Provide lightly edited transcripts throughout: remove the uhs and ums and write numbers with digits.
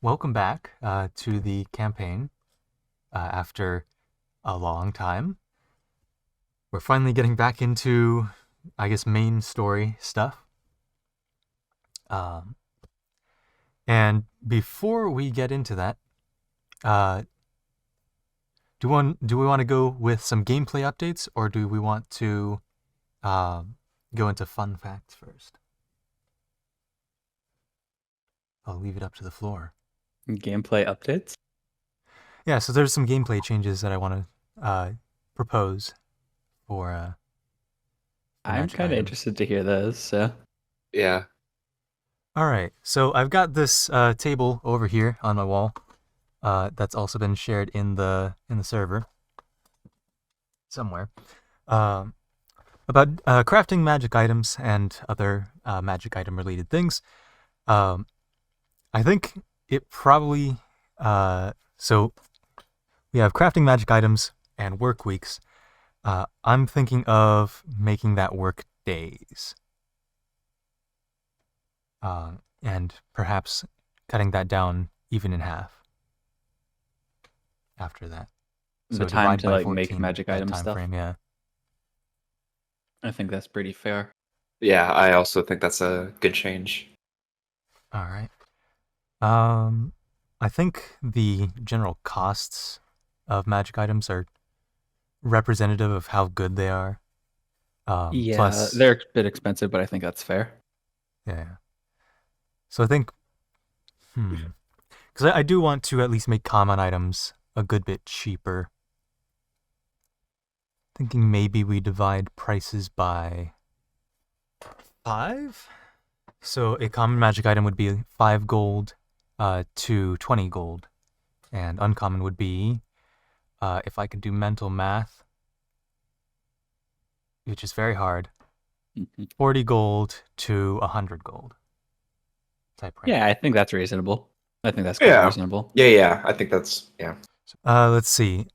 welcome back to the campaign after a long time. We're finally getting back into, I guess, main story stuff. Um, and before we get into that, uh, do we want to go with some gameplay updates, or do we want to go into fun facts first? I'll leave it up to the floor. Gameplay updates? Yeah, so there's some gameplay changes that I want to propose for I'm magic kind of items. interested to hear those. So Yeah. All right, so I've got this table over here on my wall that's also been shared in the server somewhere about crafting magic items and other magic item related things. Um, I think it probably so we have crafting magic items and work weeks. I'm thinking of making that work days. And perhaps cutting that down even in half after that. the So time divide to by like 14 make magic that item time stuff. frame, yeah. I think that's pretty fair. Yeah, I also think that's a good change. All right. I think the general costs of magic items are representative of how good they are. Yeah, Plus, they're a bit expensive, but I think that's fair. yeah. So I think, because I do want to at least make common items a good bit cheaper. Thinking maybe we divide prices by 5. So a common magic item would be 5 gold to 20 gold. And uncommon would be, if I could do mental math, which is very hard, 40 gold to 100 gold. Type range. Yeah, I think that's reasonable. I think that's quite reasonable. Yeah, I think that's, yeah. Let's see.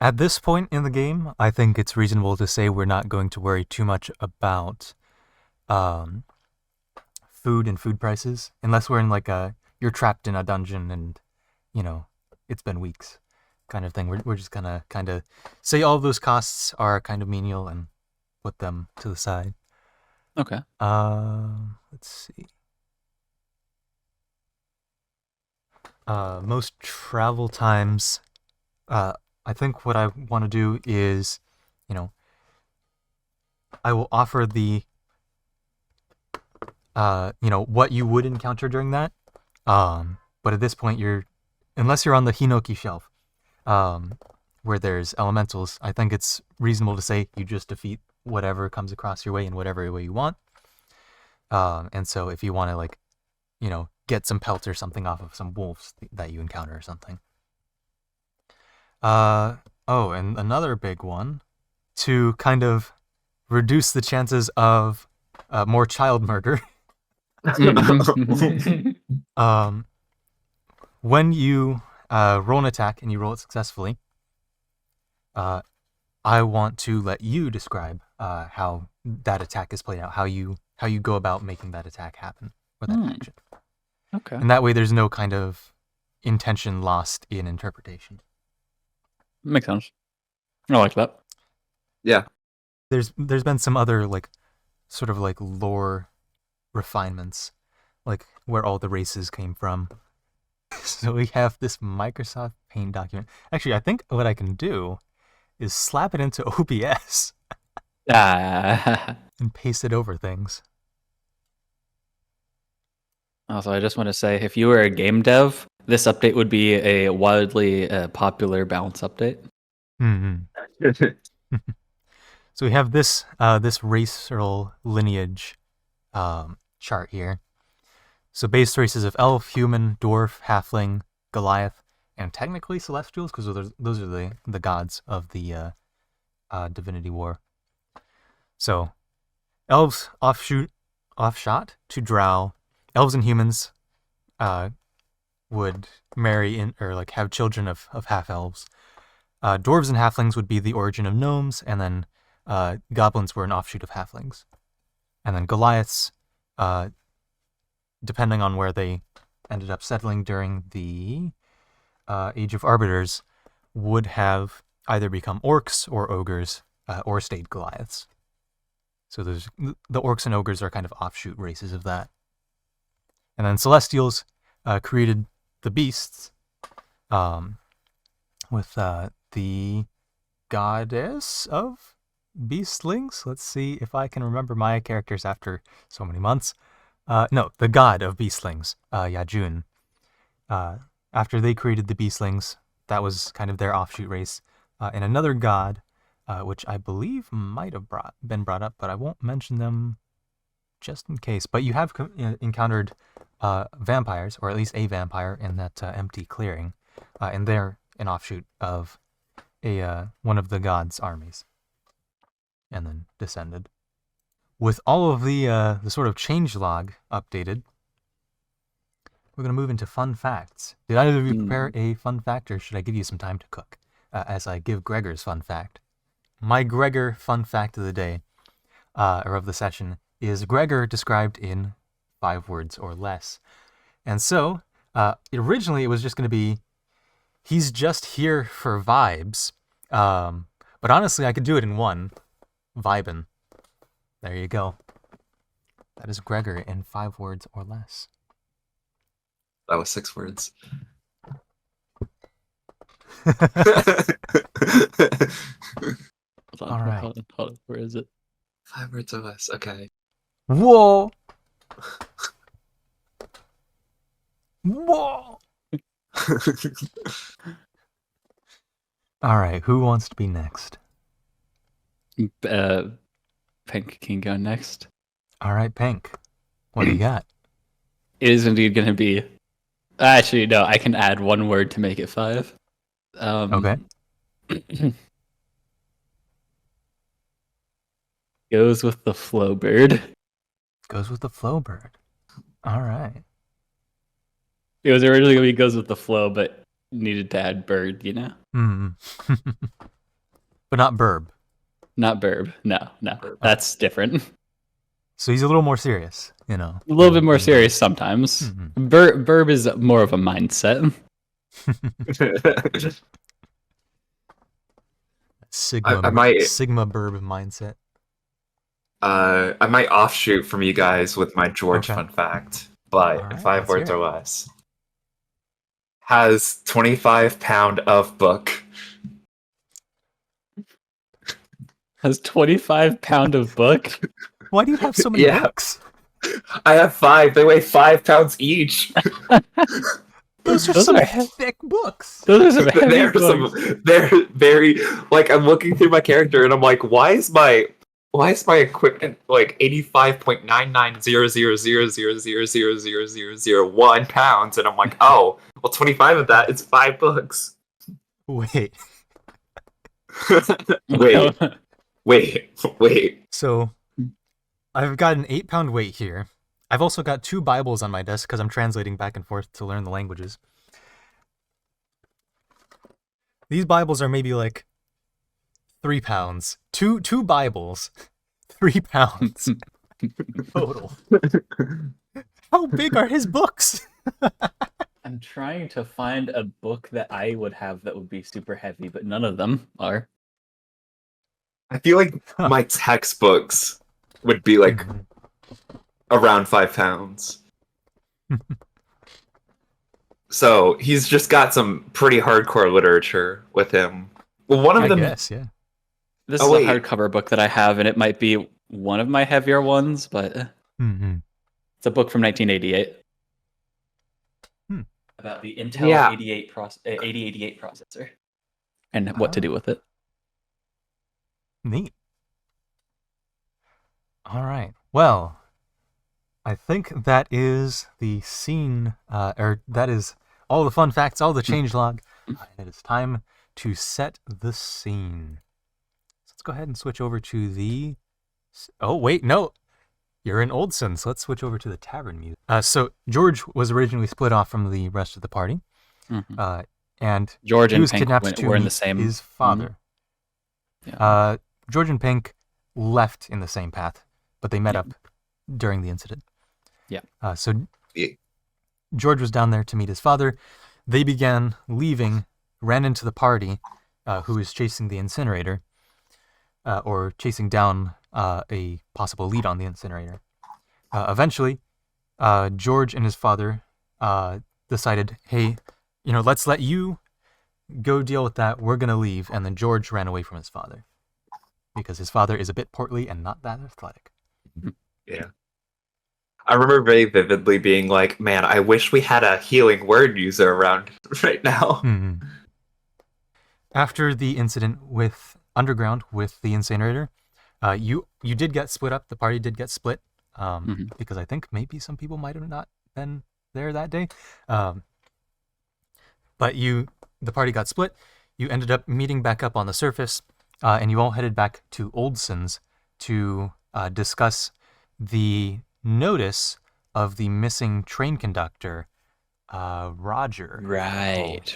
At this point in the game, I think it's reasonable to say we're not going to worry too much about food and food prices, unless we're in like you're trapped in a dungeon and, it's been weeks kind of thing. We're just gonna kind of say all of those costs are kind of menial and put them to the side. Okay. Let's see. Most travel times. I think what I want to do is, I will offer the, what you would encounter during that. But at this point, unless you're on the Hinoki shelf, where there's elementals, I think it's reasonable to say you just defeat whatever comes across your way in whatever way you want. And so if you want to get some pelts or something off of some wolves that you encounter or something. And another big one, to kind of reduce the chances of more child murder. When you roll an attack and you roll it successfully, I want to let you describe how that attack is played out, how you go about making that attack happen or that action. Okay. And that way there's no kind of intention lost in interpretation. Makes sense. I like that. Yeah. There's been some other sort of lore refinements, like where all the races came from. So we have this Microsoft Paint document. Actually, I think what I can do is slap it into OBS and paste it over things. Also, I just want to say, if you were a game dev, this update would be a wildly popular balance update. So we have this racial lineage chart here. So base races of elf, human, dwarf, halfling, Goliath, and technically celestials, because those are the gods of the Divinity War. So elves offshot to drow. Elves and humans would marry or have children of half elves. Dwarves and halflings would be the origin of gnomes, and then goblins were an offshoot of halflings. And then Goliaths, depending on where they ended up settling during the Age of Arbiters would have either become orcs or ogres or stayed Goliaths. So there's the orcs and ogres are kind of offshoot races of that. And then Celestials created the beasts with the goddess of beastlings. Let's see if I can remember my characters after so many months. No, the god of beastlings, Yajun. After they created the beastlings, that was kind of their offshoot race. And another god, which I believe might have been brought up, but I won't mention them just in case. But you have encountered vampires, or at least a vampire, in that empty clearing. And they're an offshoot of one of the gods' armies. And then descended. With all of the sort of changelog updated, we're going to move into fun facts. Did either of you prepare a fun fact, or should I give you some time to cook as I give Gregor's fun fact? My Gregor fun fact of the day, or of the session, is Gregor described in 5 words or less. And so, originally it was just going to be, he's just here for vibes. But honestly, I could do it in 1. Vibin'. There you go. That is Gregor in 5 words or less. That was 6 words. Hold on, All right. hold on. Where is it? 5 words or less. Okay. Whoa! Whoa! All right, who wants to be next? Pink can go next. All right, Pink. What do you got? It is indeed going to be. Actually, no. I can add 1 word to make it 5. Okay. Goes with the flow bird. Goes with the flow bird. All right. It was originally going to be goes with the flow, but needed to add bird, you know? But not burb. Not burb. No. That's different. So he's a little more serious, you know. A little bit more serious sometimes. Burb is more of a mindset. Sigma burb mindset. I might offshoot from you guys with my George Okay. fun fact, but All right, 5 let's words hear or it. less. Has 25 pound of book. Has 25 pound of book. Why do you have so many Yeah. books? I have 5. They weigh 5 pounds each. Those are Those some are thick books. Those are some heavy books. They're very, like, I'm looking through my character and I'm like, why is my equipment like 85.9900000000001 pounds? And I'm like, oh, well, 25 of that is 5 books. Wait. Wait. So, I've got an 8-pound weight here. I've also got 2 Bibles on my desk because I'm translating back and forth to learn the languages. These Bibles are maybe like 3 pounds. Two Bibles, 3 pounds total. How big are his books? I'm trying to find a book that I would have that would be super heavy, but none of them are. I feel like my textbooks would be like around 5 pounds. So he's just got some pretty hardcore literature with him. Well, one of I them. guess, yeah. This Oh, is wait. a hardcover book that I have, and it might be one of my heavier ones, but it's a book from 1988 about the Intel Yeah. 8088 processor and what to do with it. Neat. All right. Well, I think that is the scene, or that is all the fun facts, all the changelog. It is time to set the scene. So let's go ahead and switch over to the... Oh, wait, no. You're in Oldson, so let's switch over to the tavern music. So George was originally split off from the rest of the party, and George he and was Pink kidnapped to were in meet the same his father. Yeah. George and Pink left in the same path, but they met up during the incident. Yeah. So Yeah. George was down there to meet his father. They began leaving, ran into the party, who was chasing the incinerator, or chasing down a possible lead on the incinerator. Eventually, George and his father decided, hey, let's let you go deal with that. We're going to leave. And then George ran away from his father because his father is a bit portly and not that athletic. Yeah. I remember very vividly being like, man, I wish we had a healing word user around right now. Mm-hmm. After the incident with Underground, with the incinerator, you did get split up. The party did get split because I think maybe some people might have not been there that day. But the party got split. You ended up meeting back up on the surface, and you all headed back to Oldson's to discuss the notice of the missing train conductor, Roger. Right.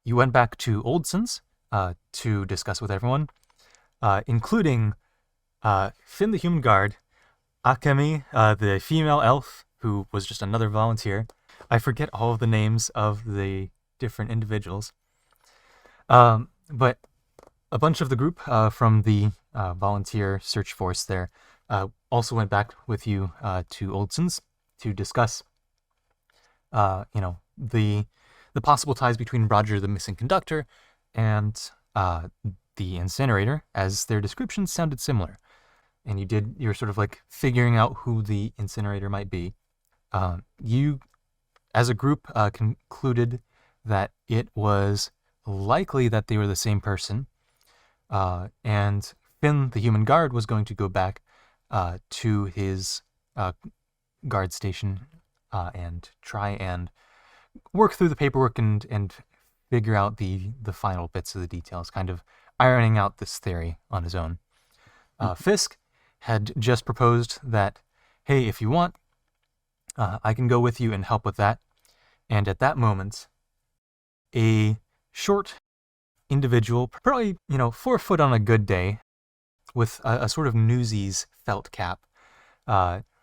You went back to Oldson's to discuss with everyone, including Finn the Human Guard, Akemi, the female elf, who was just another volunteer. I forget all of the names of the different individuals. But a bunch of the group from the volunteer search force there also went back with you to Oldson's to discuss, the possible ties between Roger, the missing conductor, and the incinerator, as their descriptions sounded similar. And you're sort of like figuring out who the incinerator might be. You, as a group, concluded that it was likely that they were the same person. And Finn, the human guard, was going to go back to his guard station and try and work through the paperwork and figure out the final bits of the details, kind of ironing out this theory on his own. Fisk had just proposed that, hey, if you want, I can go with you and help with that. And at that moment, a short individual, probably 4 foot on a good day, with a sort of Newsies felt cap,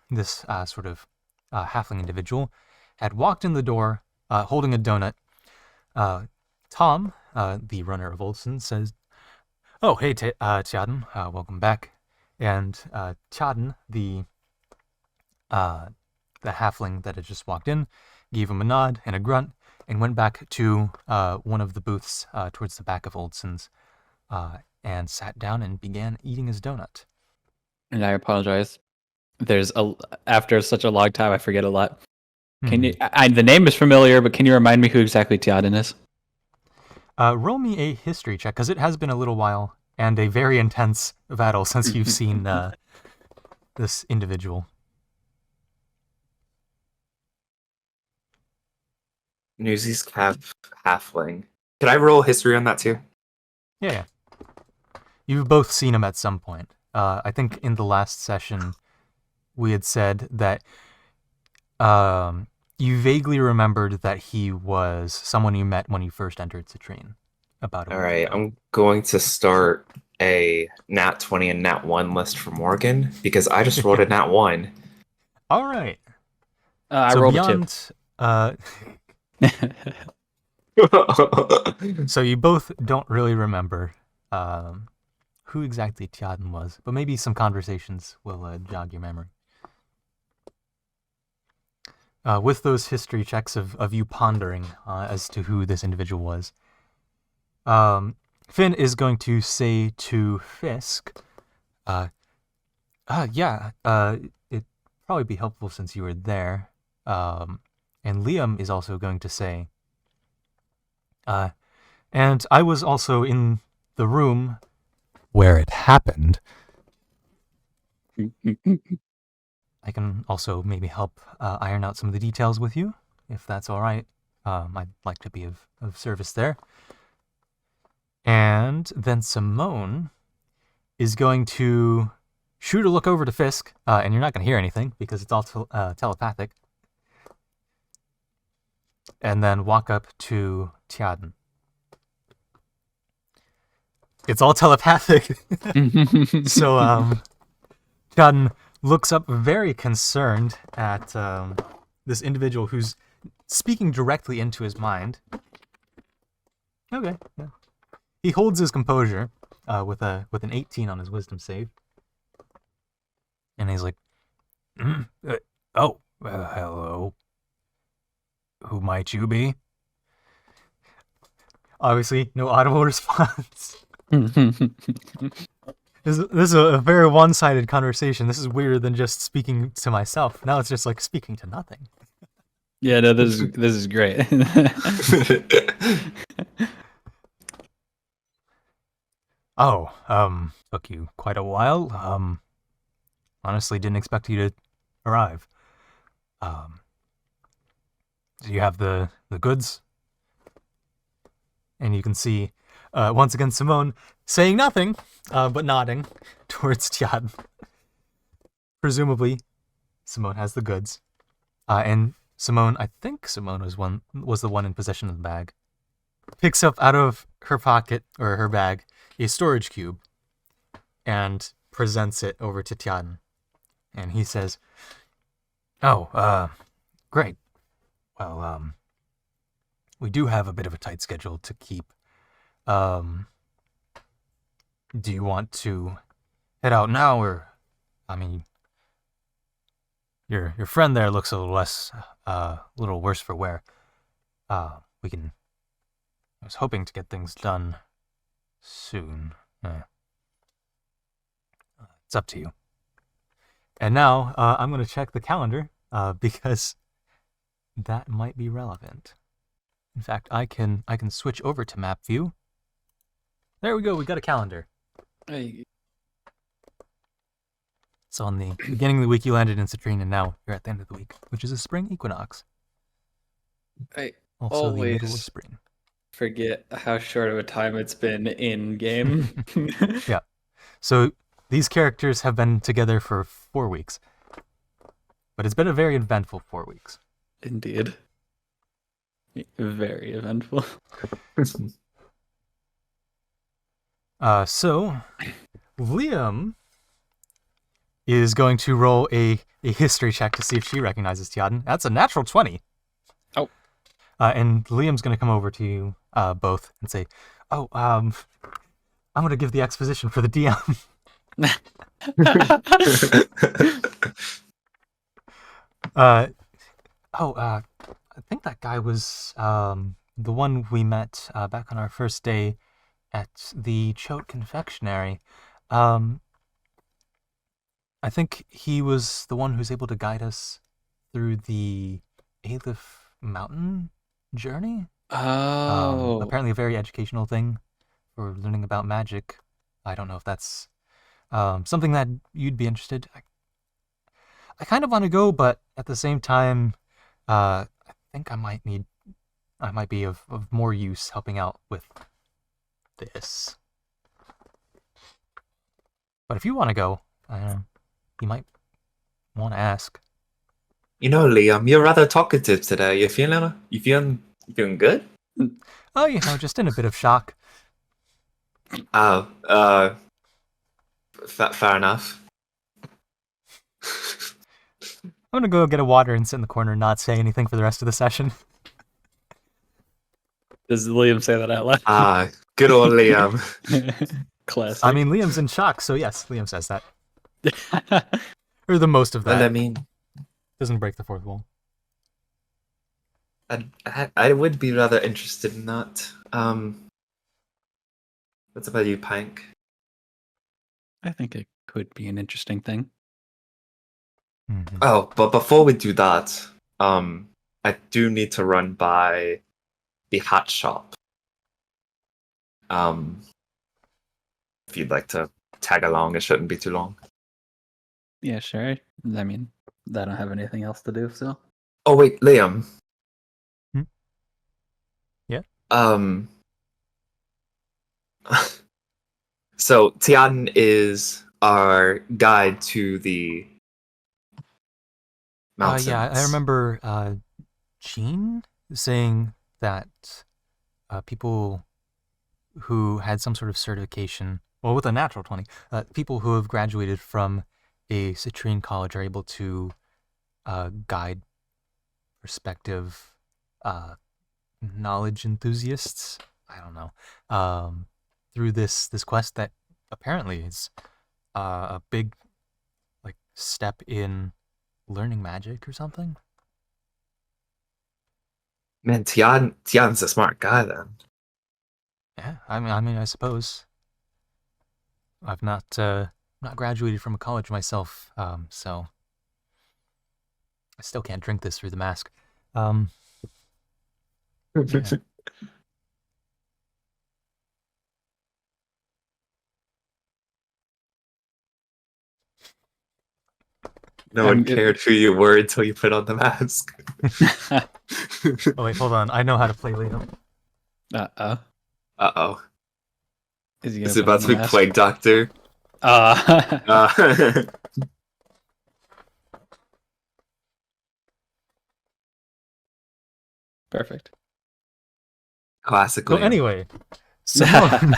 this sort of halfling individual, had walked in the door holding a donut. Tom, the runner of Olson, says, "Oh, hey, Tjaden, welcome back." And Tjaden, the halfling that had just walked in, gave him a nod and a grunt and went back to one of the booths towards the back of Oldson's and sat down and began eating his donut. And I apologize. After such a long time, I forget a lot. Can you? The name is familiar, but can you remind me who exactly Tjaden is? Roll me a history check, because it has been a little while and a very intense battle since you've seen this individual. Newsies halfling. Can I roll history on that too? Yeah. You've both seen him at some point. I think in the last session, we had said that you vaguely remembered that he was someone you met when you first entered Citrine. All right, I'm going to start a Nat 20 and Nat 1 list for Morgan, because I just rolled a Nat 1. All right. I rolled a 2. So you both don't really remember who exactly Tjaden was, but maybe some conversations will jog your memory. With those history checks of you pondering as to who this individual was, Finn is going to say to Fisk, it'd probably be helpful since you were there. And Liam is also going to say, and I was also in the room where it happened. I can also maybe help iron out some of the details with you, if that's all right. I'd like to be of service there. And then Simone is going to shoot a look over to Fisk, and you're not going to hear anything because it's all telepathic. And then walk up to Tjaden. It's all telepathic. So, Tjaden looks up very concerned at this individual who's speaking directly into his mind. Okay. Yeah. He holds his composure with an 18 on his wisdom save. And he's like, hello. Who might you be? Obviously, no audible response. This is a very one-sided conversation. This is weirder than just speaking to myself. Now it's just like speaking to nothing. Yeah, no, this is great. Took you quite a while. Honestly, didn't expect you to arrive. Do you have the goods? And you can see, once again, Simone saying nothing, but nodding towards Tian. Presumably, Simone has the goods. And Simone, I think Simone was the one in possession of the bag. Picks up out of her pocket, or her bag, a storage cube, and presents it over to Tian. And he says, great. Well, we do have a bit of a tight schedule to keep. Do you want to head out now, or, I mean, your friend there looks a little worse for wear. I was hoping to get things done soon. It's up to you. And now, I'm going to check the calendar, because that might be relevant. In fact, I can switch over to map view. There we go, we got a calendar. Hey. So on the beginning of the week you landed in Citrine, and now you're at the end of the week, which is a spring equinox. I Also the middle of always spring. forget how short of a time it's been in game. Yeah. So these characters have been together for 4 weeks. But it's been a very eventful 4 weeks. Indeed. Very eventful. So Liam is going to roll a history check to see if she recognizes Tiaden. That's a natural 20. Oh. And Liam's going to come over to you both and say, I'm going to give the exposition for the DM. I think that guy was the one we met back on our first day at the Choate Confectionery. I think he was the one who's able to guide us through the Aleph mountain journey. Oh. Apparently a very educational thing for learning about magic. I don't know if that's something that you'd be interested. I kind of want to go, but at the same time, I think I might be of more use helping out with this. But if you want to go, you might want to ask. You know, Liam, you're rather talkative today. You feeling good? Oh, just in a bit of shock. Oh, fair enough. I'm gonna go get a water and sit in the corner and not say anything for the rest of the session. Does Liam say that out loud? Good old Liam. Classic. I mean, Liam's in shock, so yes, Liam says that. Or the most of that. Well, I mean, doesn't break the fourth wall. I would be rather interested in that. What's about you, Pank? I think it could be an interesting thing. Mm-hmm. Oh, but before we do that, I do need to run by the hat shop. If you'd like to tag along, it shouldn't be too long. Yeah, sure. I mean, I don't have anything else to do, so. Oh wait, Liam. Yeah. So Tian is our guide to the mountains. Yeah, I remember Jean saying that people who had some sort of certification, well, with a natural 20, people who have graduated from a citrine college are able to guide prospective knowledge enthusiasts, I don't know, through this quest that apparently is a big like step in learning magic or something. Man, Tian's a smart guy then. Yeah, I mean, I suppose I've not graduated from a college myself, so I still can't drink this through the mask. Yeah. No one cared who you were until you put on the mask. Oh wait, hold on. I know how to play Liam. Uh-oh. Uh-oh. Is he Is gonna it put on about the to be mask? Plague Doctor? Uh, Perfect. Classic So Liam. anyway, Simone.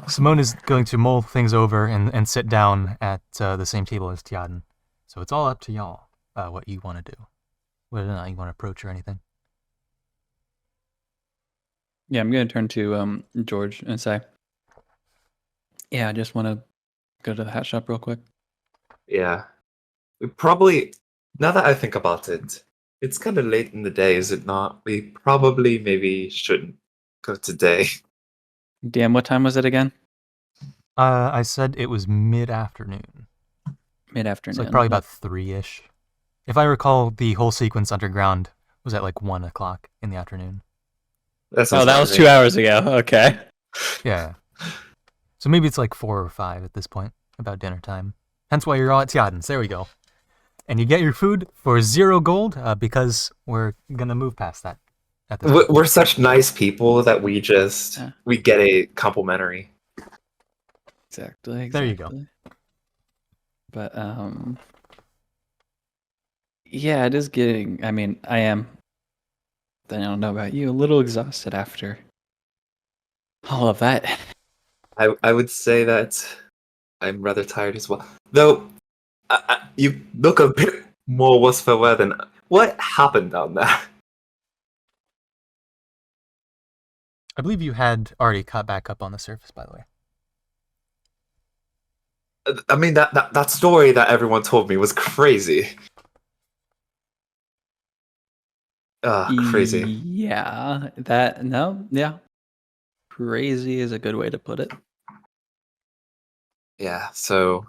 Simone is going to mull things over and sit down at the same table as Tiaden. So it's all up to y'all what you want to do. Whether or not you want to approach or anything. Yeah, I'm gonna turn to George and say, "Yeah, I just want to go to the hat shop real quick." Yeah. We probably, now that I think about it, it's kind of late in the day, is it not? We probably maybe shouldn't go today. Damn, what time was it again? I said it was mid-afternoon. Mid-afternoon. It's like probably about 3-ish. If I recall, the whole sequence underground was at like 1 o'clock in the afternoon. Oh, that was 2 hours ago. Okay. Yeah. So maybe it's like 4 or 5 at this point, about dinner time. Hence why you're all at Tiaden's. There we go. And you get your food for 0 gold because we're going to move past that. At this point. We're such nice people that we just, we get a complimentary. Exactly. There you go. But, yeah, it is getting, I mean, I am, I don't know about you, a little exhausted after all of that. I would say that I'm rather tired as well. Though, you look a bit more worse for wear than... What happened down there? I believe you had already caught back up on the surface, by the way. I mean, that story that everyone told me was crazy. Crazy. Yeah, yeah. Crazy is a good way to put it. Yeah, so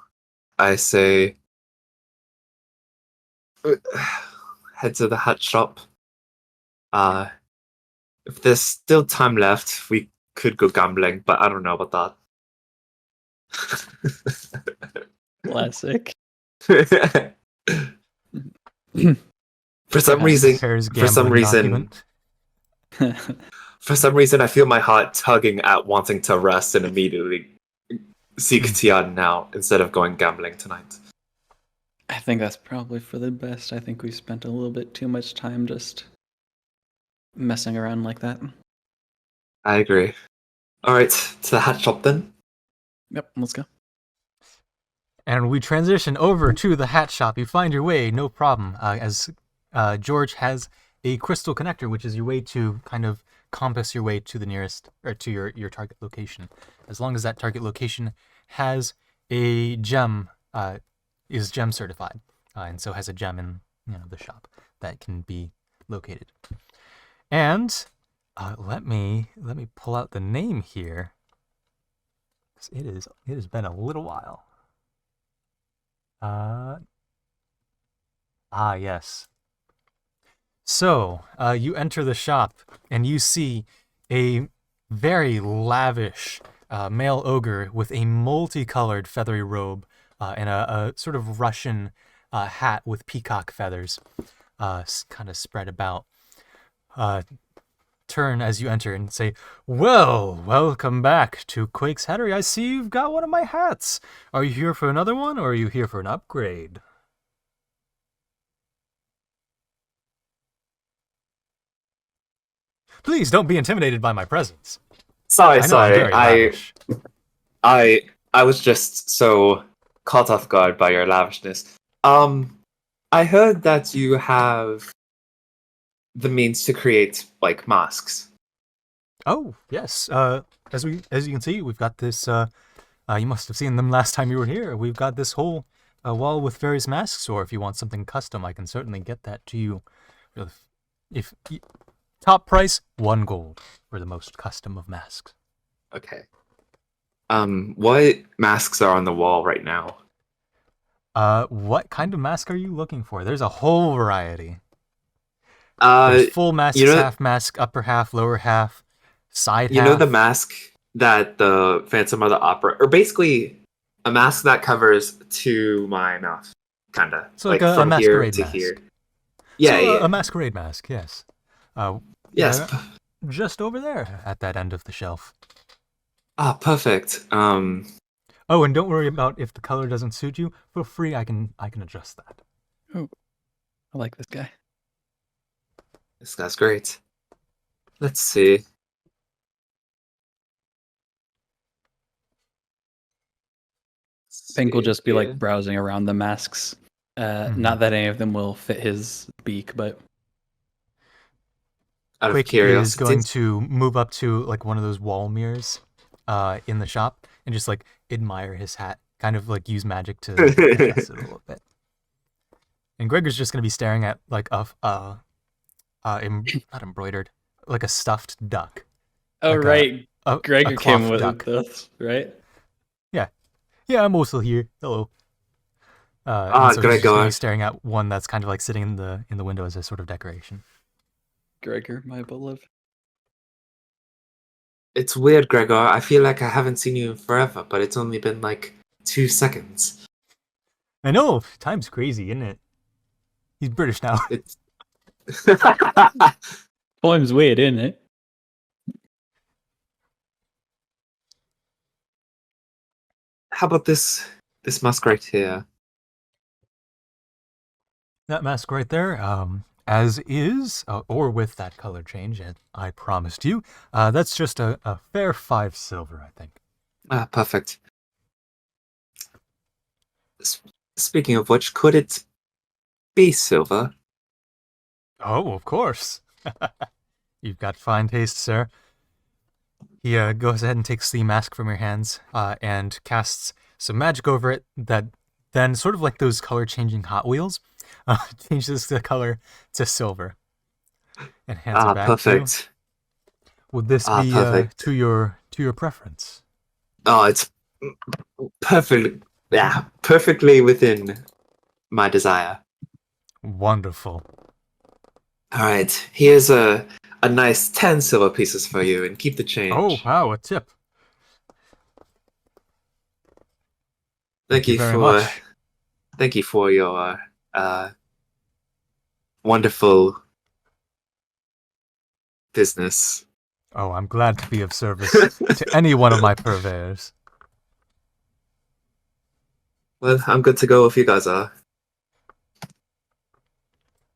I say head to the hat shop. If there's still time left, we could go gambling, but I don't know about that. Classic. For some reason, I feel my heart tugging at wanting to rest and immediately seek Tian now instead of going gambling tonight. I think that's probably for the best. I think we spent a little bit too much time just messing around like that. I agree. All right, to the hat shop then. Yep, let's go. And we transition over to the hat shop. You find your way, no problem, as George has a crystal connector, which is your way to kind of compass your way to the nearest, or to your target location. As long as that target location has a gem, is gem certified, and so has a gem in the shop that can be located. And let me pull out the name here. It has been a little while. Yes. So, you enter the shop and you see a very lavish male ogre with a multicolored feathery robe and a sort of Russian hat with peacock feathers kind of spread about. Turn as you enter and say, "Well, welcome back to Quake's Hattery. I see you've got one of my hats. Are you here for another one, or are you here for an upgrade?" Please don't be intimidated by my presence. Sorry, I know I'm sorry. very lavish. I I was just so caught off guard by your lavishness. I heard that you have the means to create like masks. Oh yes. As you can see, we've got this. You must have seen them last time you were here. We've got this whole wall with various masks. Or if you want something custom, I can certainly get that to you. If top price, 1 gold for the most custom of masks. Okay. What masks are on the wall right now? What kind of mask are you looking for? There's a whole variety. Uh, There's full you masks, know, half mask, upper half, lower half, side you know the half. mask that the Phantom of the Opera, or basically a mask that covers to my mouth, kinda It's like like a from here masquerade to here. mask. Yeah, So a yeah, masquerade mask, yes. yes. Yeah, just over there at that end of the shelf. Ah, perfect. Oh, and don't worry about if the color doesn't suit you. For free, I can adjust that. Oh, I like this guy. This guy's great. Let's see. Pink will just be like Here. browsing around the masks. Mhm. Not that any of them will fit his beak, but Out of Quick is curiosity. going to move up to like one of those wall mirrors in the shop and just like admire his hat, kind of like use magic to adjust it a little bit. And Gregor's just going to be staring at like not embroidered, like a stuffed duck, oh like right, a Gregor came cloth with duck. this, right? Yeah, I'm also here. Hello. And Ah, so he's just going to be Gregor. staring at one that's kind of like sitting in the window as a sort of decoration. Gregor, my beloved. It's weird, Gregor. I feel like I haven't seen you in forever, but it's only been like 2 seconds. I know, time's crazy, isn't it? He's British now. It's. Poem's weird, isn't it? How about this mask right here? That mask right there, as is, or with that color change, as I promised you, that's just a fair 5 silver, I think. Ah, perfect. S- Speaking of which, could it be silver? Oh, of course. You've got fine taste, sir. He goes ahead and takes the mask from your hands and casts some magic over it that then, sort of like those color changing Hot Wheels, changes the color to silver and hands it Ah, back to you. perfect. Would this Ah, be perfect. to your preference? Oh, it's perfect. Yeah, perfectly within my desire. Wonderful. All right, here's a nice 10 silver pieces for you, and keep the Oh, change. wow, a tip. Thank Thank you you very for much. thank you for your wonderful business. Oh, I'm glad to be of service to any one of my purveyors. Well, I'm good to go if you guys are.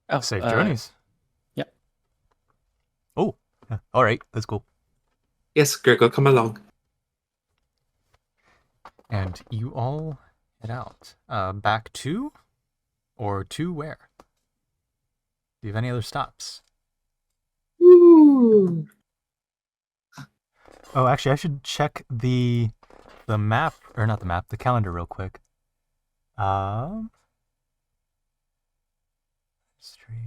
Oh, Safe journeys. yeah. Oh, all right, let's go. Yes, Gregor, come along. And you all head out. Back to, or to where? Do you have any other stops? Woo. Oh, actually, I should check the map, or not the map, the calendar real quick. Street.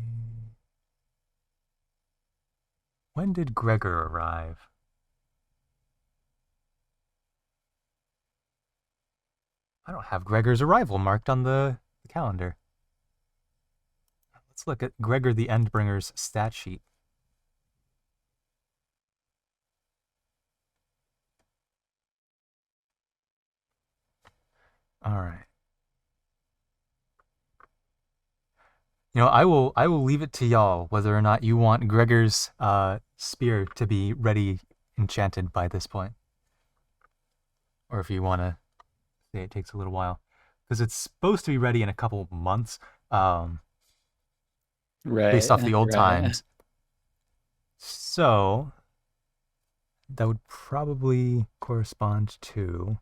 When did Gregor arrive? I don't have Gregor's arrival marked on the calendar. Let's look at Gregor the Endbringer's stat sheet. All right. You know, I will leave it to y'all whether or not you want Gregor's spear to be ready enchanted by this point, or if you want to say it takes a little while, because it's supposed to be ready in a couple months, based Right, off the old right. times. So that would probably correspond to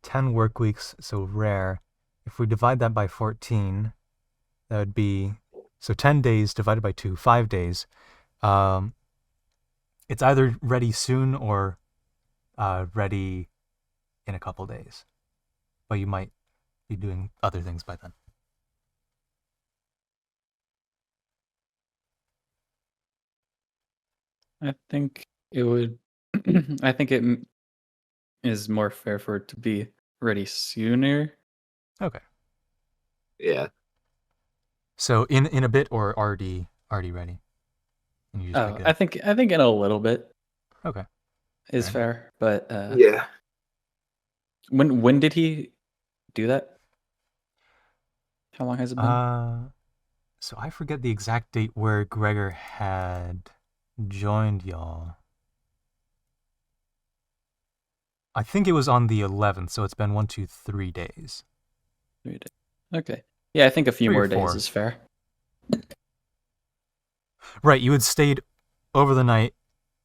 10 work weeks, so rare. If we divide that by 14, that would be, so 10 days divided by 2, 5 days. It's either ready soon or ready in a couple days. But you might be doing other things by then. I think it would. I think it is more fair for it to be ready sooner. Okay. Yeah. So in a bit or already ready? And you just pick Oh, it I up? think in a little bit Okay. is fair. But Yeah. when did he do that? How long has it been? So I forget the exact date where Gregor had joined y'all. I think it was on the 11th, so it's been 1, 2, 3 days. 3 days. Okay. Yeah, I think a few 3 or more days 4. is fair. Right, you had stayed over the night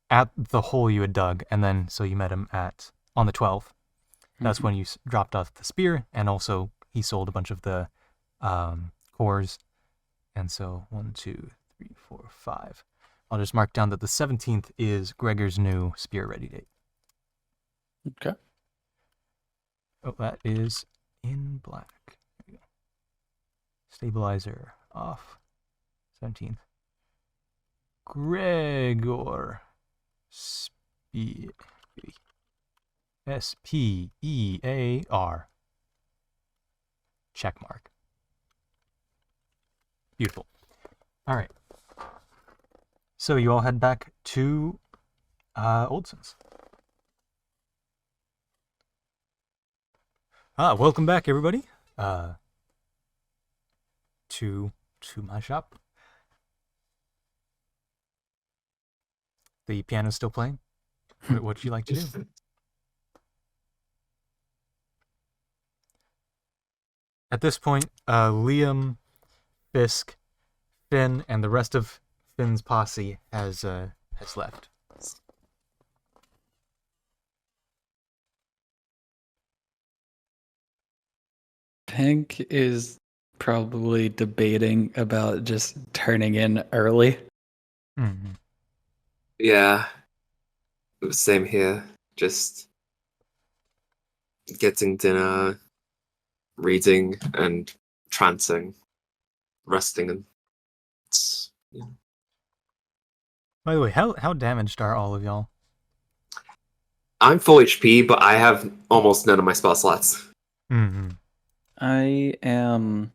at the hole you had dug, and then so you met him on the 12th. That's when you dropped off the spear, and also he sold a bunch of the cores. And so 1, 2, 3, 4, 5. I'll just mark down that the 17th is Gregor's new spear ready date. Okay. Oh, that is in black. There we go. Stabilizer off. 17th. Gregor Spear. SPEAR. Check mark. Beautiful. All right. So you all head back to Oldson's. Welcome back, everybody. To my shop. The piano's still playing. What would you like to do? At this point, Liam, Fisk, Finn, and the rest of Finn's posse has left. Pink is probably debating about just turning in early. Mm-hmm. Yeah. Same here. Just getting dinner, reading, and trancing, resting, and yeah. By the way, how damaged are all of y'all? I'm full HP, but I have almost none of my spell slots. Mm-hmm. I am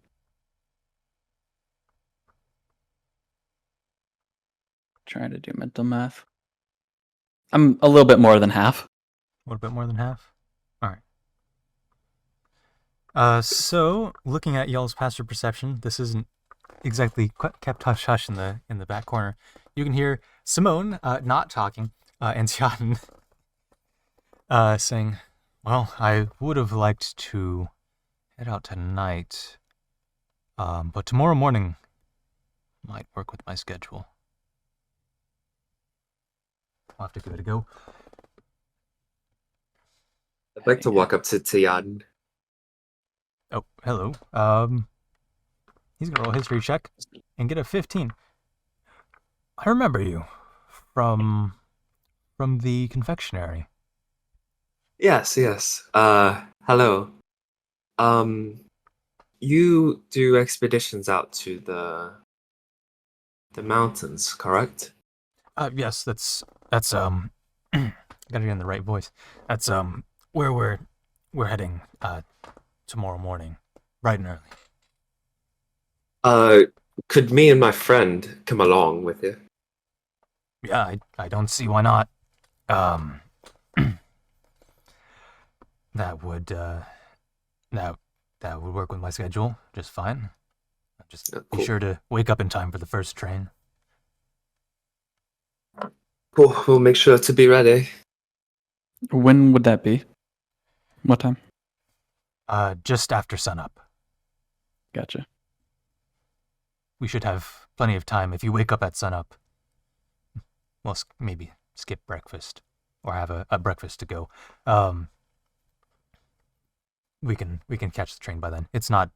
trying to do mental math. I'm a little bit more than half. A little bit more than half? All right. So looking at y'all's passive perception, this isn't exactly kept hush hush in the back corner. You can hear Simone not talking, and Xiaodan saying, "Well, I would have liked to head out tonight, but tomorrow morning might work with my schedule. I'll have to give it a go." I'd like to walk up to Tian. Oh, hello. He's gonna roll a history check and get a 15. I remember you from the confectionery. Yes, yes. Hello. You do expeditions out to the mountains, correct? Yes, that's gotta get in the right voice. That's where we're heading tomorrow morning, bright and early. Could me and my friend come along with you? Yeah, I don't see why not. That would that would work with my schedule just fine. Just be Cool. sure to wake up in time for the first train. Cool. We'll make sure to be ready. When would that be? What time? Just after sunup. Gotcha. We should have plenty of time if you wake up at sunup. Well, maybe skip breakfast or have a breakfast to go, we can catch the train by then. It's not.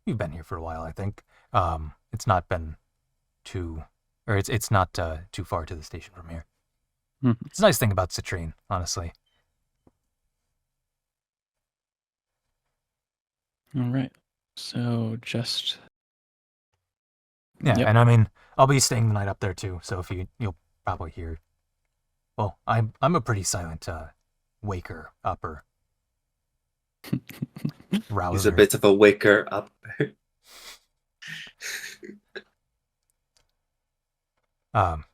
We've been here for a while, I think. It's not been too, or it's not too far to the station from here. It's a nice thing about Citrine, honestly. All right. So just Yeah, Yep. and I mean, I'll be staying the night up there too. So if you'll probably hear. Well, I'm a pretty silent waker upper rouser. He's a bit of a waker up.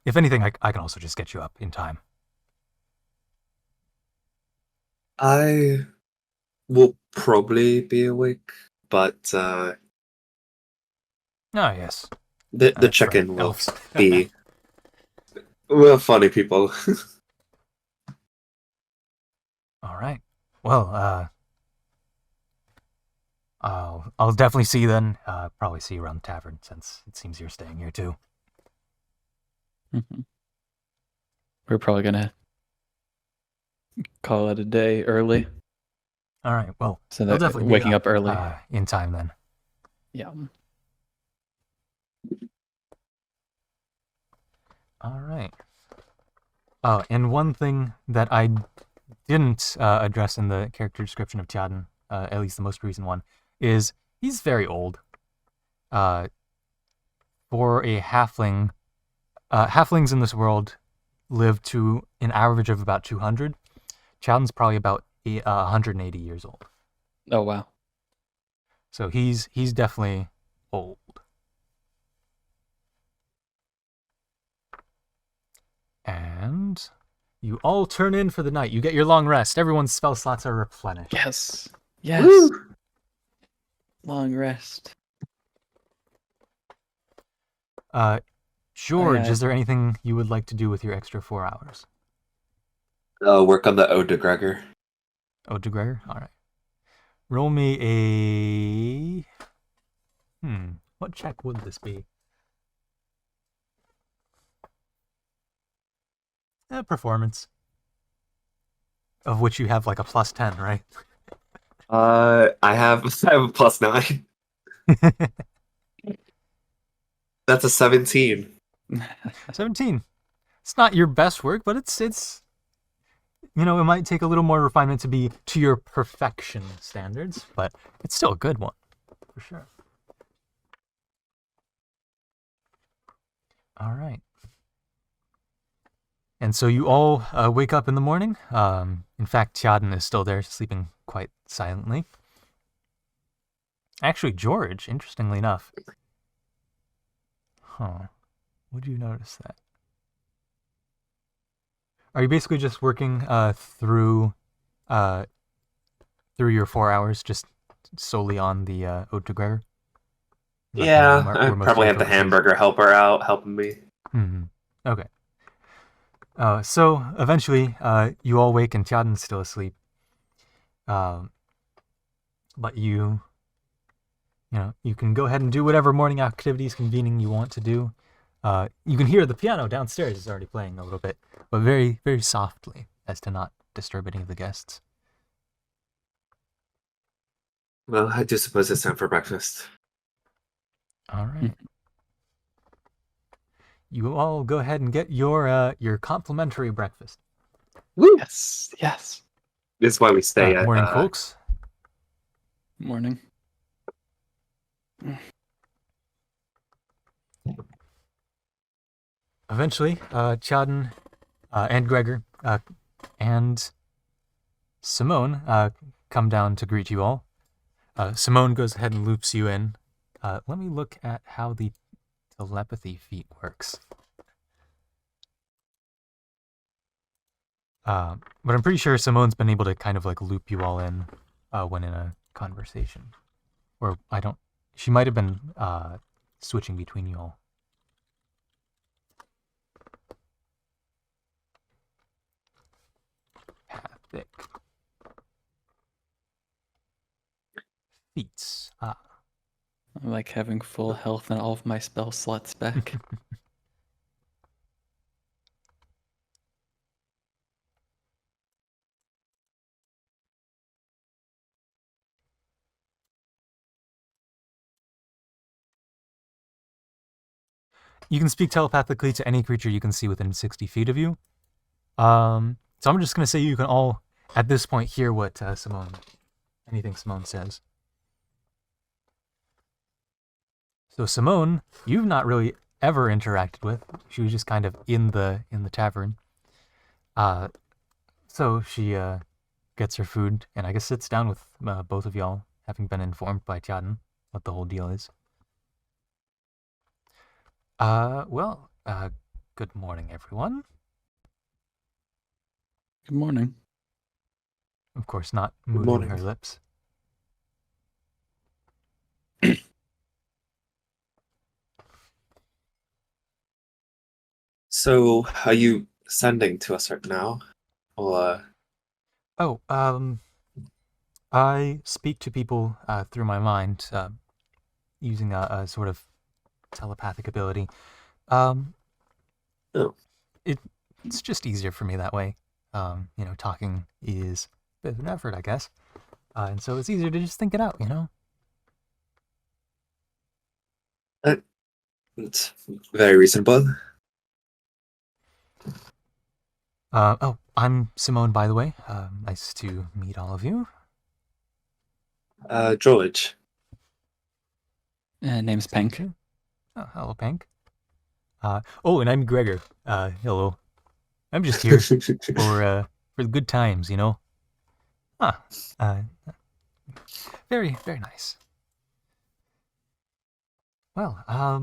If anything, I can also just get you up in time. I will probably be awake, but Oh yes, the that's right, check-in will elves. be well funny people. All right. Well, I'll definitely see you then. Probably see you around the tavern since it seems you're staying here too. We're probably gonna call it a day early. All right. Well, So I'll that definitely waking be up early. in time then. Yeah. All right. And one thing that I didn't address in the character description of Tjaden, at least the most recent one, is he's very old. For a halfling, halflings in this world live to an average of about 200. Tjaden's probably about 180 years old. Oh wow. So he's definitely old. And you all turn in for the night. You get your long rest. Everyone's spell slots are replenished. Yes. Yes. Woo! Long rest. George, is there anything you would like to do with your extra 4 hours? Work on the Ode to Gregor. Oh, to Gregor? All right. Roll me a... What check would this be? Performance. Of which you have like a plus 10, right? I have a +9. That's a 17. 17. It's not your best work, but it's it might take a little more refinement to be to your perfection standards, but it's still a good one, for sure. All right. And so you all wake up in the morning. In fact, Tjaden is still there, sleeping quite silently. Actually, George, interestingly enough. Huh. Would you notice that? Are you basically just working through your 4 hours just solely on the Ode to Gregor? Yeah, I where most of probably your have the focus is? hamburger helper out helping me. Okay. So eventually, you all wake and Tjaden's still asleep. But you can go ahead and do whatever morning activities convening you want to do. You can hear the piano downstairs is already playing a little bit, but very, very softly, as to not disturb any of the guests. Well, I do suppose it's time for breakfast. All right. You all go ahead and get your complimentary breakfast. Woo! Yes. Yes. This is why we stay at Morning, folks. Morning. Eventually, Tjaden and Gregor and Simone come down to greet you all. Simone goes ahead and loops you in. Let me look at how the telepathy feat works. But I'm pretty sure Simone's been able to kind of like loop you all in when in a conversation. Or she might have been switching between you all. Pathic. Feats. I like having full health and all of my spell slots back. you can speak telepathically to any creature you can see within 60 feet of you. So I'm just gonna say you can all, at this point, hear what anything Simone says. So Simone, you've not really ever interacted with. She was just kind of in the tavern. So she gets her food and I guess sits down with both of y'all, having been informed by Tiaden what the whole deal is. Well, good morning, everyone. Good morning. Of course, not moving her lips. So, are you sending to us right now? Or Oh, I speak to people through my mind using a sort of telepathic ability. Oh. It's just easier for me that way. Talking is a bit of an effort, I guess. And so it's easier to just think it out, It's very reasonable. Oh, I'm Simone, by the way. Nice to meet all of you. George. Name's Pink. Oh, hello, Pink. Oh, and I'm Gregor. Hello. I'm just here for the good times, Very, very nice. Well, I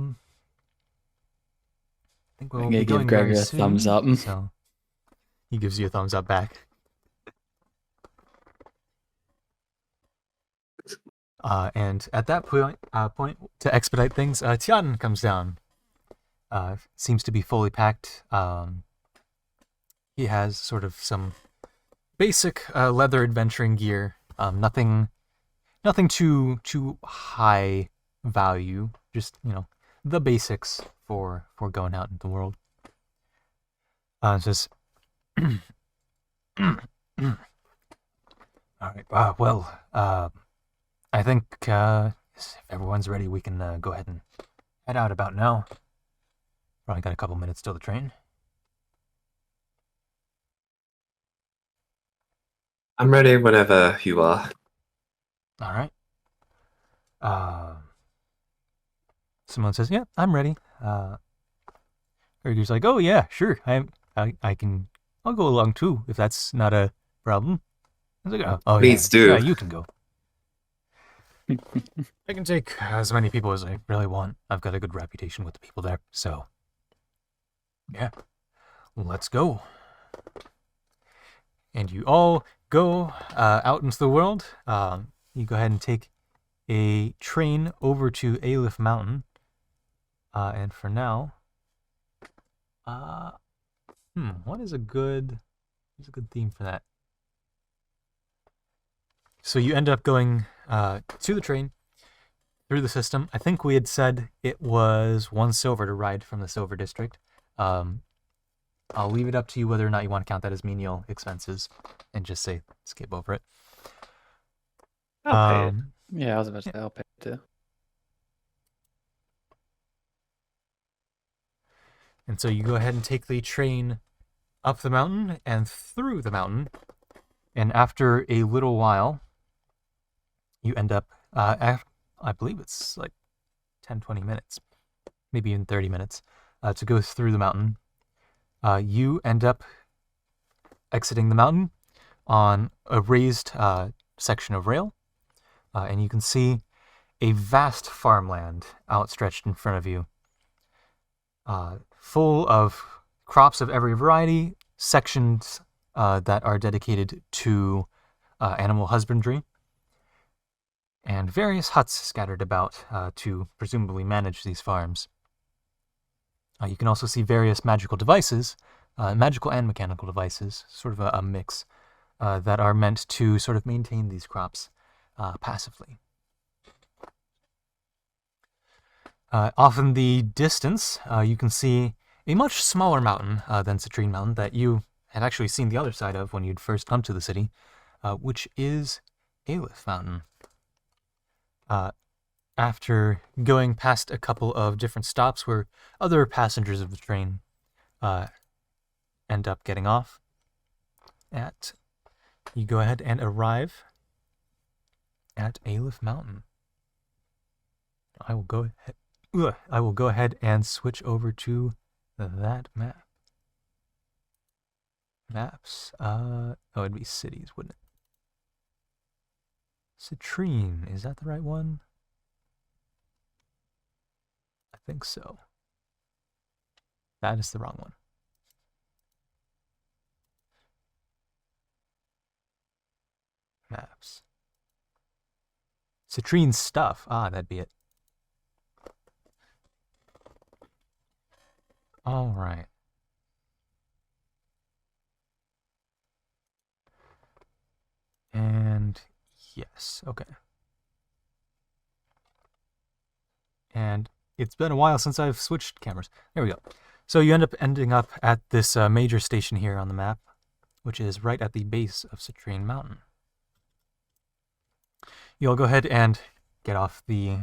think we'll be going very soon. Thumbs up. So he gives you a thumbs up back. And at that point, to expedite things, Tian comes down. Seems to be fully packed. He has sort of some basic leather adventuring gear. Nothing too high value. Just the basics for going out in the world. Says, all right. Well, I think if everyone's ready, we can go ahead and head out about now. Probably got a couple minutes till the train. I'm ready whenever you are. All right. Someone says, "Yeah, I'm ready." Gregor's like, "Oh yeah, sure. I can. I'll go along too if that's not a problem." I was like, "Oh yeah, Please do. Yeah, you can go. I can take as many people as I really want. I've got a good reputation with the people there, so yeah, let's go." And you all go out into the world. You go ahead and take a train over to Aleph Mountain. And for now, what is a good theme for that? So you end up going to the train through the system. I think we had said it was 1 silver to ride from the Silver District. I'll leave it up to you whether or not you want to count that as menial expenses and just say skip over it. I'll pay it. Yeah, I was about to say I'll pay it too. And so you go ahead and take the train up the mountain and through the mountain. And after a little while, you end up, I believe it's like 10-20 minutes, maybe even 30 minutes, to go through the mountain. You end up exiting the mountain on a raised section of rail. And you can see a vast farmland outstretched in front of you, full of crops of every variety, sections that are dedicated to animal husbandry, and various huts scattered about to presumably manage these farms. You can also see various magical devices, magical and mechanical devices, sort of a mix, that are meant to sort of maintain these crops passively. Off in the distance, you can see a much smaller mountain than Citrine Mountain that you had actually seen the other side of when you'd first come to the city, which is Aleph Mountain. after going past a couple of different stops where other passengers of the train end up getting off at, you go ahead and arrive at Aleph Mountain. I will go ahead and switch over to that map. Maps. It'd be cities, wouldn't it? Citrine, is that the right one? I think so. That is the wrong one. Maps. Citrine stuff. That'd be it. All right. And yes, okay. And it's been a while since I've switched cameras. There we go. So you ending up at this major station here on the map, which is right at the base of Citrine Mountain. You'll go ahead and get off the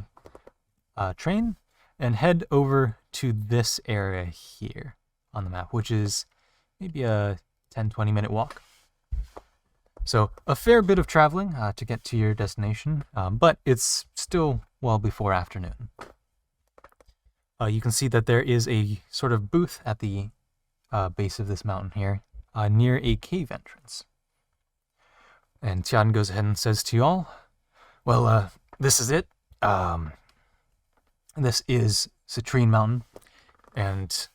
train and head over to this area here on the map, which is maybe a 10-20 minute walk. So a fair bit of traveling to get to your destination, but it's still well before afternoon. You can see that there is a sort of booth at the base of this mountain here, near a cave entrance. And Tian goes ahead and says to you all, well, this is it. This is Citrine Mountain, and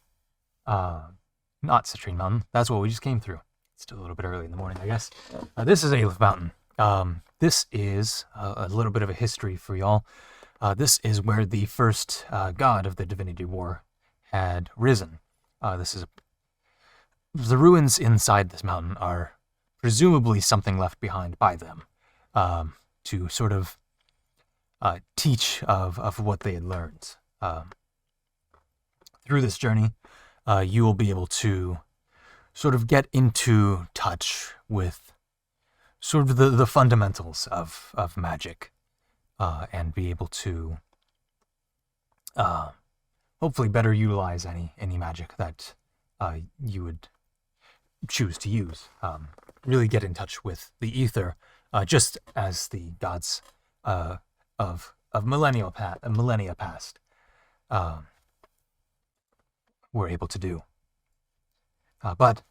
not Citrine Mountain. That's what we just came through. It's still a little bit early in the morning, I guess. This is Aleph Mountain. This is a little bit of a history for y'all. This is where the first god of the Divinity War had risen. The ruins inside this mountain are presumably something left behind by them to sort of teach of what they had learned. Through this journey, you will be able to sort of get into touch with sort of the fundamentals of magic, and be able to hopefully better utilize any magic that you would choose to use. Really get in touch with the ether, just as the gods of millennia past were able to do. But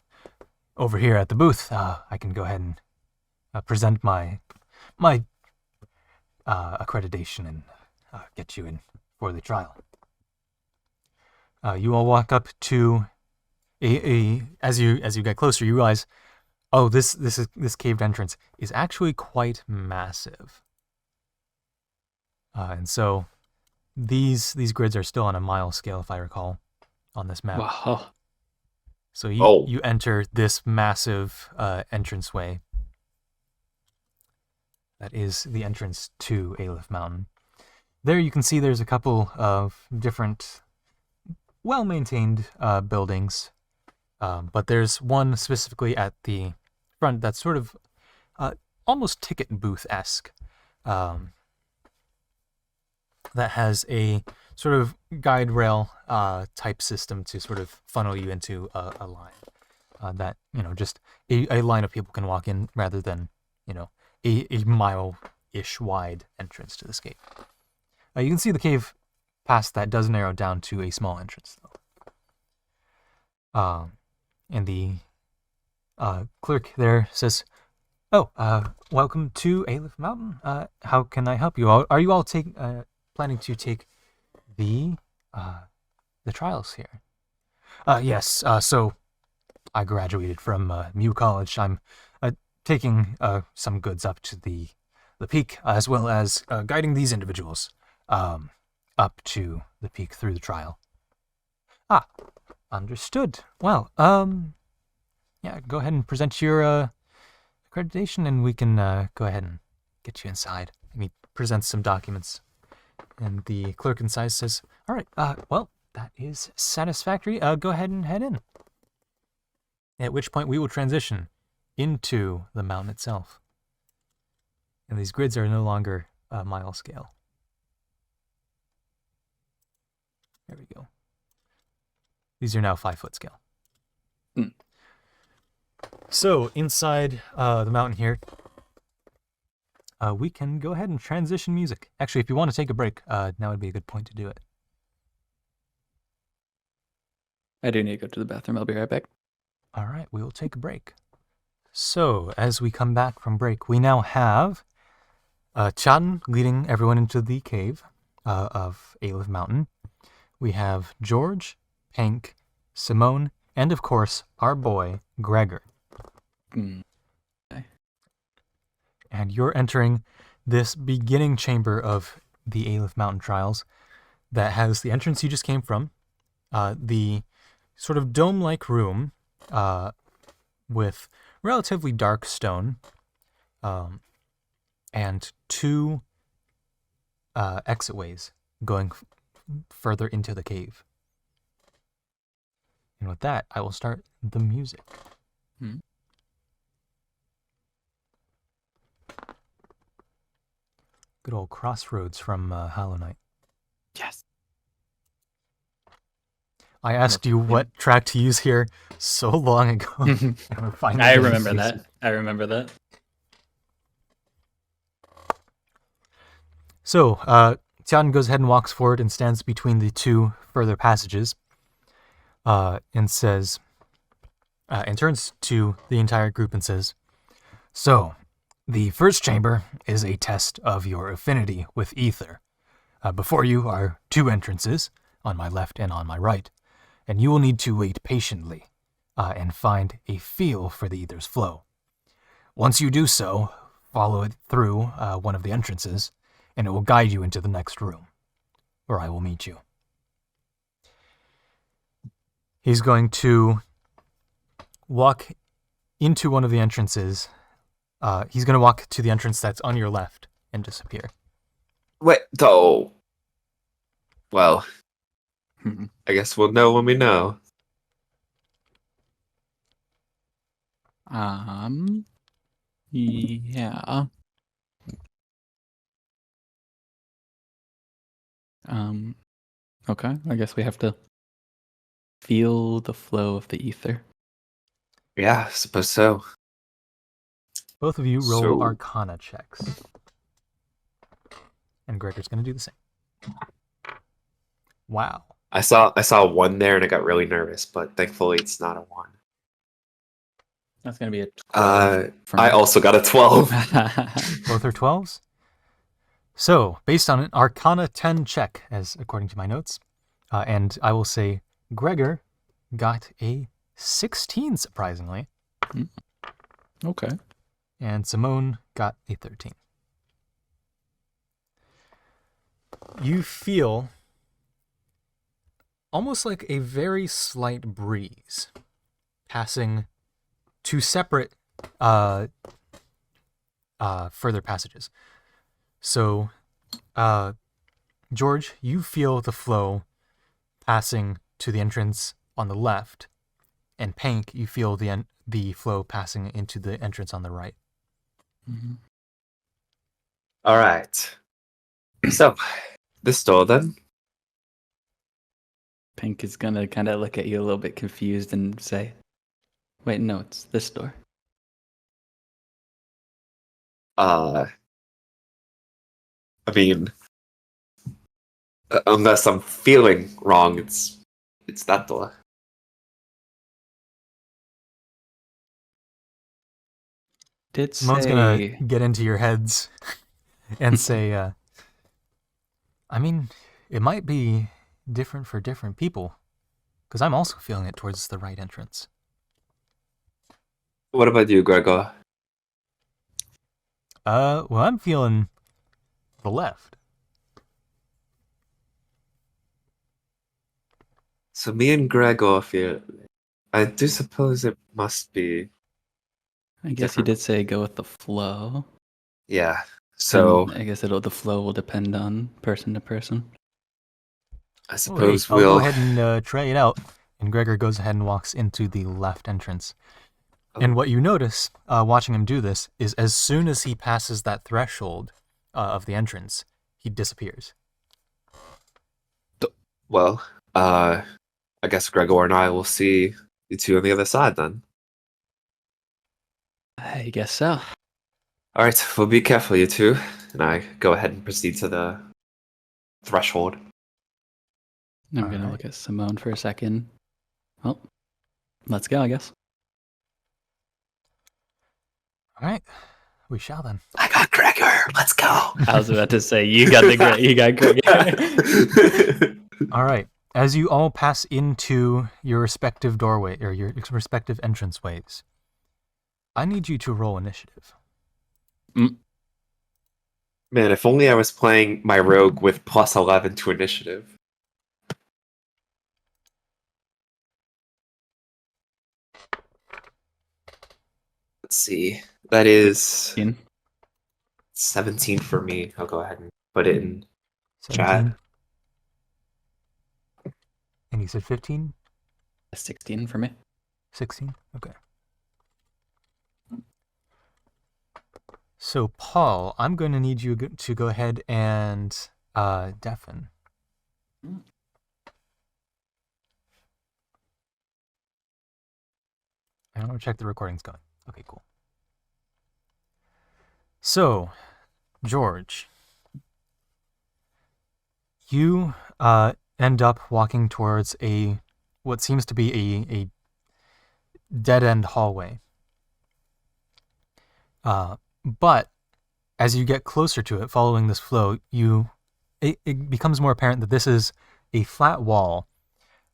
over here at the booth, I can go ahead and present my accreditation and get you in for the trial. You all walk up to as you get closer, you realize, oh, this caved entrance is actually quite massive. And so these grids are still on a mile scale, if I recall, on this map. Wow. So you enter this massive entranceway. That is the entrance to Aleph Mountain. There you can see there's a couple of different well-maintained buildings, but there's one specifically at the front that's sort of almost ticket booth-esque, that has a sort of guide rail type system to sort of funnel you into a line that, just a line of people can walk in rather than, a mile-ish wide entrance to this cave. You can see the cave past that does narrow down to a small entrance, though. And the clerk there says, "Oh, welcome to Aleph Mountain. How can I help you? Are you all planning to take the trials here?" Yes. So I graduated from Mew College. I'm taking some goods up to the peak, as well as guiding these individuals up to the peak through the trial. Understood. Well, yeah, go ahead and present your accreditation, and we can go ahead and get you inside. And he presents some documents, and the clerk inside says, "All right, well, that is satisfactory. Go ahead and head in." At which point we will transition into the mountain itself. And these grids are no longer mile scale. There we go. These are now 5-foot scale. Mm. So inside the mountain here, we can go ahead and transition music. Actually, if you want to take a break, now would be a good point to do it. I do need to go to the bathroom. I'll be right back. All right, we will take a break. So as we come back from break, we now have Chan leading everyone into the cave of Aleph Mountain. We have George, Hank, Simone, and of course, our boy, Gregor. Mm. Okay. And you're entering this beginning chamber of the Aleph Mountain Trials that has the entrance you just came from, the sort of dome-like room with relatively dark stone, and 2 exit ways going further into the cave. And with that, I will start the music. Hmm. Good old Crossroads from Hollow Knight. Yes. I asked you what track to use here so long ago. And we're finally I getting remember to that. use it. I remember that. So, Tian goes ahead and walks forward and stands between the 2 further passages, and says, and turns to the entire group and says, "So, the first chamber is a test of your affinity with ether. Before you are 2 entrances, on my left and on my right, and you will need to wait patiently and find a feel for the ether's flow. Once you do so, follow it through one of the entrances, and it will guide you into the next room, where I will meet you." He's going to walk into one of the entrances. He's going to walk to the entrance that's on your left and disappear. Wait, though. Well, Hmm. I guess we'll know when we know. Yeah. Okay. I guess we have to feel the flow of the ether. Yeah, I suppose so. Both of you roll So- Arcana checks. And Gregor's going to do the same. Wow. I saw a 1 there and I got really nervous, but thankfully it's not a 1. That's gonna be a 12 for I me. also got a 12. Both are 12s. So, based on an Arcana 10 check, as according to my notes, and I will say Gregor got a 16, surprisingly, Okay. and Simone got a 13. You feel almost like a very slight breeze passing 2 separate further passages. So, George, you feel the flow passing to the entrance on the left, and Pank, you feel the flow passing into the entrance on the right. Mm-hmm. All right. So, this door then? Pink is gonna kind of look at you a little bit confused and say, "Wait, no, it's this door." I mean, unless I'm feeling wrong, it's that door. Did Simone's say gonna get into your heads and say, I mean, it might be different for different people, because I'm also feeling it towards the right entrance. What about you, Gregor? Well, I'm feeling the left. So me and Gregor feel. I do suppose it must be. I guess you different. did say go with the flow. Yeah. So And I guess the flow will depend on person to person. I Oh, hey, suppose I'll go we'll. ahead and try it out. And Gregor goes ahead and walks into the left entrance. And what you notice, watching him do this, is as soon as he passes that threshold of the entrance, he disappears. Well, I guess Gregor and I will see you two on the other side then. I guess so. All right, well, be careful, you two. And I go ahead and proceed to the threshold. I'm going to look at Simone for a second. Well, let's go, I guess. All right, we shall then. I got Gregor. Let's go. I was about to say, you got Gregor. All right. As you all pass into your respective doorway or your respective entranceways, I need you to roll initiative. Man, if only I was playing my rogue with plus 11 to initiative. Let's see. That is 17 for me. I'll go ahead and put it in 17. chat. And you said 15? 16 for me. 16? Okay. So, Paul, I'm going to need you to go ahead and deafen. I don't want to check the recording's going. Okay, cool. So, George, you end up walking towards what seems to be a dead-end hallway. But as you get closer to it, following this flow, it becomes more apparent that this is a flat wall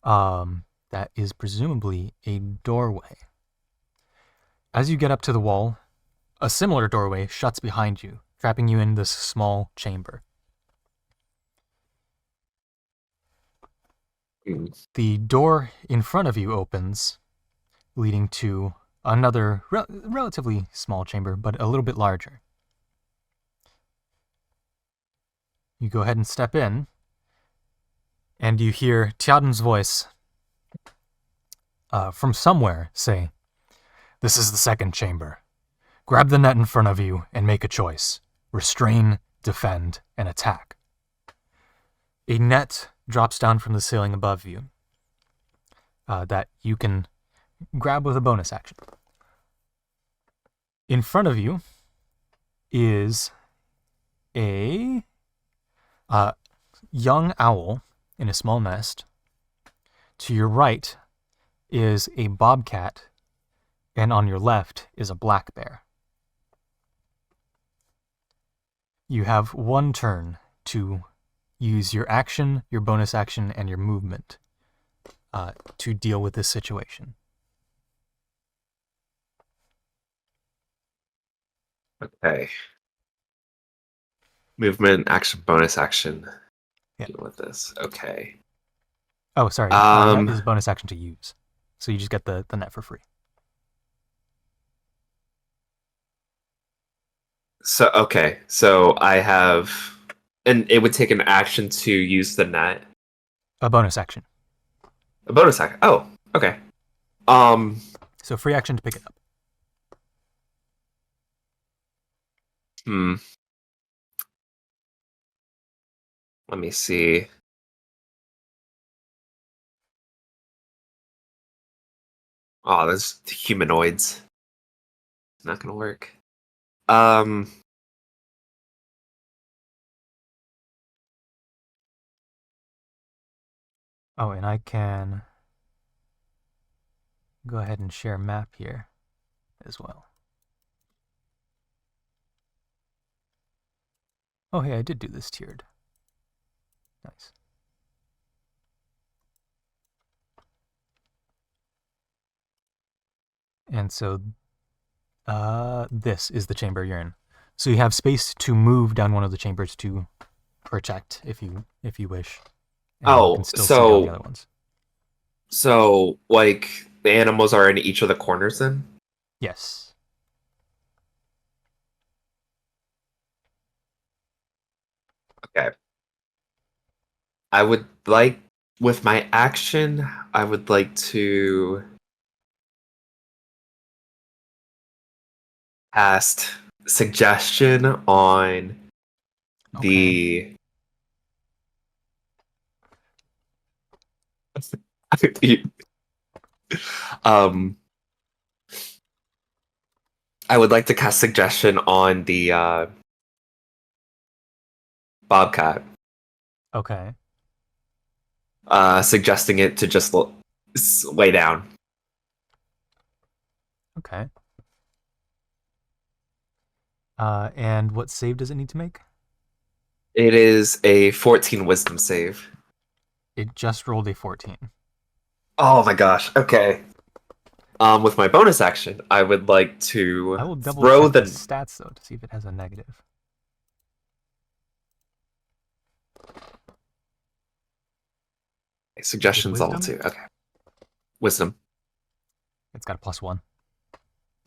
that is presumably a doorway. As you get up to the wall, a similar doorway shuts behind you, trapping you in this small chamber. The door in front of you opens, leading to another relatively small chamber, but a little bit larger. You go ahead and step in, and you hear Tiaden's voice from somewhere say, "This is the second chamber. Grab the net in front of you and make a choice. Restrain, defend, and attack." A net drops down from the ceiling above you that you can grab with a bonus action. In front of you is a young owl in a small nest. To your right is a bobcat, and on your left is a black bear. You have one turn to use your action, your bonus action, and your movement to deal with this situation. Okay. Movement, action, bonus action. Yeah. Deal with this. Okay. Oh, sorry. Net is bonus action to use. So you just get the net for free. So, okay. So I have... And it would take an action to use the net? A bonus action. A bonus action. Oh, okay. So free action to pick it up. Let me see. Oh, those humanoids. It's not gonna work. Oh, and I can go ahead and share map here as well. Oh, hey, I did do this tiered. Nice. And so this is the chamber you're in. So you have space to move down one of the chambers to protect if you wish. And you can still see down the other ones. So like the animals are in each of the corners then? Yes. Okay. I would like, with my action, I would like to cast suggestion on the um, I would like to cast suggestion on the bobcat, Okay. suggesting it to just lay down. Okay. And what save does it need to make? It is a 14 wisdom save. It just rolled a 14. Oh my gosh. Okay. With my bonus action, I would like I to will double throw check the the stats though to see if it has a negative. suggestions level wisdom? 2. Okay. Wisdom. It's got a +1.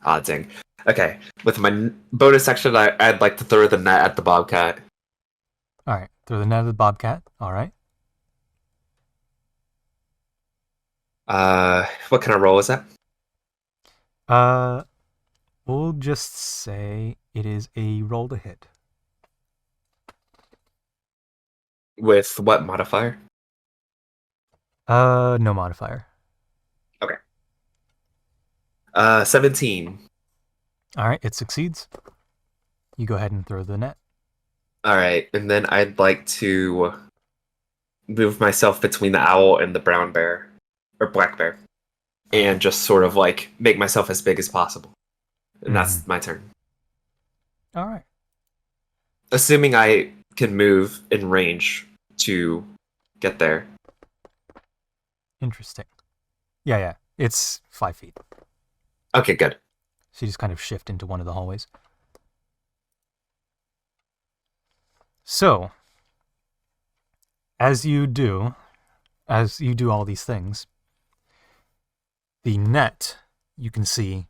Ah, dang. Okay. With my bonus action, I'd like to throw the net at the bobcat. All right. Throw the net of the bobcat. All right. What kind of roll is that? We'll just say it is a roll to hit. With what modifier? No modifier. 17. All right. It succeeds. You go ahead and throw the net. All right, and then I'd like to move myself between the owl and the brown bear, or black bear, and just sort of like make myself as big as possible. And that's my turn. All right. Assuming I can move in range to get there. Interesting. Yeah. It's 5 feet. Okay, good. So you just kind of shift into one of the hallways. So, as you do all these things, the net, you can see,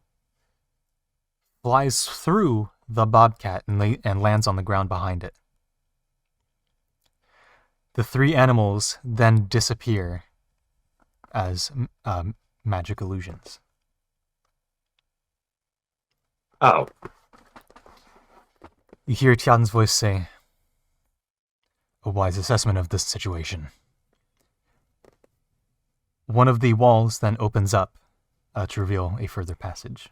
flies through the bobcat and lands on the ground behind it. The 3 animals then disappear as magic illusions. Oh, You hear Tian's voice say, "A wise assessment of this situation." One of the walls then opens up to reveal a further passage.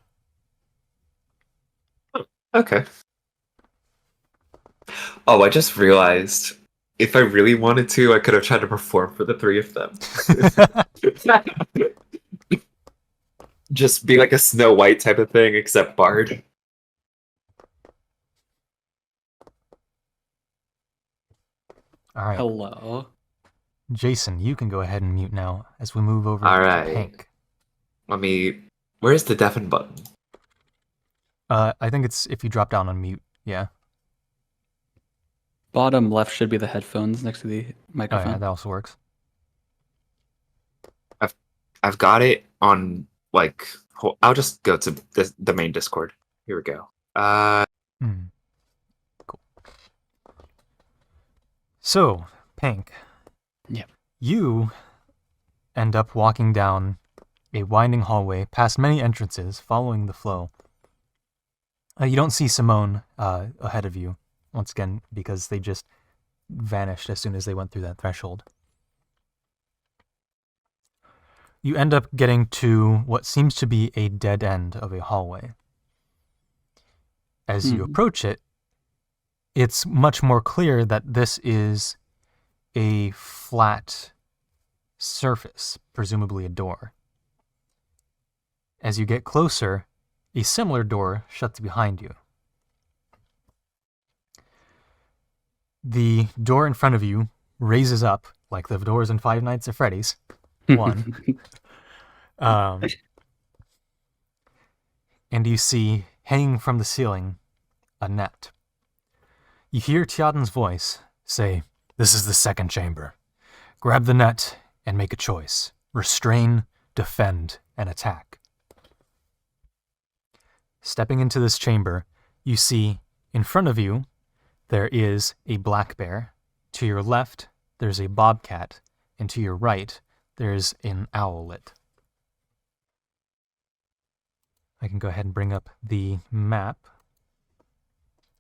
okay. Oh, I just realized if I really wanted to, I could have tried to perform for the 3 of them. Just be like a Snow White type of thing, except Bard. All right. Hello. Jason, you can go ahead and mute now as we move over All to right. Hank. Let me. Where's the deafen button? I think it's if you drop down on mute. Yeah. Bottom left should be the headphones next to the Oh, microphone. yeah, that also works. I've got it on like. I'll just go to the main Discord. Here we go. Cool. So, Pink. Yep. You end up walking down a winding hallway past many entrances, following the flow. You don't see Simone ahead of you, once again, because they just vanished as soon as they went through that threshold. You end up getting to what seems to be a dead end of a hallway. As you approach it, it's much more clear that this is a flat surface, presumably a door. As you get closer, a similar door shuts behind you. The door in front of you raises up, like the doors in Five Nights at Freddy's. One. And you see, hanging from the ceiling, a net. You hear Tiaden's voice say, "This is the second chamber. Grab the net and make a choice. Restrain, defend, and attack." Stepping into this chamber, you see, in front of you, there is a black bear. To your left, there's a bobcat. And to your right, there's an owlet. I can go ahead and bring up the map.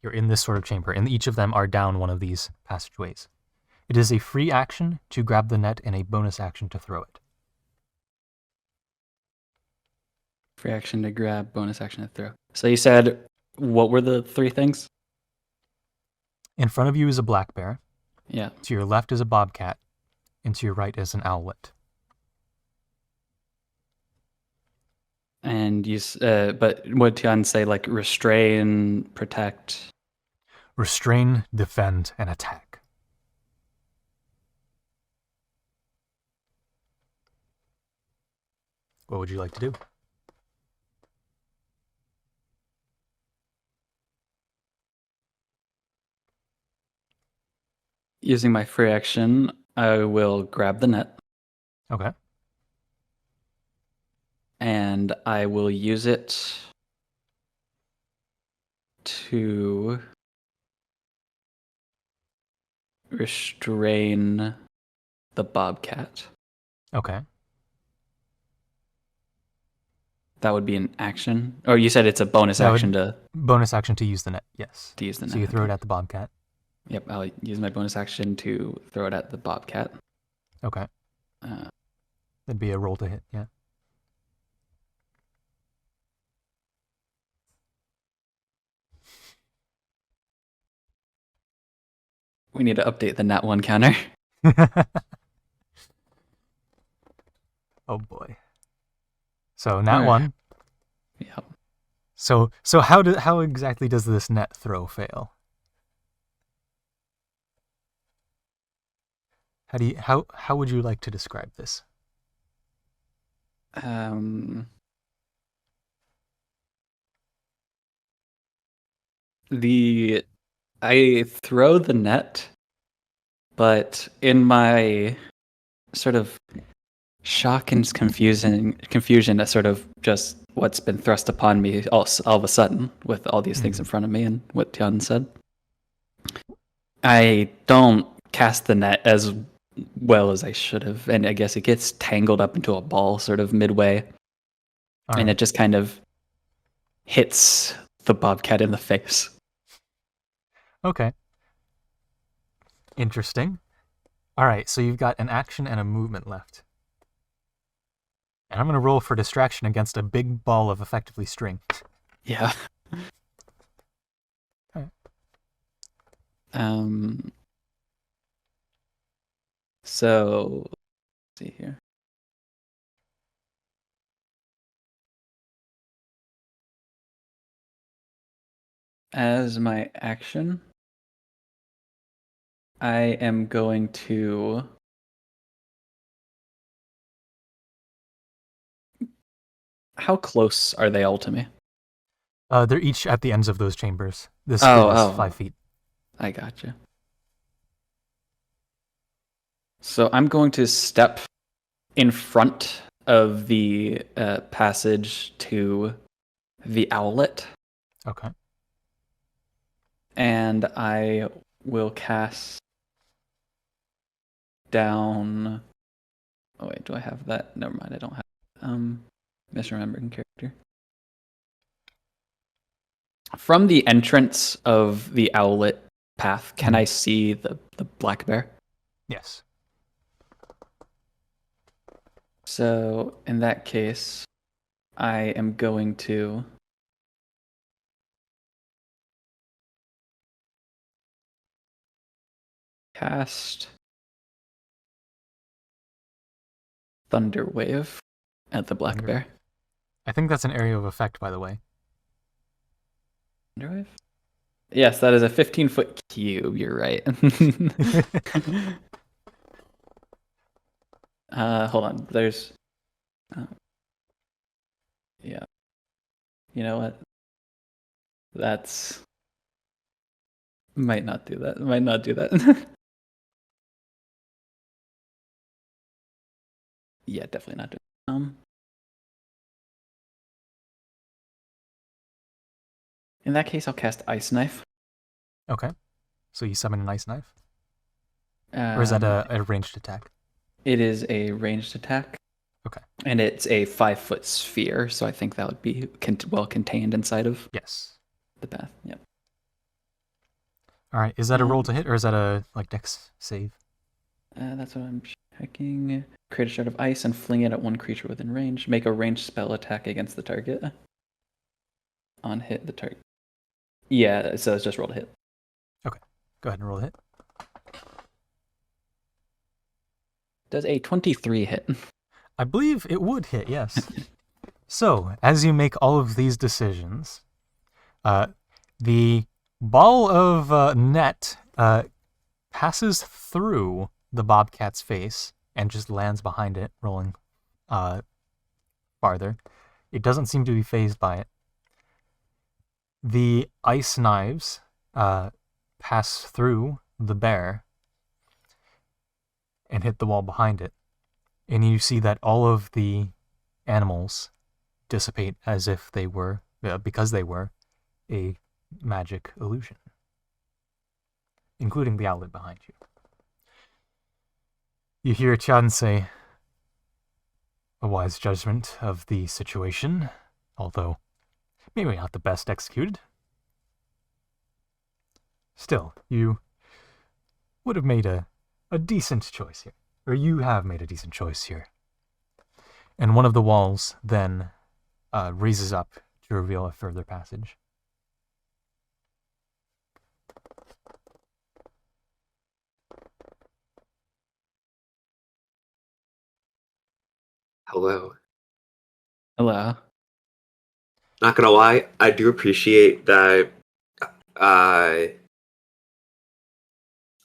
You're in this sort of chamber, and each of them are down one of these passageways. It is a free action to grab the net and a bonus action to throw it. Free action to grab, bonus action to throw. So you said, what were the three things? In front of you is a black bear. Yeah. To your left is a bobcat. And to your right is an owlet. And but what Tian say, like restrain, protect? Restrain, defend, and attack. What would you like to do? Using my free action, I will grab the net. Okay. And I will use it to restrain the bobcat. Okay. That would be an action. Or you said it's a bonus That action would- Bonus action to use the net, yes. to use the net. So you throw it okay. at the bobcat. Yep, I'll use my bonus action to throw it at the bobcat. Okay. That'd be a roll to hit, yeah. We need to update the nat 1 counter. Oh boy. So nat Alright. 1. Yep. So how exactly does this net throw fail? How would you like to describe this? I throw the net, but in my sort of shock and confusion at sort of just what's been thrust upon me all of a sudden with all these things in front of me and what Tian said, I don't cast the net as well as I should have, and I guess it gets tangled up into a ball sort of midway, and it just kind of hits the bobcat in the face. Okay. Interesting. All right, so you've got an action and a movement left. And I'm going to roll for distraction against a big ball of effectively string. Yeah. Alright. So, let's see here. As my action, I am going to how close are they all to me? They're each at the ends of those chambers. This grid is 5 feet. I gotcha. So I'm going to step in front of the passage to the owlet. Okay. And I will cast down. Oh wait, do I have that? Never mind, I don't have. Misremembering character. From the entrance of the owlet path, can I see the black bear? Yes. So in that case, I am going to cast Thunder Wave at the black bear. I think that's an area of effect, by the way. Thunder Wave? Yes, that is a 15-foot cube. You're right. Hold on. There's. Yeah. You know what? That's. Might not do that. Might not do that. Yeah, definitely not do that. In that case, I'll cast Ice Knife. Okay. So you summon an ice knife? Or is that a ranged attack? It is a ranged attack. Okay. And it's a 5-foot sphere, so I think that would be well contained inside of Yes. the path. Yep. All right. Is that a roll to hit, or is that a dex save? That's what I'm checking. Create a shard of ice and fling it at one creature within range. Make a ranged spell attack against the target. On hit, the target. Yeah, so it's just roll to hit. Okay, go ahead and roll a hit. Does a 23 hit? I believe it would hit, yes. So, as you make all of these decisions, the ball of net passes through the bobcat's face and just lands behind it, rolling farther. It doesn't seem to be phased by it. The ice knives pass through the bear and hit the wall behind it. And you see that all of the animals dissipate as if they were, because they were, a magic illusion, including the outlet behind you. You hear Chan say, "A wise judgment of the situation, although maybe not the best executed. Still, you would have made a decent choice here. Or you have made a decent choice here." And one of the walls then raises up to reveal a further passage. Hello. Hello. Not gonna lie, I do appreciate that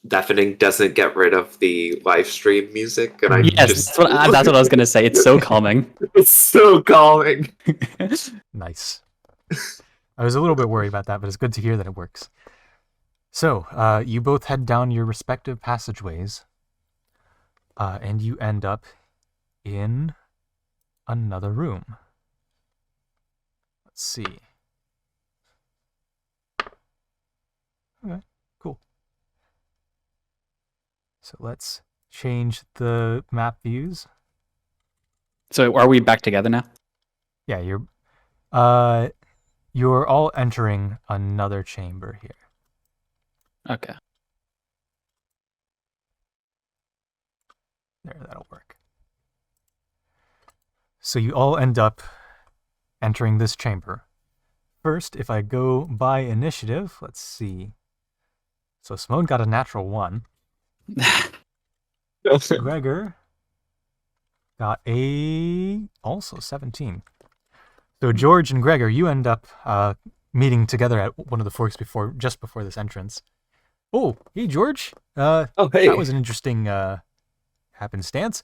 deafening doesn't get rid of the live stream music, and I Yes, just that's what I was gonna say. It's so calming. It's so calming. Nice. I was a little bit worried about that, but it's good to hear that it works. So, you both head down your respective passageways, and you end up in another room. Let's see. Okay, cool. So let's change the map views. So are we back together now? Yeah, you're all entering another chamber here. Okay. There, that'll work. So you all end up entering this chamber. First, if I go by initiative, let's see. So Simone got a natural 1. Gregor got also 17. So George and Gregor, you end up meeting together at one of the forks just before this entrance. Oh, hey George. Oh, hey. That was an interesting happenstance.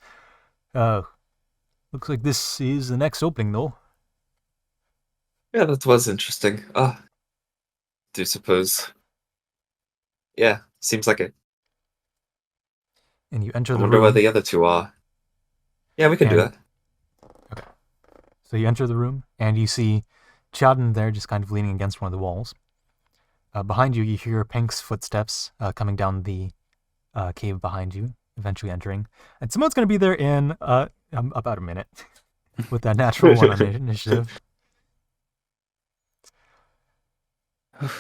Looks like this is the next opening, though. Yeah, that was interesting. Do suppose. Yeah, seems like it. And you enter I the wonder where room. the other two are. Yeah, we can do that. Okay. So you enter the room, and you see Chowden there just kind of leaning against one of the walls. Behind you, you hear Pink's footsteps coming down the cave behind you, eventually entering. And Simone's going to be there in about a minute with that natural 1 on initiative.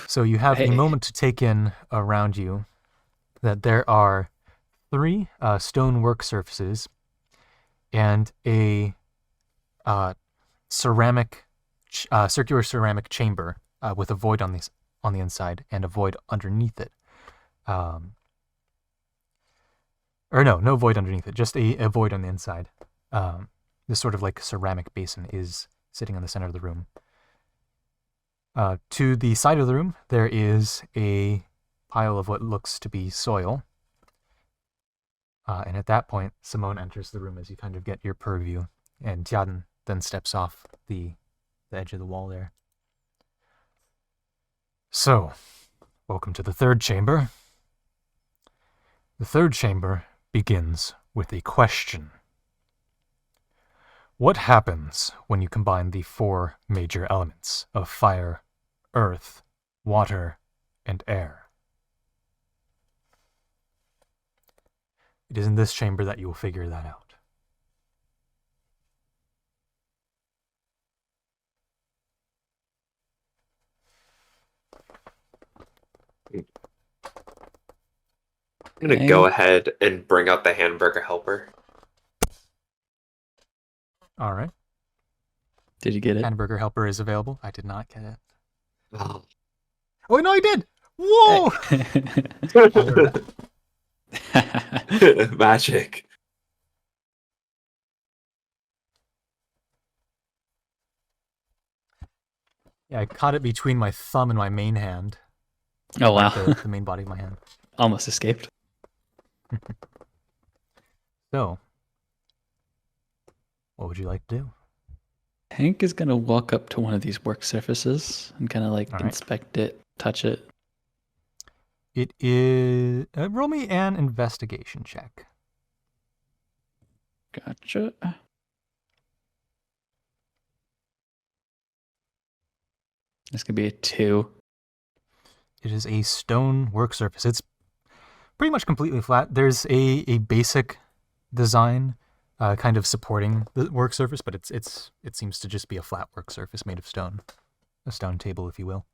So you have a moment to take in around you that there are 3 stone work surfaces and a circular ceramic chamber with a void on the inside and a void underneath it. Or no void underneath it, just a void on the inside. This sort of like ceramic basin is sitting in the center of the room. To the side of the room, there is a pile of what looks to be soil. And at that point, Simone enters the room as you kind of get your purview, and Tiaden then steps off the edge of the wall there. So, welcome to the 3rd chamber. The 3rd chamber begins with a question. What happens when you combine the 4 major elements of fire, earth, water, and air? It is in this chamber that you will figure that out. I'm gonna go ahead and bring out the hamburger helper. All right. Did you get it? Hamburger helper is available. I did not get it. Oh. Oh no, I did. Whoa! Magic. Yeah, I caught it between my thumb and my main hand. Oh wow! The main body of my hand. Almost escaped. So, what would you like to do? Hank is gonna walk up to one of these work surfaces and kind of like All right. inspect it, touch it. It is. Roll me an investigation check. Gotcha. This could be a 2. It is a stone work surface. It's pretty much completely flat. There's a basic design kind of supporting the work surface, but it seems to just be a flat work surface made of stone. A stone table, if you will.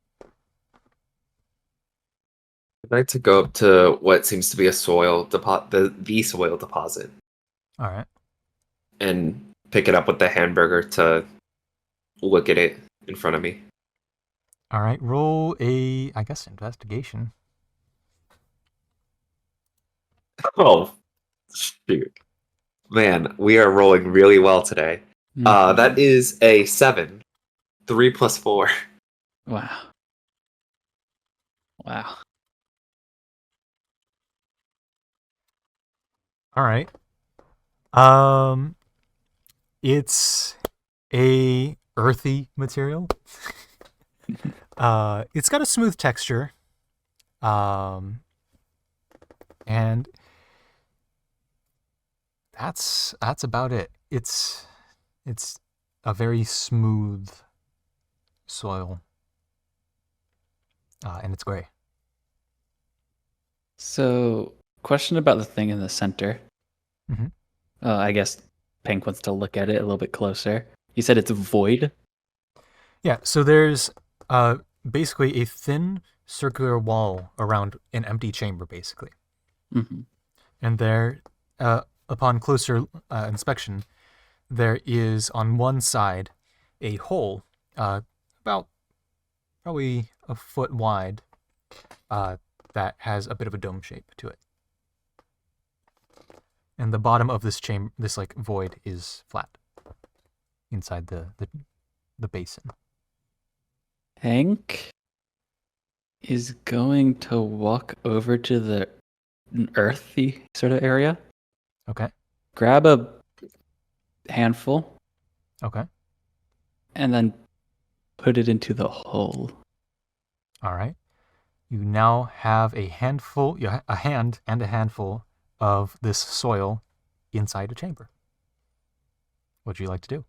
I'd like to go up to what seems to be a soil the soil deposit, All right. and pick it up with the hamburger to look at it in front of me. All right. Roll a, I guess, investigation. Oh, shoot. Man, we are rolling really well today. That is a 7. 3 plus 4. Wow. Wow. All right. It's a earthy material. It's got a smooth texture. And that's about it. It's a very smooth soil. And it's gray. So, question about the thing in the center. Mhm. I guess Pink wants to look at it a little bit closer. You said it's void. Yeah, so there's basically a thin circular wall around an empty chamber, basically. Mm-hmm. And there, upon closer inspection, there is on one side a hole about probably a foot wide that has a bit of a dome shape to it. And the bottom of this chamber, this like void, is flat inside the basin. Hank is going to walk over to the earthy sort of area, Okay. grab a handful, Okay. and then put it into the hole. All right. You now have a handful, a hand and a handful of this soil inside a chamber. What would you like to do?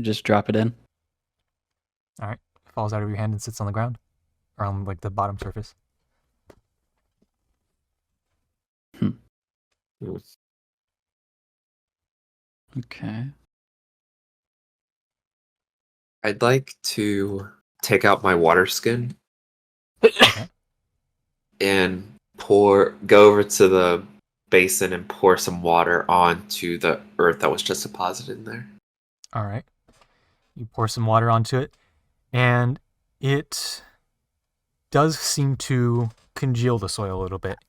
Just drop it in. All right. It falls out of your hand and sits on the ground, or on like the bottom surface. Okay. I'd like to take out my water skin Okay. and go over to the basin and pour some water onto the earth that was just deposited in there. All right. You pour some water onto it, and it does seem to congeal the soil a little bit.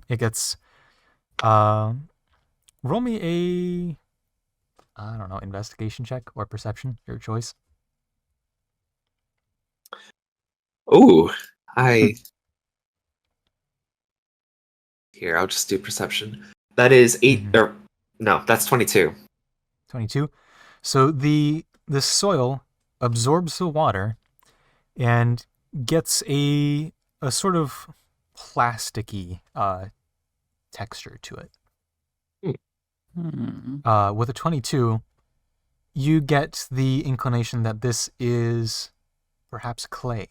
It gets. Roll me a, I don't know, investigation check or perception, your choice. Ooh, Here, I'll just do perception. That is 8, or no, that's 22. 22. So the soil absorbs the water and gets a sort of plasticky texture to it. With a 22, you get the inclination that this is perhaps clay.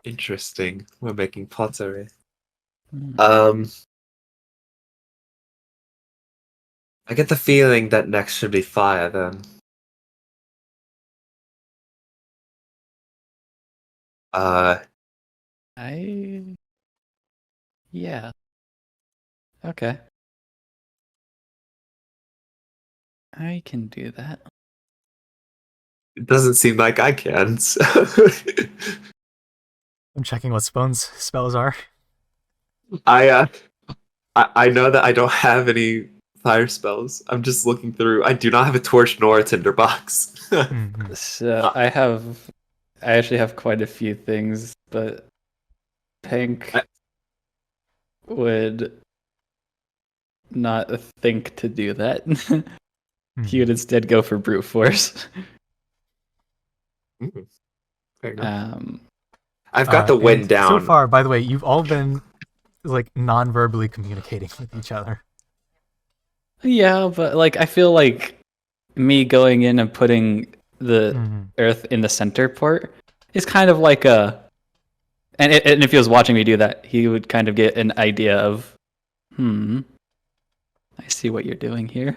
Interesting. We're making pottery. Hmm. I get the feeling that next should be fire then. Yeah. Okay. I can do that. it doesn't seem like I can. So. I'm checking what Spone's spells are. I know that I don't have any fire spells. I'm just looking through. I do not have a torch nor a tinderbox. Mhm. So I actually have quite a few things, but Pink would not think to do that. He would instead go for brute force. Fair enough. Um, I've got the wind And down. so far, by the way, you've all been like non-verbally communicating with each other. yeah, but like I feel like me going in and putting the Mhm. earth in the center port is kind of like a and if he was watching me do that, he would kind of get an idea of, I see what you're doing here.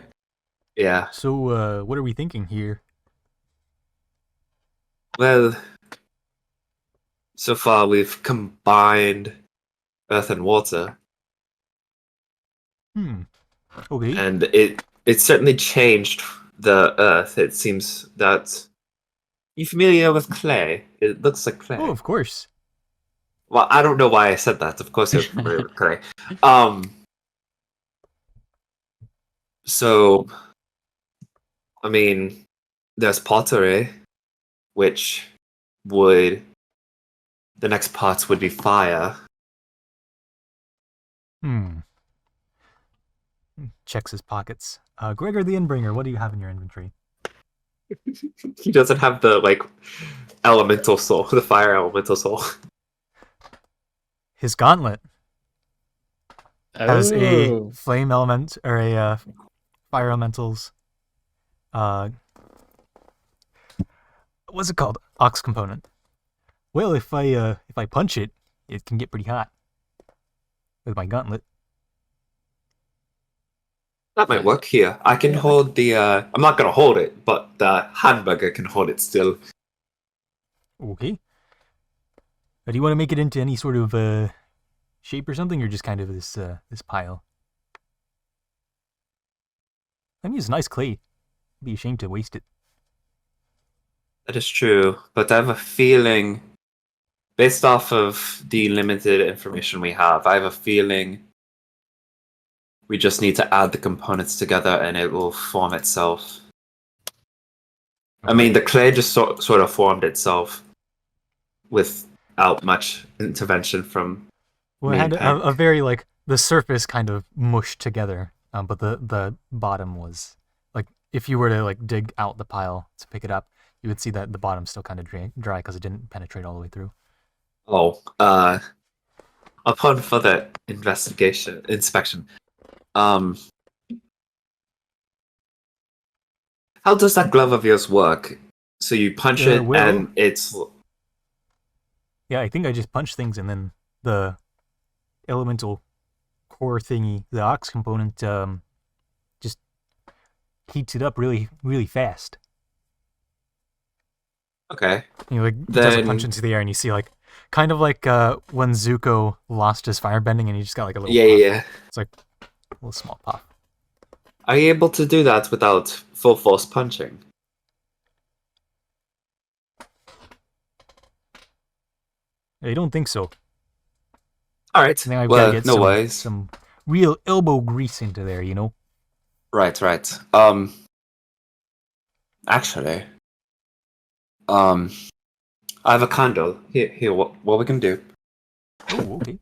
Yeah. So, what are we thinking here? Well, so far we've combined earth and water, Okay. and it certainly changed the earth. It seems that you familiar with clay? It looks like clay. Oh, of course. Well, I don't know why I said that. Of course, you're familiar with clay. Um. So, I mean, there's pottery, which would the next parts would be fire. Checks his pockets. Gregor the Inbringer, what do you have in your inventory? He doesn't have the like elemental soul, the fire elemental soul. His gauntlet has a Oh, flame element or a fire elementals. What's it called? Ox component. Well, if I punch it, it can get pretty hot with my gauntlet. That might work here. I can hold the. I'm not gonna hold it, but the hamburger can hold it still. Okay. Do you want to make it into any sort of shape or something, or just kind of this pile? I mean, it's nice clay. I'd be ashamed to waste it. That is true, but I have a feeling, based off of the limited information we have, I have a feeling we just need to add the components together and it will form itself. I mean, the clay just sort of formed itself without much intervention from Well, it me had and Pink. a very like the surface kind of mushed together, but the bottom was like if you were to like dig out the pile to pick it up, you would see that the bottom's still kind of dry because it didn't penetrate all the way through. Oh, upon further inspection, um, how does that glove of yours work? So you punch it Well, and it's yeah, I think I just punched things and then the elemental core thingy, the ox component, just heats it up really fast. okay. You know, like does a punch Then into the air and you see like kind of like when Zuko lost his firebending and he just got like a little yeah, puff. yeah. It's like a little small puff. Are you able to do that without full force punching? I don't think so. All right. I think I've got to Well, get no worries. some real elbow grease into there, you know? Right, right. Actually, I have a candle. Here. What we can do? Oh, okay.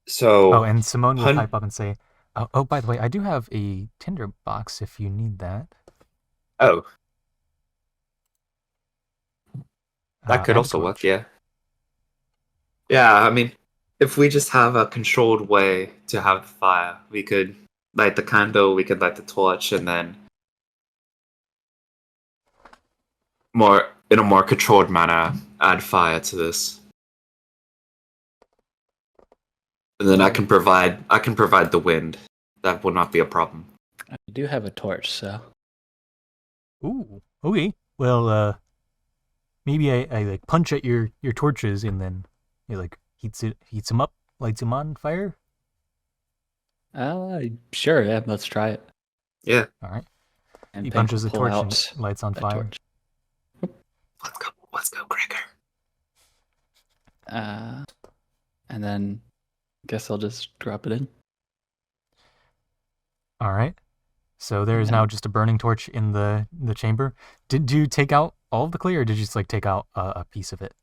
So. Oh, and Simone will Pun- pipe up and say, oh, by the way, I do have a tinder box if you need that. Oh, that could And a also work. torch. Yeah. Yeah. I mean, if we just have a controlled way to have the fire, we could light the candle. We could light the torch, and then in a more controlled manner, add fire to this. And then I can provide the wind. That will not be a problem. I do have a torch, so Ooh, okay. Well, maybe I like punch at your torches and then it like heats them up, lights them on fire. Sure, yeah, let's try it. Yeah. All right. And He Pink will punches the pull torch and it out lights on a fire. torch. Let's go, Gregor. And then guess I'll just drop it in. All right. So there is Yeah. now just a burning torch in the chamber. Did you take out all of the clay, or did you just like take out a piece of it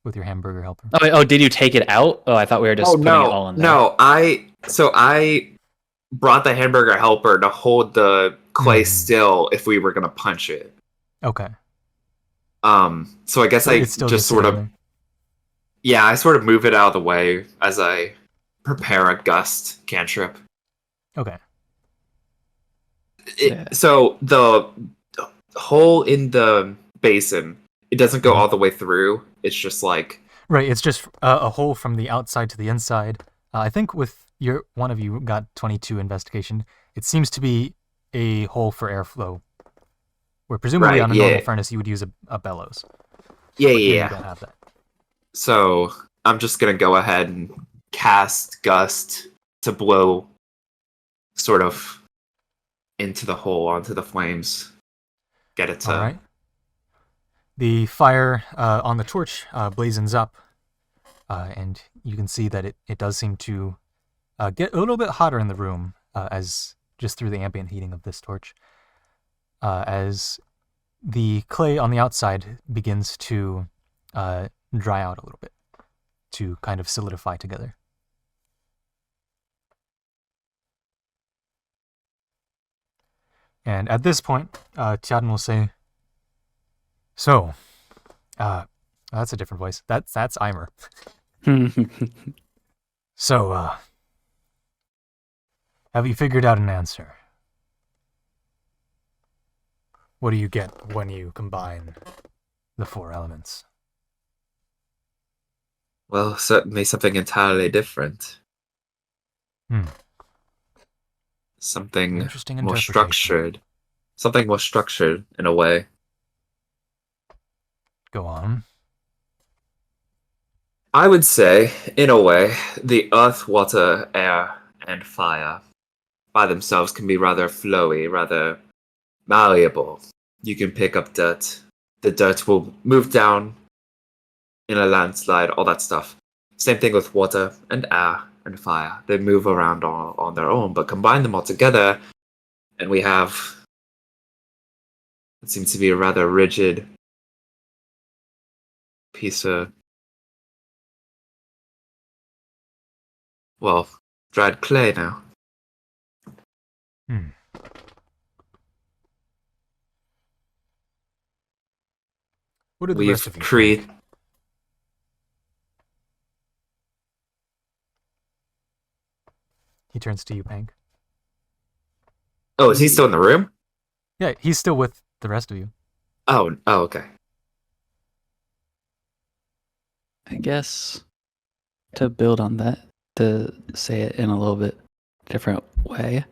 with your hamburger helper? Oh, did you take it out? Oh, I thought we were just putting it all in there. No, I brought the hamburger helper to hold the clay still if we were gonna punch it. Okay. So I guess So I it's still just sort sitting of there. yeah, I sort of move it out of the way as I prepare a gust cantrip. Okay. So the hole in the basin, it doesn't go all the way through. It's just like right. It's just a hole from the outside to the inside. I think with one of you got 22 investigation. It seems to be a hole for airflow, where presumably right, on a yeah. normal furnace you would use a bellows. Yeah, But here yeah. you don't have that. So I'm just gonna go ahead and cast gust to blow sort of into the hole onto the flames. Get it to All right. The fire on the torch blazons up, and you can see that it does seem to get a little bit hotter in the room as just through the ambient heating of this torch. As the clay on the outside begins to dry out a little bit to kind of solidify together. And at this point, Tiaden will say, "So, that's a different voice. That's Eimer. So, have you figured out an answer? What do you get when you combine the four elements?" well, certainly something entirely different. Something Interesting more interpretation. structured. Something more structured in a way. Go on. I would say, in a way, the earth, water, air, and fire by themselves can be rather flowy, rather malleable. You can pick up dirt. The dirt will move down in a landslide, all that stuff. Same thing with water and air and fire. They move around on their own, but combine them all together, and we have it seems to be a rather rigid piece of, well, dried clay now. What did the rest We've of you created. think? He turns to you, Pank. Oh, is he still in the room? Yeah, he's still with the rest of you. Oh, okay. I guess to build on that, to say it in a little bit different way,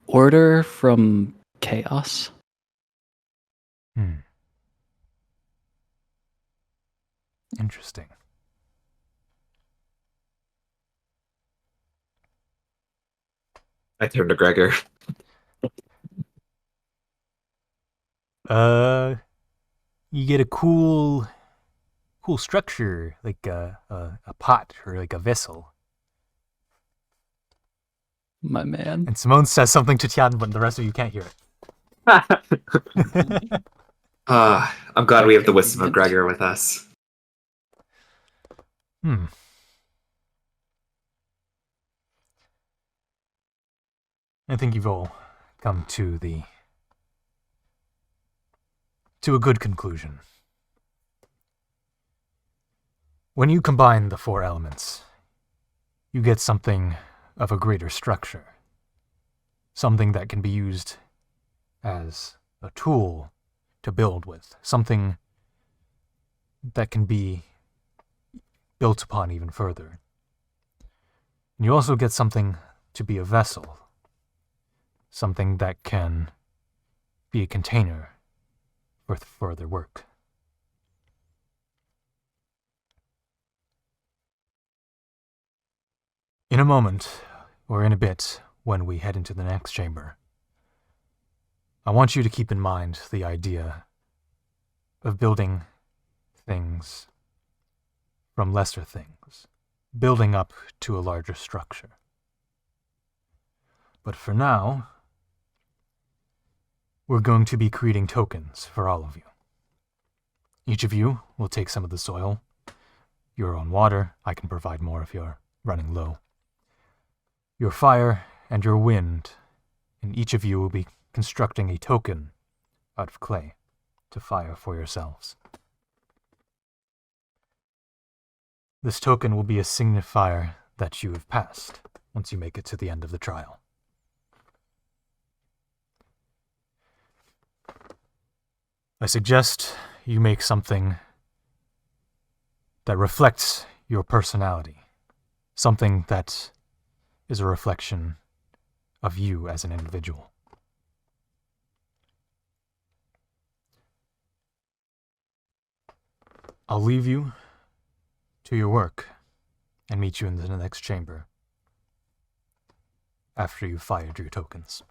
order from chaos. Interesting. I turn to Gregor. You get a cool structure, like a pot or like a vessel. My man. And Simone says something to Tian, but the rest of you can't hear it. I'm glad we have the wisdom of Gregor with us. I think you've all come to a good conclusion. When you combine the four elements, you get something of a greater structure. Something that can be used as a tool to build with. Something that can be built upon even further. And you also get something to be a vessel. Something that can be a container for further work. In a moment, or in a bit, when we head into the next chamber, I want you to keep in mind the idea of building things from lesser things, building up to a larger structure. But for now, we're going to be creating tokens for all of you. Each of you will take some of the soil, your own water. I can provide more if you're running low. Your fire and your wind, and each of you will be constructing a token out of clay to fire for yourselves. This token will be a signifier that you have passed once you make it to the end of the trial. I suggest you make something that reflects your personality, something that is a reflection of you as an individual. I'll leave you to your work and meet you in the next chamber after you've fired your tokens.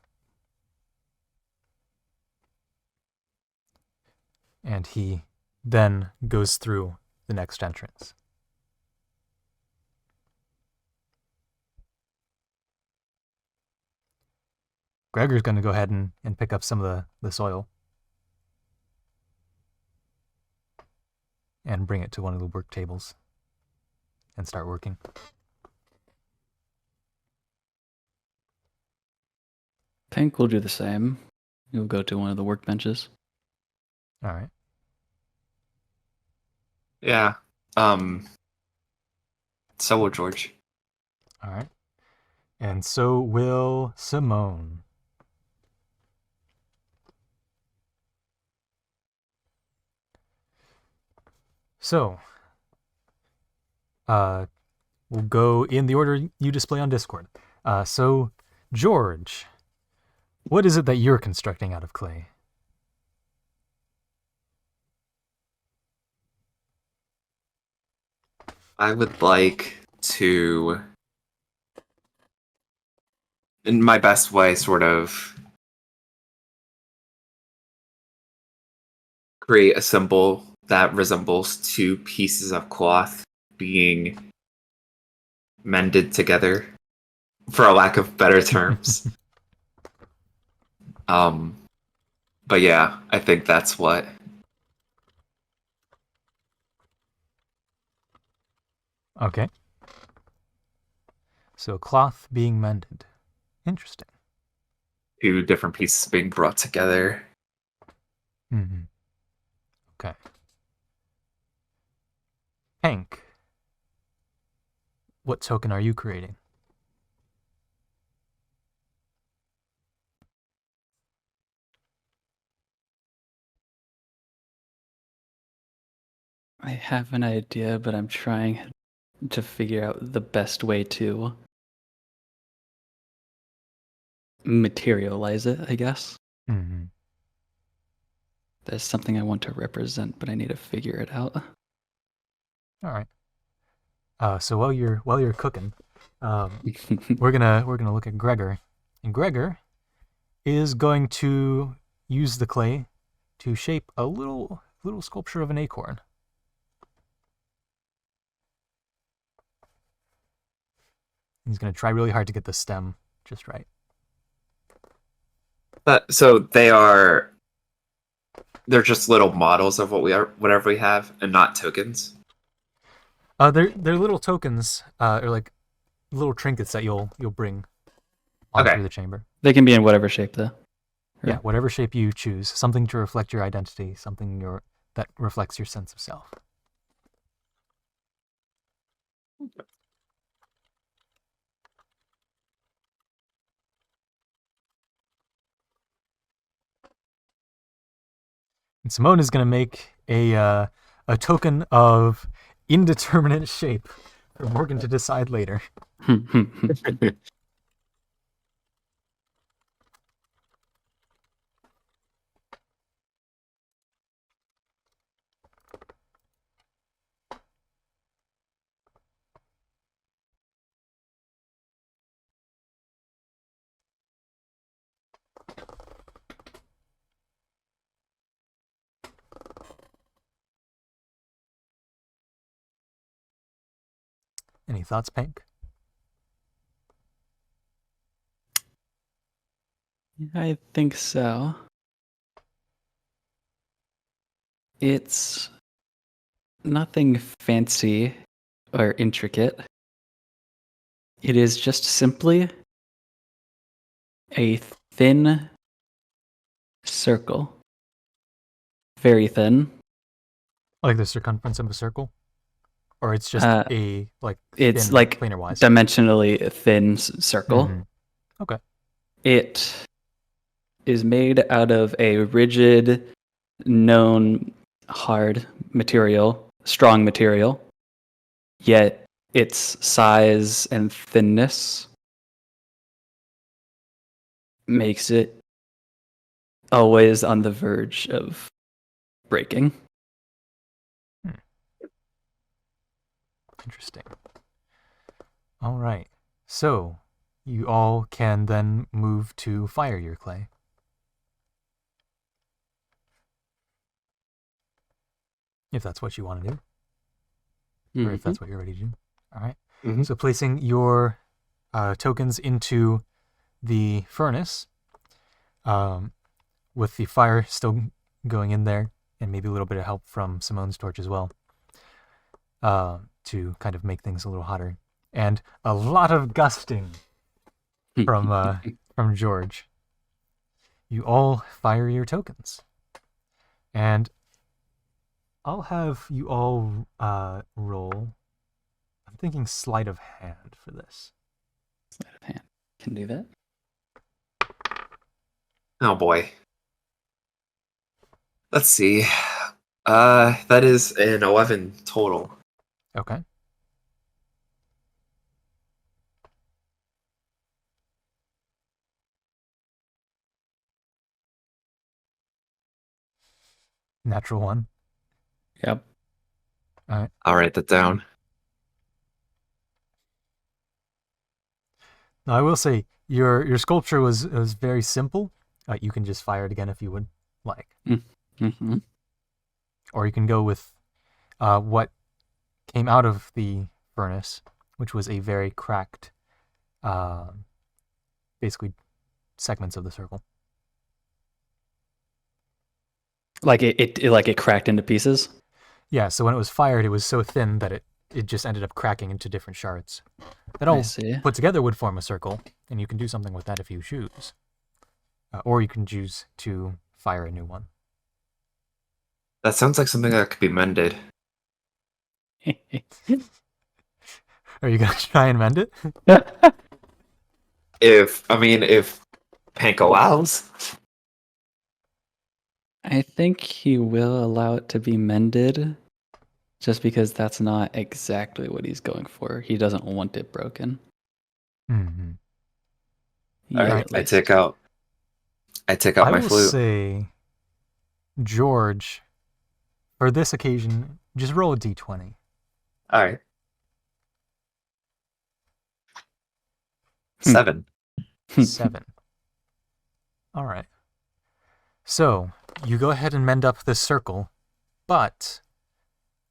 And he then goes through the next entrance. Gregor's going to go ahead and pick up some of the soil and bring it to one of the work tables and start working. Pink will do the same. He'll go to one of the workbenches. All right. Yeah. So will George. All right. And so will Simone. So, we'll go in the order you display on Discord. So, George, what is it that you're constructing out of clay? I would like to, in my best way, sort of create a symbol that resembles two pieces of cloth being mended together, for a lack of better terms. But yeah, I think that's what. Okay. So, cloth being mended. Interesting. Two different pieces being brought together. Mm-hmm. Okay. Hank, what token are you creating? I have an idea, but I'm trying to figure out the best way to materialize it, I guess. Mm-hmm. There's something I want to represent, but I need to figure it out. All right. So while you're cooking, we're gonna look at Gregor, and Gregor is going to use the clay to shape a little sculpture of an acorn. He's gonna try really hard to get the stem just right. But so they're just little models of whatever we have, and not tokens. They're little tokens, or like little trinkets that you'll bring on Okay. through the chamber. They can be in whatever shape, though. Yeah, Right. whatever shape you choose, something to reflect your identity, something that reflects your sense of self. And Simone is going to make a token of indeterminate shape for Morgan to decide later. Any thoughts, Pink? I think so. It's nothing fancy or intricate. It is just simply a thin circle. Very thin. Like the circumference of a circle? Or it's just a like It's thin, like planar wise? dimensionally thin circle. Mhm. Okay. It is made out of a rigid, known, hard material, strong material, yet its size and thinness makes it always on the verge of breaking. Interesting. All right. So, you all can then move to fire your clay. If that's what you want to do, or if that's what you're ready to do. All right. Mhm. So, placing your tokens into the furnace, with the fire still going in there, and maybe a little bit of help from Simone's torch as well, to kind of make things a little hotter, and a lot of gusting from George. You all fire your tokens, and I'll have you all roll. I'm thinking sleight of hand for this. Sleight of hand. Can do that. Oh boy. Let's see. That is an 11 total. Okay. Natural one. Yep. All right. I'll write that down. Now, I will say your sculpture was very simple. You can just fire it again if you would like, Mm-hmm. or you can go with what came out of the furnace, which was a very cracked, basically segments of the circle. Like it cracked into pieces. Yeah. So when it was fired, it was so thin that it just ended up cracking into different shards. That I all see. put together would form a circle, and you can do something with that if you choose, or you can choose to fire a new one. That sounds like something that could be mended. Are you gonna try and mend it? If Pank allows. I think he will allow it to be mended, just because that's not exactly what he's going for. He doesn't want it broken. Mm-hmm. Yeah, All right, at I least. take out I my will flute. say, George, for this occasion, just roll a d20. All right. 7. 7. All right. So, you go ahead and mend up this circle, but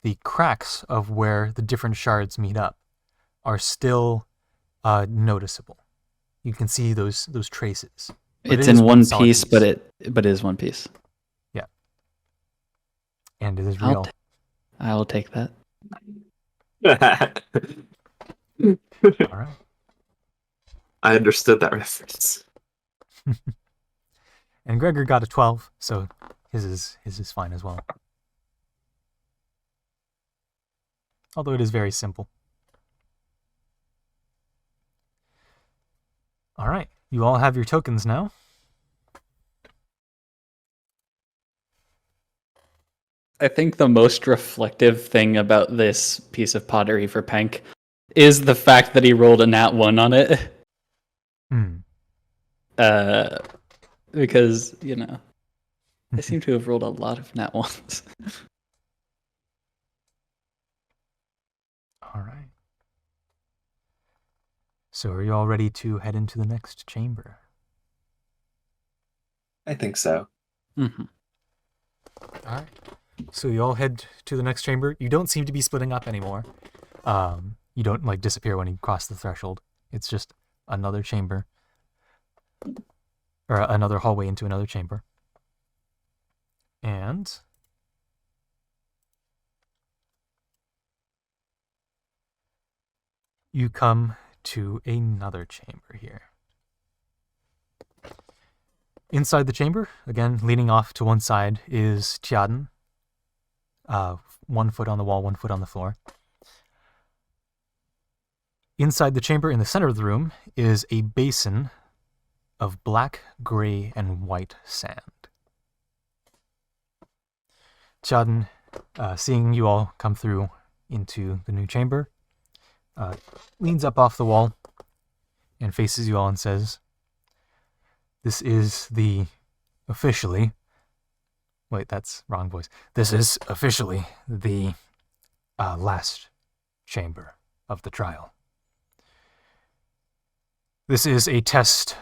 the cracks of where the different shards meet up are still noticeable. You can see those traces. But It's it is in one solid piece, but it is one piece. Yeah. And it is I'll real. I'll take that. All right. I understood that reference. And Gregor got a 12, so his is fine as well. Although it is very simple. All right. You all have your tokens now. I think the most reflective thing about this piece of pottery for Pank is the fact that he rolled a nat 1 on it. Hmm. Because, I seem to have rolled a lot of nat 1s. All right. So are you all ready to head into the next chamber? I think so. Mm-hmm. All right. So you all head to the next chamber. You don't seem to be splitting up anymore. You don't like disappear when you cross the threshold. It's just another chamber, or another hallway into another chamber. And you come to another chamber here. Inside the chamber, again, leaning off to one side, is Tiaden. 1 foot on the wall, 1 foot on the floor. Inside the chamber, in the center of the room, is a basin of black, gray, and white sand. Tiaden, seeing you all come through into the new chamber, leans up off the wall and faces you all and says, "This is officially, wait, that's wrong voice. This is officially the last chamber of the trial. This is a test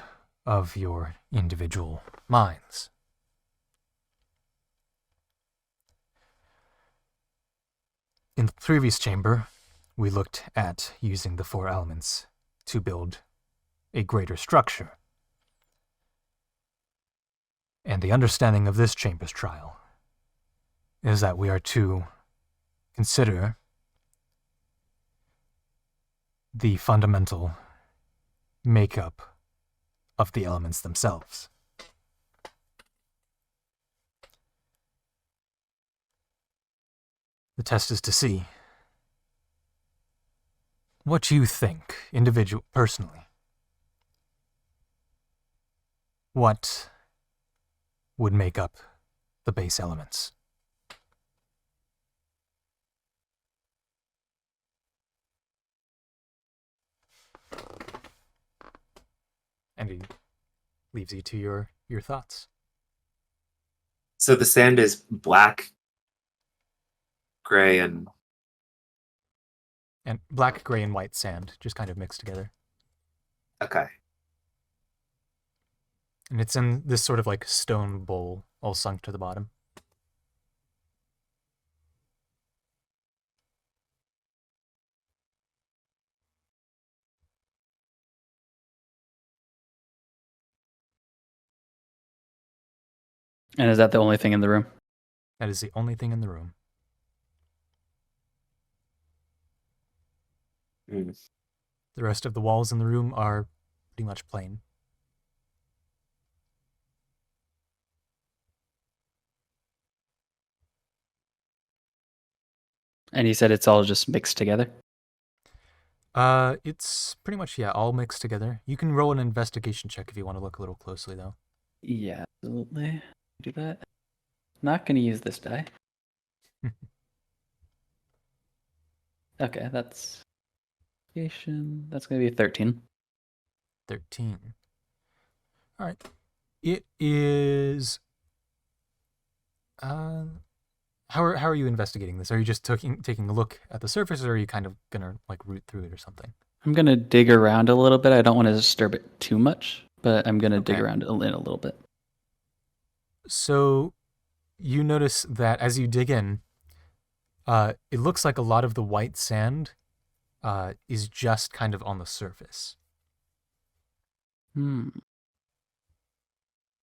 of your individual minds. In the previous chamber, we looked at using the 4 elements to build a greater structure. And the understanding of this chamber's trial is that we are to consider the fundamental makeup of the elements themselves. The test is to see what you think, personally. What would make up the base elements? And he leaves you to your thoughts. So the sand is black, gray, and black, gray, and white sand just kind of mixed together. okay. And it's in this sort of like stone bowl, all sunk to the bottom. And is that the only thing in the room? That is the only thing in the room. Mm. The rest of the walls in the room are pretty much plain. And you said it's all just mixed together? It's pretty much, yeah, all mixed together. You can roll an investigation check if you want to look a little closely, though. Yeah, absolutely. Do that. Not going to use this die. Okay, that's going to be 13. 13. All right. It is. How are you investigating this? Are you just taking a look at the surface, or are you kind of gonna like root through it or something? I'm going to dig around a little bit. I don't want to disturb it too much, but I'm going to dig Okay. around it in a little bit. So you notice that as you dig in, it looks like a lot of the white sand is just kind of on the surface. And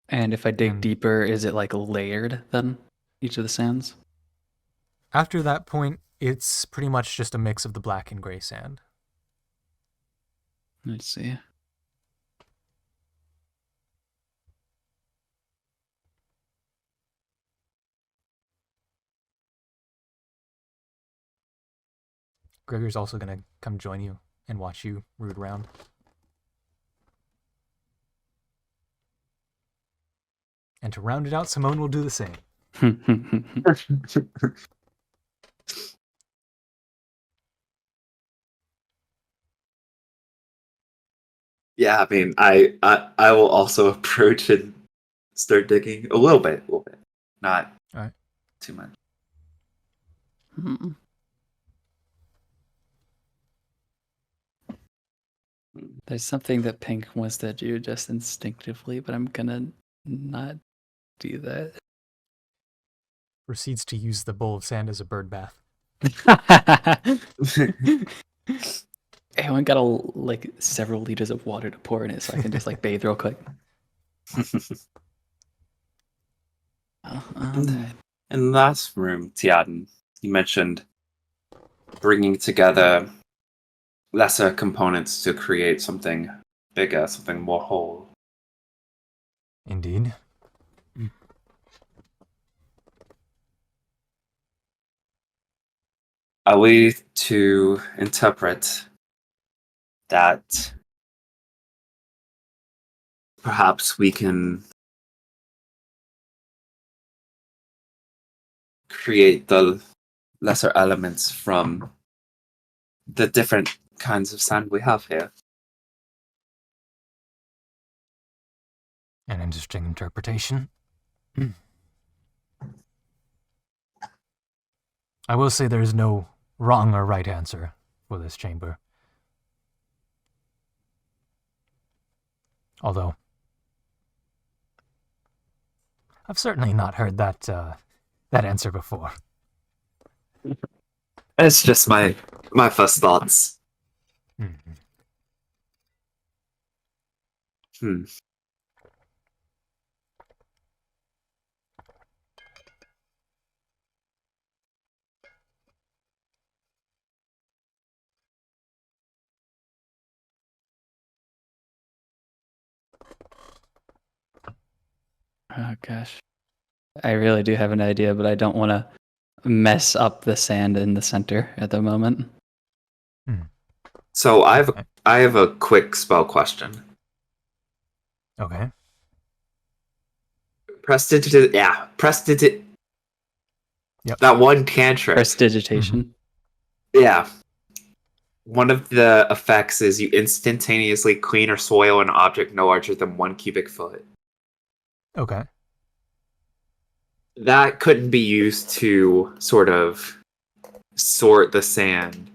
if I dig deeper, is it like layered then, each of the sands? After that point, it's pretty much just a mix of the black and gray sand. Let's see. Gregor's also going to come join you and watch you root around. And to round it out, Simone will do the same. Yeah, I mean, I will also approach and start digging a little bit, not All right. too much. There's something that Pink wants to do just instinctively, but I'm gonna not do that. Proceeds to use the bowl of sand as a bird bath. I went got like several liters of water to pour in it so I can just like bathe real quick. In the last room, Tiaden, you mentioned bringing together lesser components to create something bigger, something more whole. Indeed. Are we to interpret that perhaps we can create the lesser elements from the different kinds of sand we have here? An interesting interpretation. I will say there is no wrong or right answer for this chamber. Although, I've certainly not heard that answer before. It's just my first thoughts. Mhm. Hmm. Oh gosh. I really do have an idea, but I don't want to mess up the sand in the center at the moment. So I Okay. have a quick spell question. Okay. Prestidigit. Yep. That one cantrip. Prestidigitation. Yeah. One of the effects is you instantaneously clean or soil an object no larger than 1 cubic foot. Okay. That couldn't be used to sort of sort the sand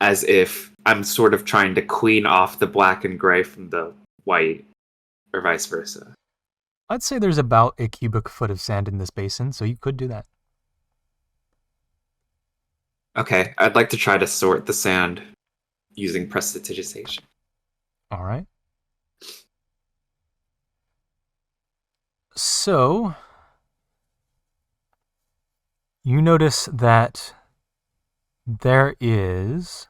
as if I'm sort of trying to clean off the black and gray from the white, or vice versa. I'd say there's about a cubic foot of sand in this basin, so you could do that. Okay, I'd like to try to sort the sand using prestidigitation. All right. So, you notice that there is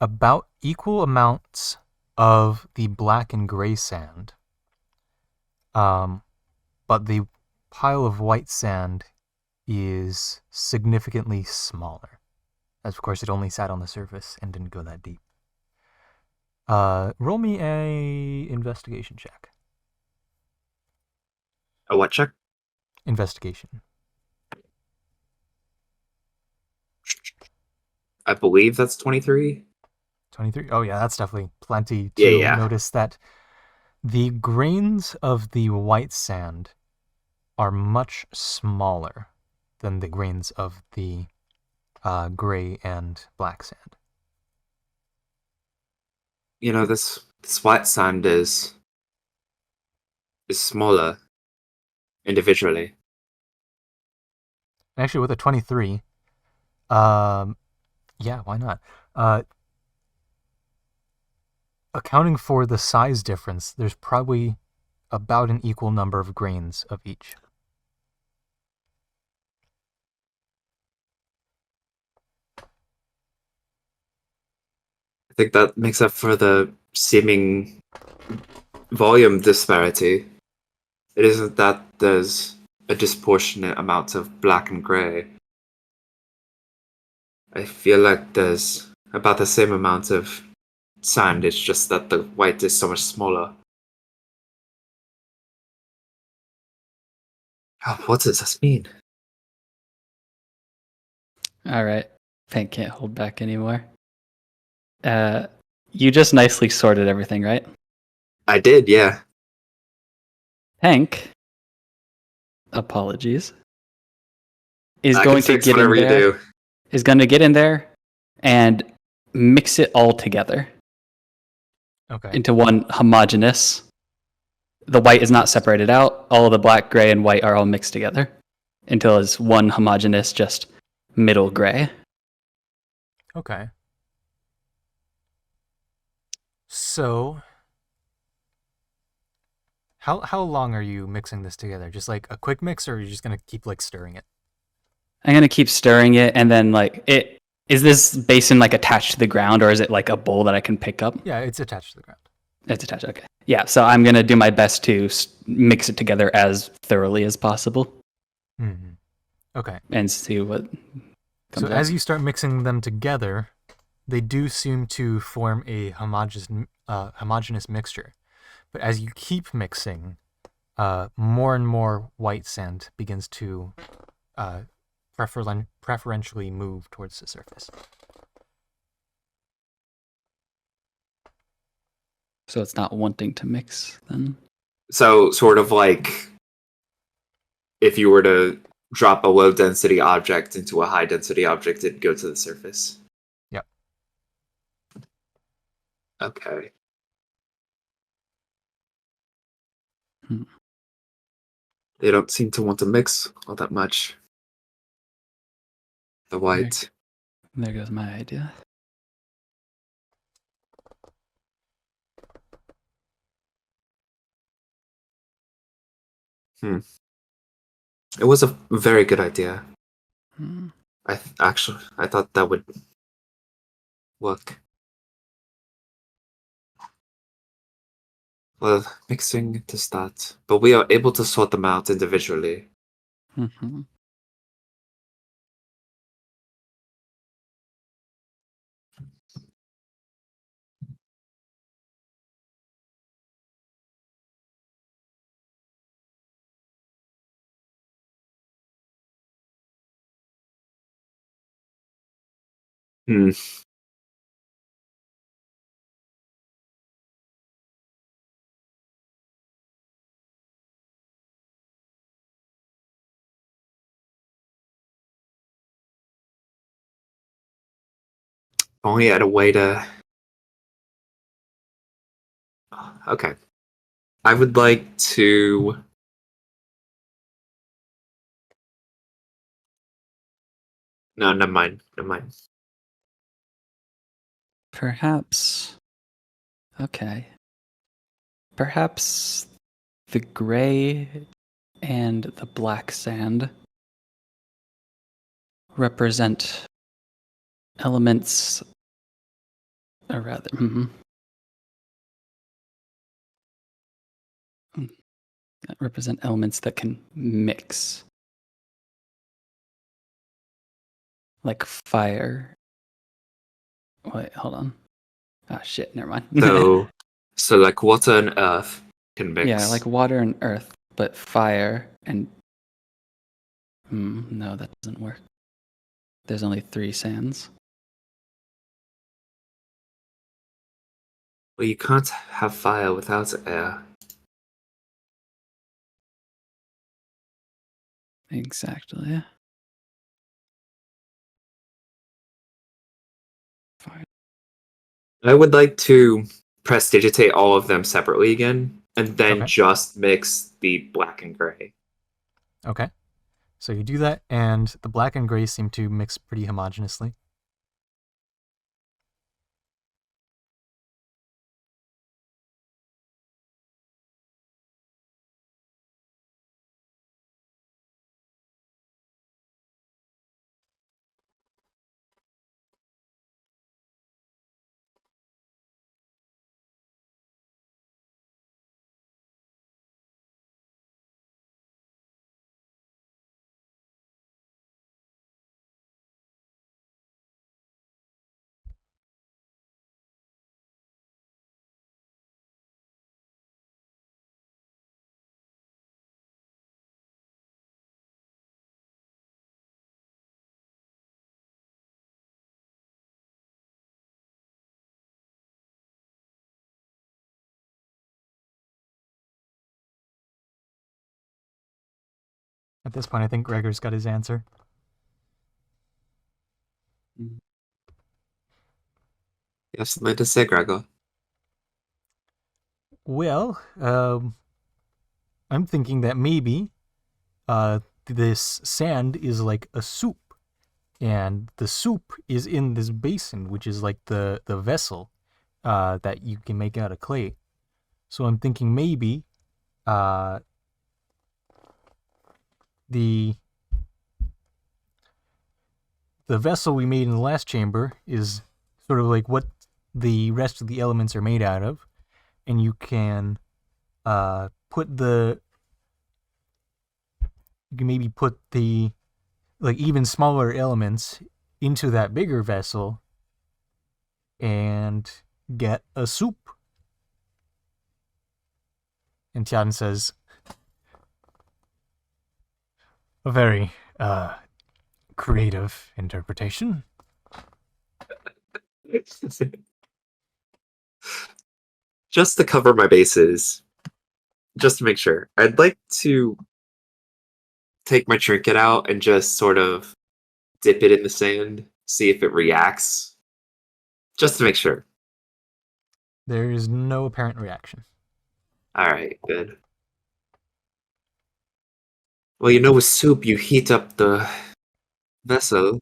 about equal amounts of the black and gray sand, but the pile of white sand is significantly smaller, as of course it only sat on the surface and didn't go that deep. Roll me a investigation check. A what check? Investigation. I believe that's 23. 23? Oh yeah, that's definitely plenty to Yeah. notice that the grains of the white sand are much smaller than the grains of the gray and black sand. You know, this white sand is smaller individually. Actually, with a 23, yeah, why not? Accounting for the size difference, there's probably about an equal number of grains of each. I think that makes up for the seeming volume disparity. It isn't that there's a disproportionate amount of black and gray. I feel like there's about the same amount of sand, it's just that the white is so much smaller. What does this mean? All right. Hank can't hold back anymore. You just nicely sorted everything, right? I did, yeah. Hank, apologies, is I going can to fix get in whatever you there. do. Is going to get in there and mix it all together Okay. into one homogeneous. The white is not separated out. All of the black, gray, and white are all mixed together until it's one homogeneous, just middle gray. Okay. So, how long are you mixing this together? Just like a quick mix, or are you just gonna keep like stirring it? I'm gonna keep stirring it, and then like it. Is this basin like attached to the ground, or is it like a bowl that I can pick up? Yeah, it's attached to the ground. It's attached. Okay. Yeah. So I'm gonna do my best to mix it together as thoroughly as possible Mm-hmm. Okay. and see what So comes as out. you start mixing them together, they do seem to form a homogeneous mixture. But as you keep mixing, more and more white sand begins to preferentially move towards the surface. So it's not wanting to mix then. So sort of like if you were to drop a low density object into a high density object, it'd go to the surface. Yep. Okay. Hmm. They don't seem to want to mix all that much. The white. There goes my idea. It was a very good idea. Hmm. I thought that would work. Well, mixing to start, but we are able to sort them out individually. Mm-hmm. Hmm. Only had a way to. Okay. I would like to. No, never mind. Never mind. Perhaps. Okay. Perhaps the gray and the black sand represent elements, or rather, that represent elements that can mix, like fire. Wait, hold on. Ah, shit, never mind. So like water and earth can mix. Yeah, like water and earth, but fire and. No, that doesn't work. There's only 3 sands. Well, you can't have fire without air. Exactly. Fire. I would like to prestidigitate all of them separately again, and then Okay. just mix the black and gray. Okay. So you do that, and the black and gray seem to mix pretty homogeneously. At this point, I think Gregor's got his answer. You have something to say, Gregor? Well, I'm thinking that maybe this sand is like a soup, and the soup is in this basin, which is like the vessel, that you can make out of clay. So I'm thinking maybe the vessel we made in the last chamber is sort of like what the rest of the elements are made out of, and you can maybe put the like even smaller elements into that bigger vessel and get a soup. And Tian says, a very creative interpretation. Just to cover my bases, just to make sure, I'd like to take my trinket out and just sort of dip it in the sand, see if it reacts. Just to make sure. There is no apparent reaction. Alright, good. Well, you know, with soup, you heat up the vessel.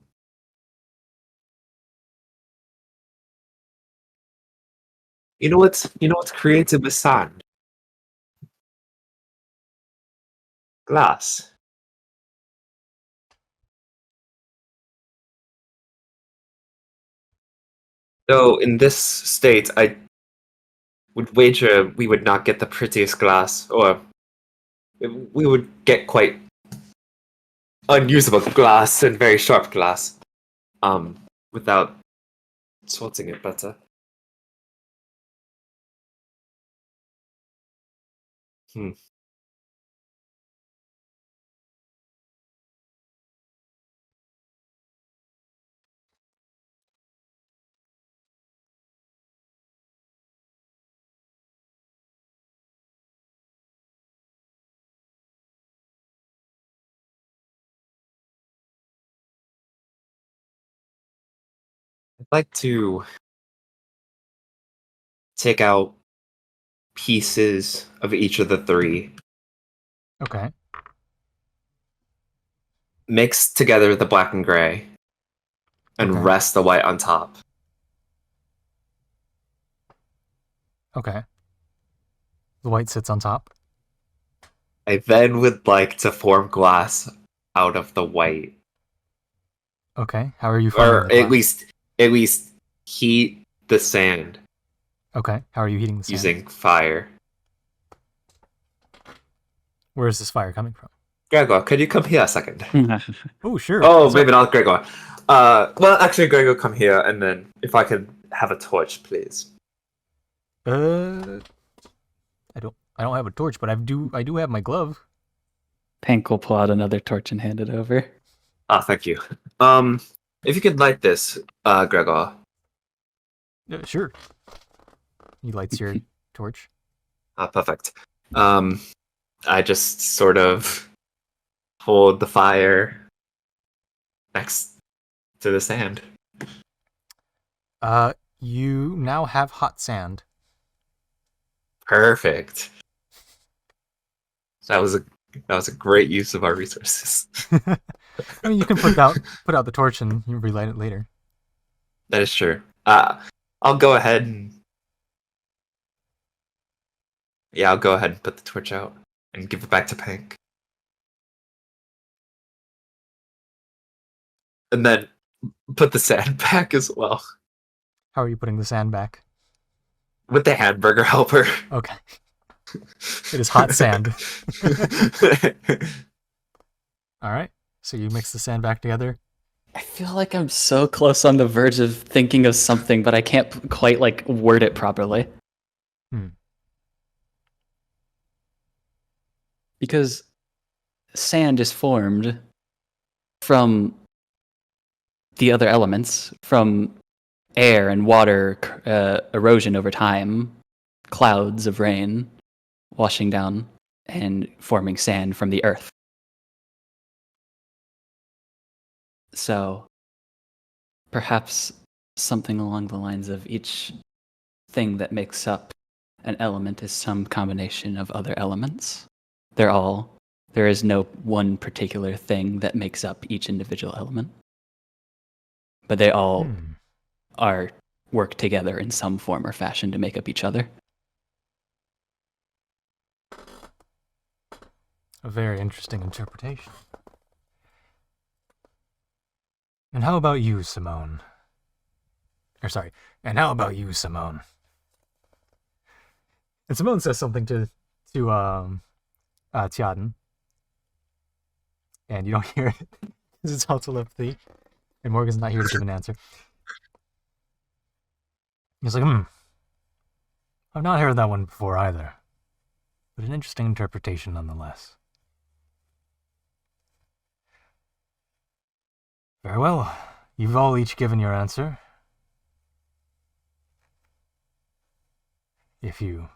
You know what's created with sand? Glass. So in this state, I would wager we would not get the prettiest glass, or we would get quite unusable glass and very sharp glass, without sorting it better. Hmm. I'd like to take out pieces of each of the three, Okay. mix together the black and gray, and Okay. rest the white on top. Okay. The white sits on top. I then would like to form glass out of the white, Okay. How are you forming or the at glass? least heat the sand Okay. How are you heating the sand? using fire. Where is this fire coming from? Gregor, could you come here a second? Oh, sure. Oh, Sorry. maybe not Gregor. Well, actually, Gregor, come here, and then if I could have a torch, please. I don't have a torch, but I do have my glove. Pank will pull out another torch and hand it over. Ah, thank you. If you could light this, Gregor. Sure. He lights your torch. Ah, perfect. I just sort of hold the fire next to the sand. You now have hot sand. Perfect. That was a great use of our resources. I mean, you can put out the torch and you relight it later. That is true. I'll go ahead and I'll go ahead and put the torch out and give it back to Pink. And then put the sand back as well. How are you putting the sand back? With the hamburger helper. Okay. It is hot sand. All right. So you mix the sand back together. I feel like I'm so close on the verge of thinking of something, but I can't quite like word it properly. Because sand is formed from the other elements, from air and water erosion over time, clouds of rain washing down and forming sand from the earth. So perhaps something along the lines of each thing that makes up an element is some combination of other elements. There is no one particular thing that makes up each individual element. But they all are work together in some form or fashion to make up each other. A very interesting interpretation. And how about you, Simone? And how about you, Simone? And Simone says something to Tiaden. And you don't hear it because it's all telepathy. And Morgan's not here to give an answer. He's like, I've not heard that one before either. But an interesting interpretation nonetheless. Very well. You've all each given your answer. If you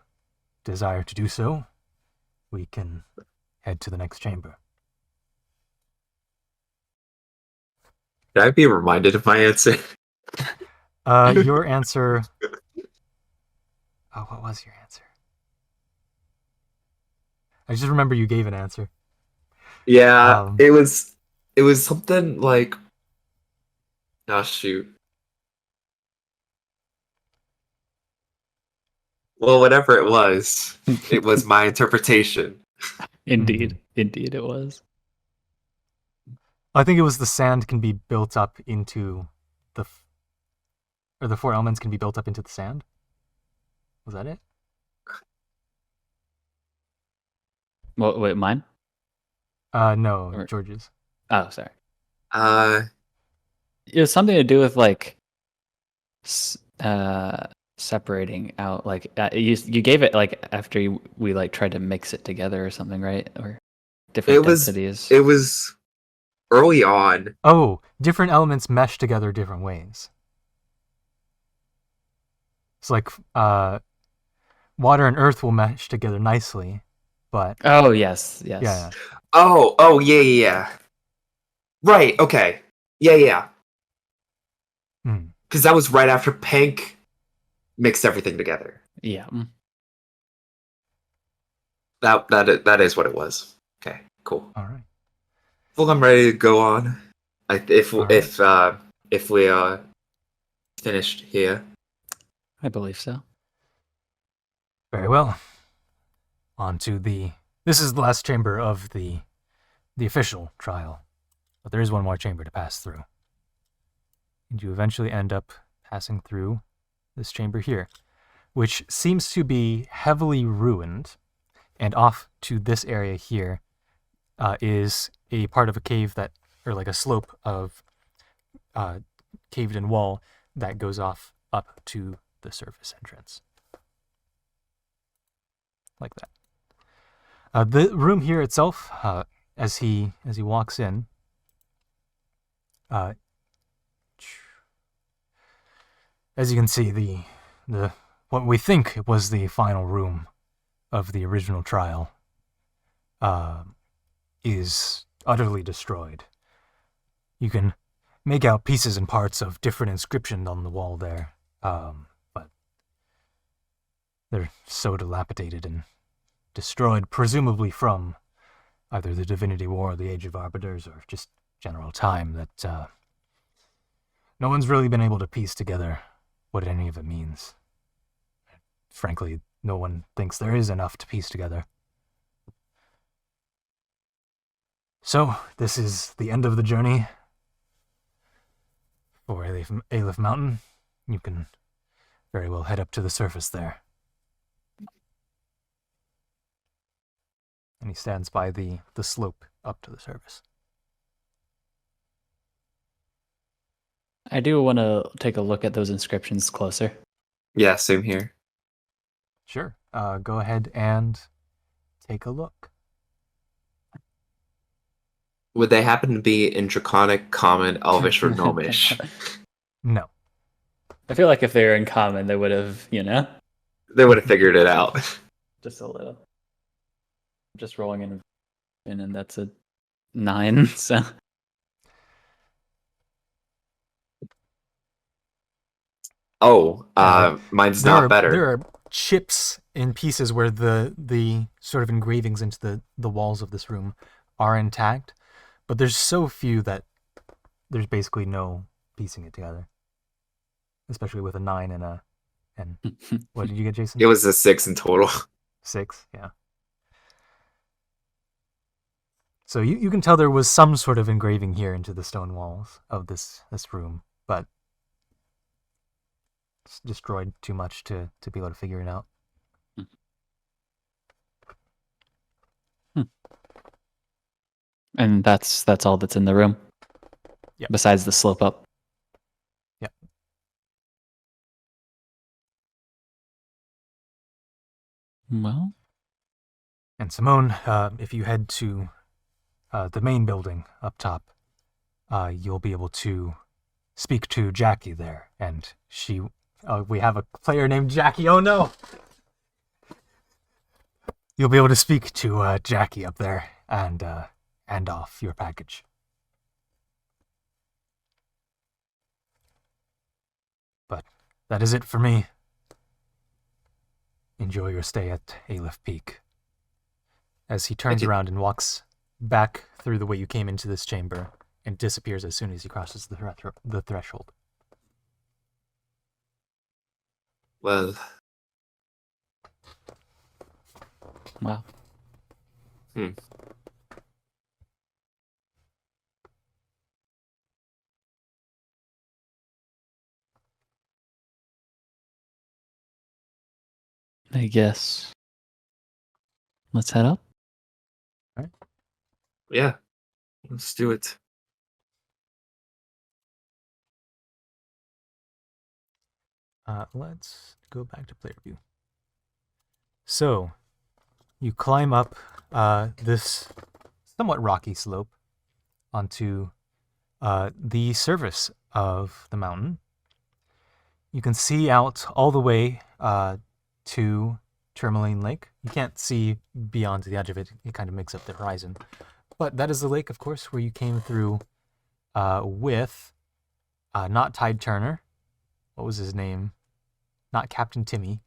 desire to do so, we can head to the next chamber. Should I be reminded of my answer? Your answer... Oh, what was your answer? I just remember you gave an answer. Yeah, it was something like... Oh, shoot. Well, whatever it was my interpretation. Indeed it was. I think it was the sand can be built up into or the four elements can be built up into the sand. Was that it? Well, wait, mine? No, Or- George's. Oh, sorry. It It was something to do with like separating out. Like you gave it like after we like tried to mix it together or something, right? Or different densities. It was early on. Oh, different elements mesh together different ways. It's like water and earth will mesh together nicely, but Oh yes. yeah. Oh, yeah. Right, okay. Yeah. Because that was right after Pank mixed everything together. Yeah. That is what it was. Okay, cool. All right. Well, I'm ready to go on. If All if we are finished here. I believe so. Very well. On to this is the last chamber of the official trial, but there is one more chamber to pass through. And you eventually end up passing through this chamber here, which seems to be heavily ruined, and off to this area here is a part of a cave or like a slope of caved-in wall that goes off up to the surface entrance. Like that. The room here itself, as he walks in, as you can see, the what we think was the final room of the original trial is utterly destroyed. You can make out pieces and parts of different inscriptions on the wall there, but they're so dilapidated and destroyed, presumably from either the Divinity War or the Age of Arbiters or just general time, that no one's really been able to piece together what any of it means. Frankly, no one thinks there is enough to piece together. So, this is the end of the journey for Aleph Mountain. You can very well head up to the surface there. And he stands by the slope up to the surface. I do want to take a look at those inscriptions closer. Yeah, same here. Sure. Go ahead and take a look. Would they happen to be in Draconic, Common, Elvish, or Gnomish? No. I feel like if they were in common, they would have, They would have figured it out. just a little. Just rolling in, and that's a 9. So mine's not better. There are chips in pieces where the sort of engravings into the walls of this room are intact, but there's so few that there's basically no piecing it together. especially with a 9 and what did you get, Jason? It was a 6 in total. 6, yeah. So you can tell there was some sort of engraving here into the stone walls of this room, but it's destroyed too much to be able to figure it out. And that's all that's in the room. Yep. Besides the slope up. Yep. Well. And Simone, if you head to the main building up top, you'll be able to speak to Jackie there, and we have a player named Jackie. Oh no! You'll be able to speak to Jackie up there and hand off your package. But that is it for me. Enjoy your stay at Aleph Peak. As he turns around and walks back through the way you came into this chamber and disappears as soon as he crosses the threshold. Well, Wow. I guess. Let's head up. yeah. Let's do it. Let's go back to player view. So, you climb up this somewhat rocky slope onto the surface of the mountain. You can see out all the way to Tourmaline Lake. You can't see beyond the edge of it. It kind of makes up the horizon. But that is the lake, of course, where you came through with not Tide Turner. What was his name? Not Captain Timmy.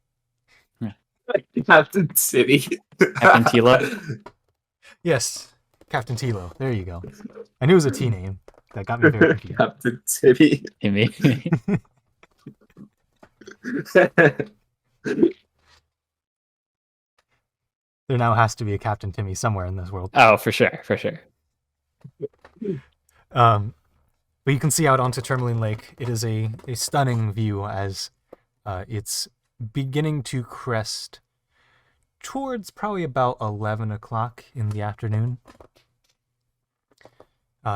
Captain City. Captain Tilo? Yes, Captain Tilo. There you go. I knew it was a T name. That got me very confused. Captain City. Maybe. There now has to be a Captain Timmy somewhere in this world. Oh, for sure. But you can see out onto Tourmaline Lake. It is a stunning view as it's beginning to crest towards probably about 11 o'clock in the afternoon.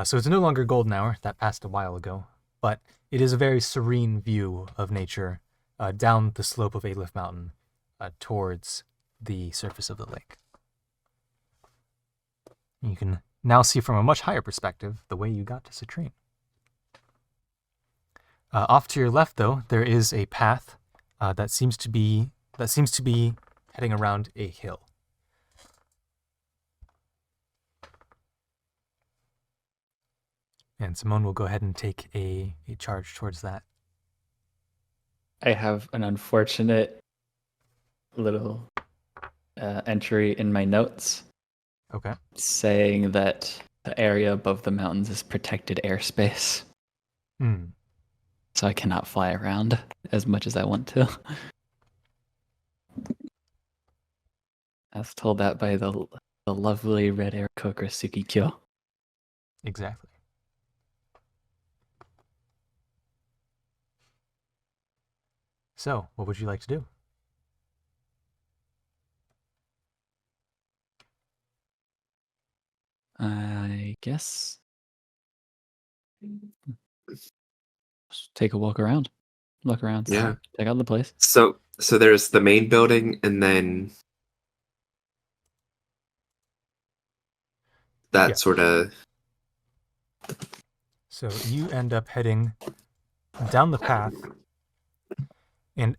So it's no longer golden hour. That passed a while ago. But it is a very serene view of nature down the slope of Aleph Mountain towards the surface of the lake. You can now see from a much higher perspective the way you got to Citrine. Off to your left, though, there is a path that seems to be heading around a hill. And Simone will go ahead and take a charge towards that. I have an unfortunate little entry in my notes Okay. saying that the area above the mountains is protected airspace. So I cannot fly around as much as I want to. I was told that by the lovely red air cook Suki Kyo. Exactly. So, what would you like to do? I guess just take a walk around. Look around, Yeah. check out the place. So there's the main building, and then that Yeah. sort of. So you end up heading down the path, and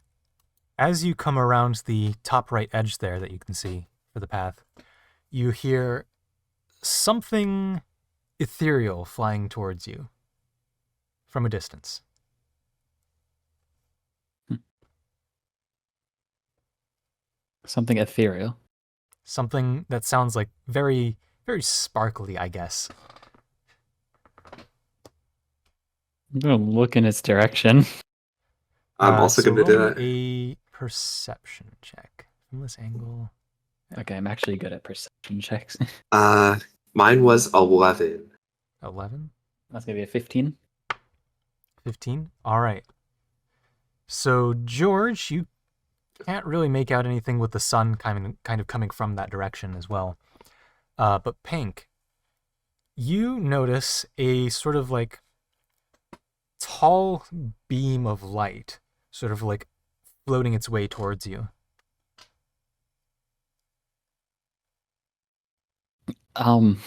as you come around the top right edge there that you can see for the path, you hear something ethereal flying towards you from a distance. Something ethereal. Something that sounds like very, very sparkly, I guess. I'm gonna look in its direction. I'm also so going to roll do it. me a perception check from this angle. Okay, I'm actually good at perception checks. Mine was 11. 11, That's gonna be a 15. 15. All right. So George, you can't really make out anything with the sun kind of coming from that direction as well. But Pink, you notice a sort of like tall beam of light, sort of like floating its way towards you. And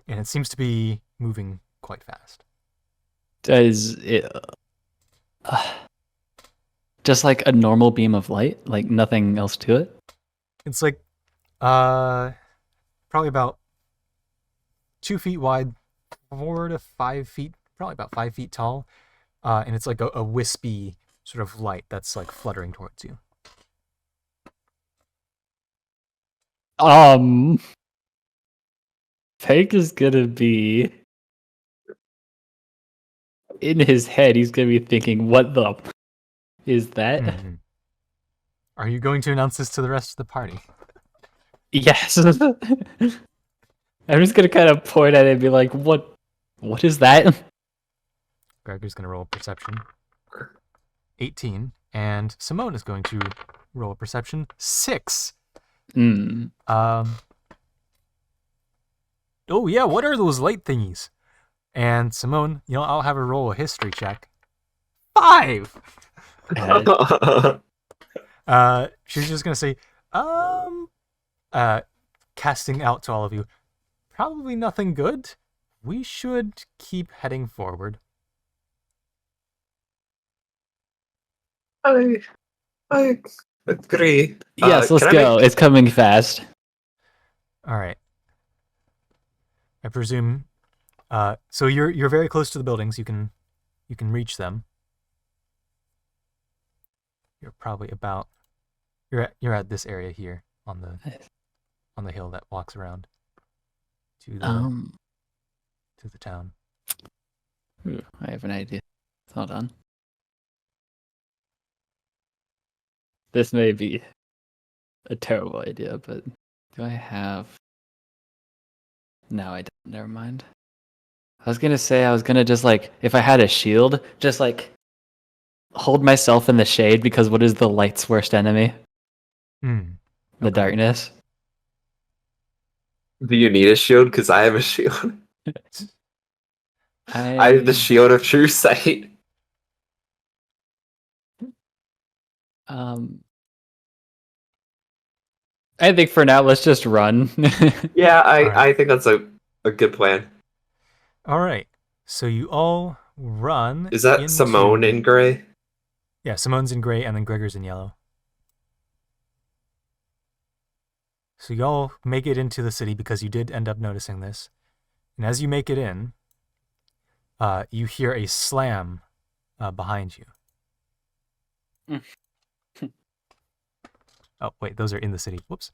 it seems to be moving quite fast. Does it just like a normal beam of light, like nothing else to it? It's like probably about 2 feet wide, 4 to 5 feet, probably about 5 feet tall. And it's like a wispy sort of light that's like fluttering towards you. Peg is gonna be in his head. He's gonna be thinking, "What the is that?" Mm-hmm. Are you going to announce this to the rest of the party? Yes. I'm just gonna kind of point at it and be like, "What? What is that?" Gregor's going to roll a perception. 18. And Simone is going to roll a perception. 6. Mm. Oh, yeah, what are those light thingies? And Simone, I'll have her roll a history check. 5! She's just going to say, casting out to all of you, probably nothing good. We should keep heading forward. I agree. Yes, let's can I go. make- It's coming fast. All right. I presume. So you're very close to the buildings. You can reach them. You're probably about. You're at this area here on the hill that walks around to the town. I have an idea. Hold on. This may be a terrible idea, but do I have? No, I don't. Never mind. I was gonna say I was gonna just like if I had a shield, just like hold myself in the shade because what is the light's worst enemy? Hmm. The Okay. darkness. Do you need a shield? Because I have a shield. I have the shield of true sight. I think for now let's just run. Yeah, Alright. I think that's a good plan. All right. So you all run. Is that Simone in gray? Yeah, Simone's in gray and then Gregor's in yellow. So y'all make it into the city because you did end up noticing this. And as you make it in, you hear a slam behind you. Oh, wait, those are in the city. Whoops.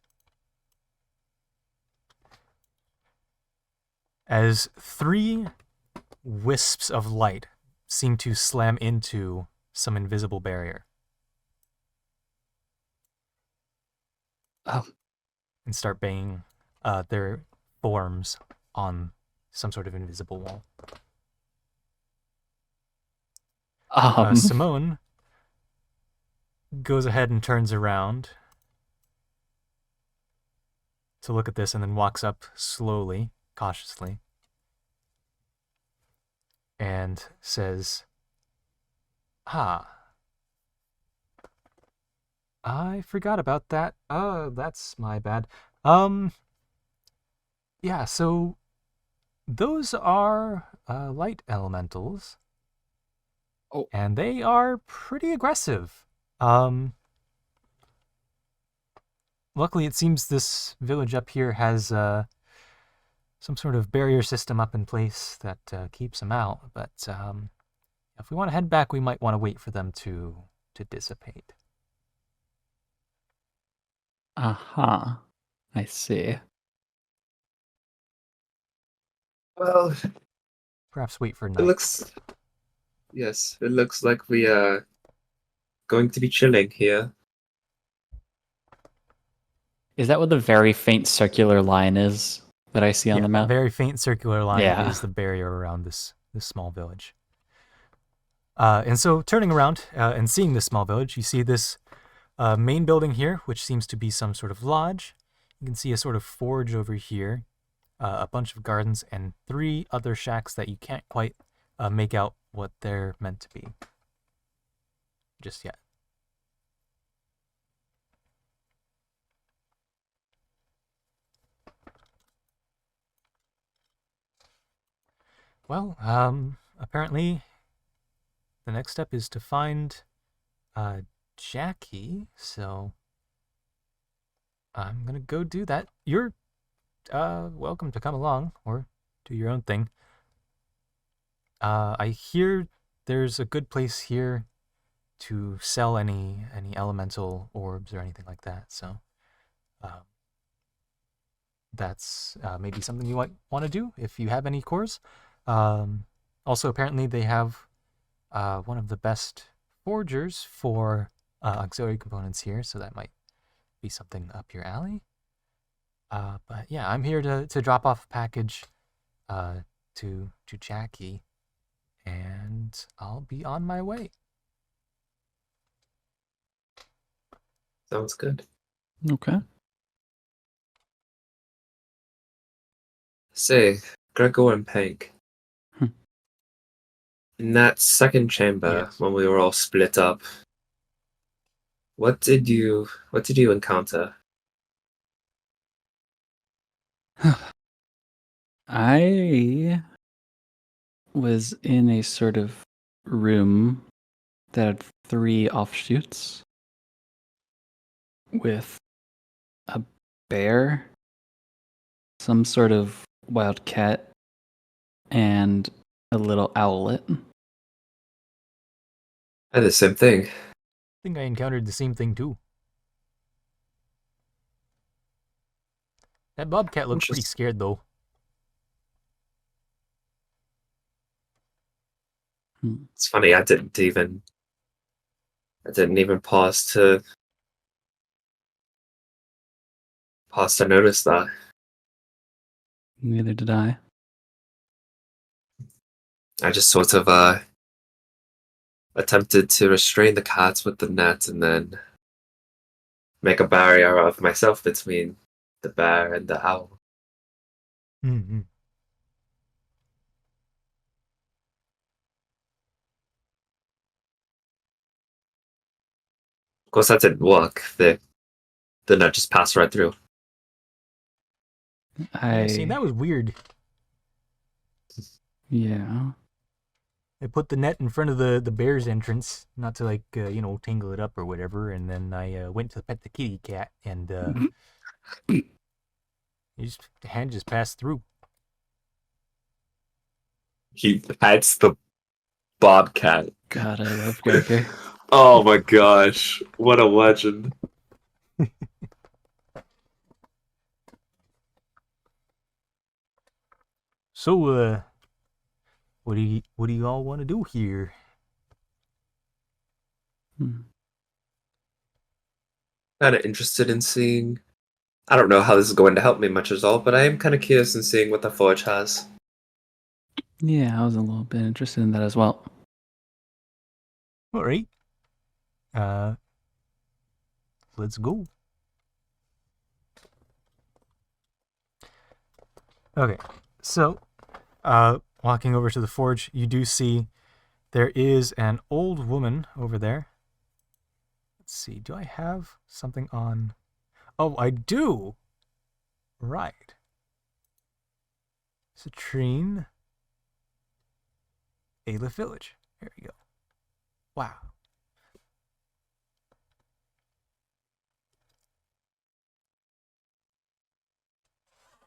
As 3 wisps of light seem to slam into some invisible barrier. Oh. And start banging their forms on some sort of invisible wall. Simone goes ahead and turns around to look at this and then walks up slowly, cautiously, and says, I forgot about that. That's my bad. Yeah, so those are light elementals. Oh. And they are pretty aggressive. Luckily, it seems this village up here has some sort of barrier system up in place that keeps them out. But if we want to head back, we might want to wait for them to dissipate. I see. Well, Perhaps wait for night. it looks Yes, it looks like we are going to be chilling here. Is that what the very faint circular line is that I see on the Yeah, that map? very faint circular line Yeah. is the barrier around this small village. And so, turning around and seeing this small village, you see this main building here, which seems to be some sort of lodge. You can see a sort of forge over here, a bunch of gardens, and 3 other shacks that you can't quite make out what they're meant to be just yet. Well, apparently the next step is to find Jackie, so I'm gonna go do that. You're welcome to come along or do your own thing. I hear there's a good place here to sell any elemental orbs or anything like that. So that's maybe something you might want to do if you have any cores. Also, apparently they have one of the best forgers for auxiliary components here, so that might be something up your alley. But yeah, I'm here to drop off a package to Jackie, and I'll be on my way. Sounds good. Okay. Say, Gregor and Peg. Hmm. In that second chamber, Yes. when we were all split up, what did you encounter? I was in a sort of room that had 3 offshoots with a bear, some sort of wild cat, and a little owlet. I had the same thing. I think I encountered the same thing too. That bobcat looked pretty scared though. It's funny, I didn't even pause to notice that. Neither did I. I just sort of attempted to restrain the cat with the net and then make a barrier of myself between the bear and the owl. Mm-hmm. Of course, that didn't work. The net just passed right through. Yeah, see, that was weird. Yeah. I put the net in front of the bear's entrance, not to tangle it up or whatever, and then I went to pet the kitty cat, and the hand just passed through. He pets the bobcat. God, I love Gregor. Oh my gosh, what a legend. So, what do you all want to do here? Kind of interested in seeing. I don't know how this is going to help me much at all, but I am kind of curious in seeing what the forge has. Yeah, I was a little bit interested in that as well. All right. Let's go. Okay, so, walking over to the forge, you do see there is an old woman over there. Let's see, do I have something on? Oh, I do! Right. Citrine. Aleph Village. There we go. Wow.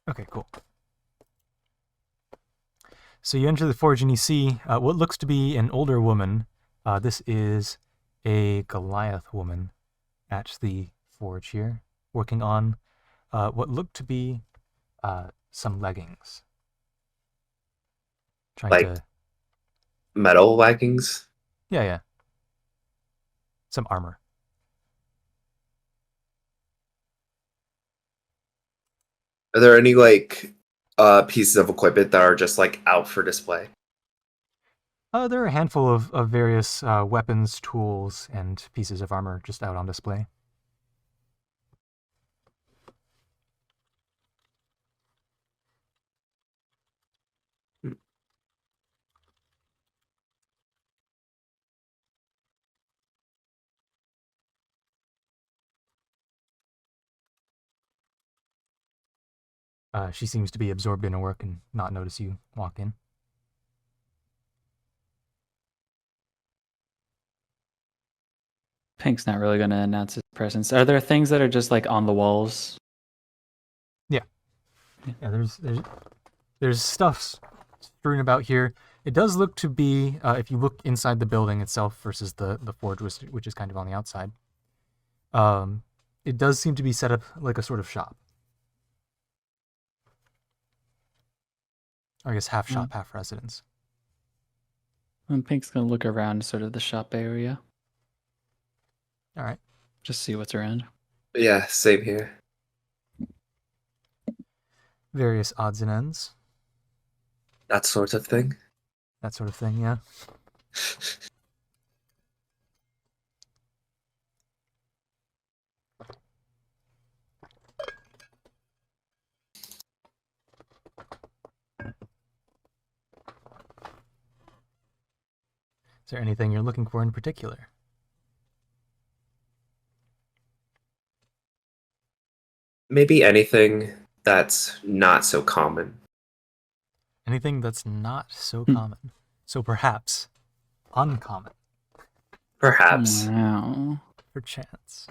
Okay, cool. So you enter the forge and you see what looks to be an older woman. This is a Goliath woman at the forge here, working on what looked to be some leggings. Trying Like- to metal leggings? Yeah. Some armor. Are there any like pieces of equipment that are just like out for display? There are a handful of various weapons, tools, and pieces of armor just out on display. She seems to be absorbed in her work and not notice you walk in. Pink's not really going to announce his presence. Are there things that are just like on the walls? Yeah, there's stuff strewn about here. It does look to be, if you look inside the building itself versus the forge, which is kind of on the outside, it does seem to be set up like a sort of shop. Or I guess half shop, half residence. And Pink's going to look around sort of the shop area. All right. Just see what's around. Yeah, same here. Various odds and ends, That sort of thing. that sort of thing, yeah. Is there anything you're looking for in particular? Maybe anything that's not so common. Anything that's not so common. So perhaps uncommon, Perhaps. Wow. perchance.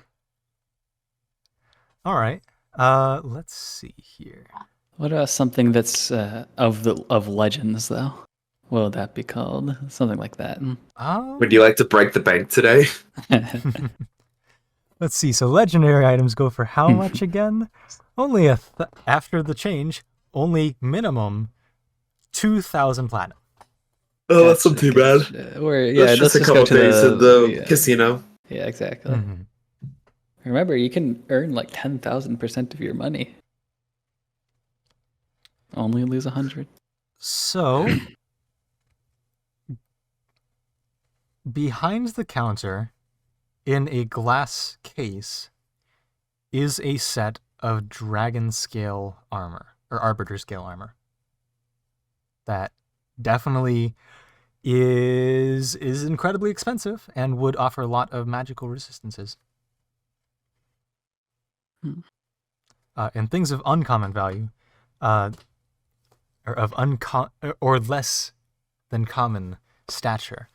All right. Let's see here. What about something that's of legends though? What would that be called? Something like that. Would you like to break the bank today? Let's see. So legendary items go for how much again? Only after the change, only minimum 2,000 platinum. Oh, that's not too bad. Let's just a go couple to days in the casino. Yeah, exactly. Mm-hmm. Remember, you can earn like 10,000% of your money. Only lose 100. So behind the counter, in a glass case, is a set of dragon scale armor, or arbiter scale armor. That definitely is incredibly expensive and would offer a lot of magical resistances. And things of uncommon value, or of or less than common stature.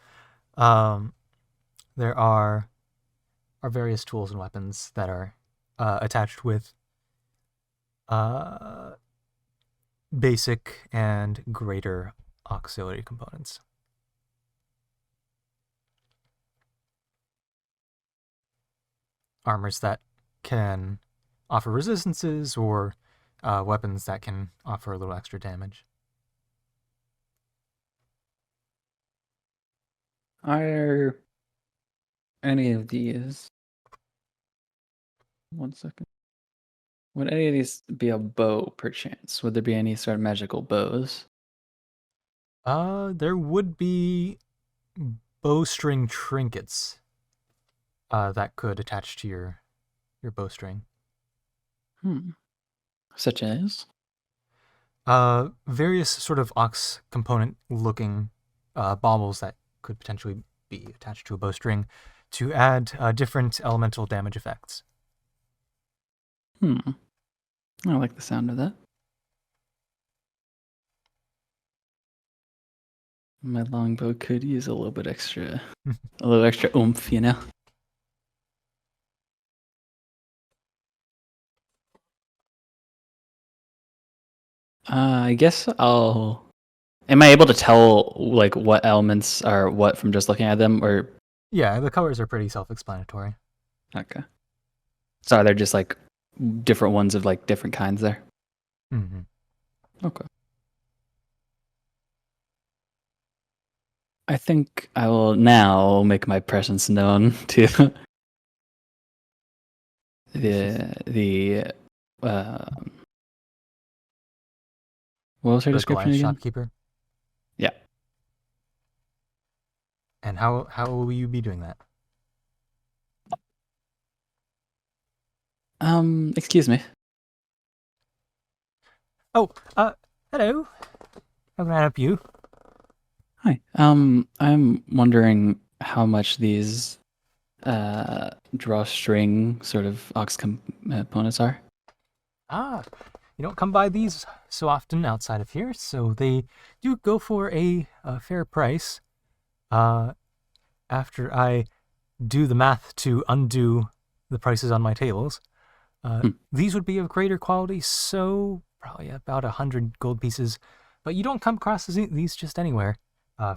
There are various tools and weapons that are attached with basic and greater auxiliary components. Armors that can offer resistances, or weapons that can offer a little extra damage. Are any of these... One second. Would any of these be a bow, perchance? Would there be any sort of magical bows? There would be bowstring trinkets that could attach to your bowstring. Such as? Various sort of ox component looking baubles that could potentially be attached to a bowstring to add different elemental damage effects. I like the sound of that. My longbow could use a little bit extra, a little extra oomph, you know? I guess I'll... Am I able to tell, like, what elements are what from just looking at them, or... Yeah, the colors are pretty self-explanatory. Okay. So are there just, like, different ones of, like, different kinds there? Mm-hmm. Okay. I think I will now make my presence known to the what was her The description Goliath again? shopkeeper. Yeah. And how will you be doing that? Excuse me. Oh, hello. How can I help you? Hi. I'm wondering how much these drawstring sort of aux components are. Ah, you don't come by these so often outside of here, so they do go for a fair price. After I do the math to undo the prices on my tables, these would be of greater quality, so probably about 100 gold pieces. But you don't come across these just anywhere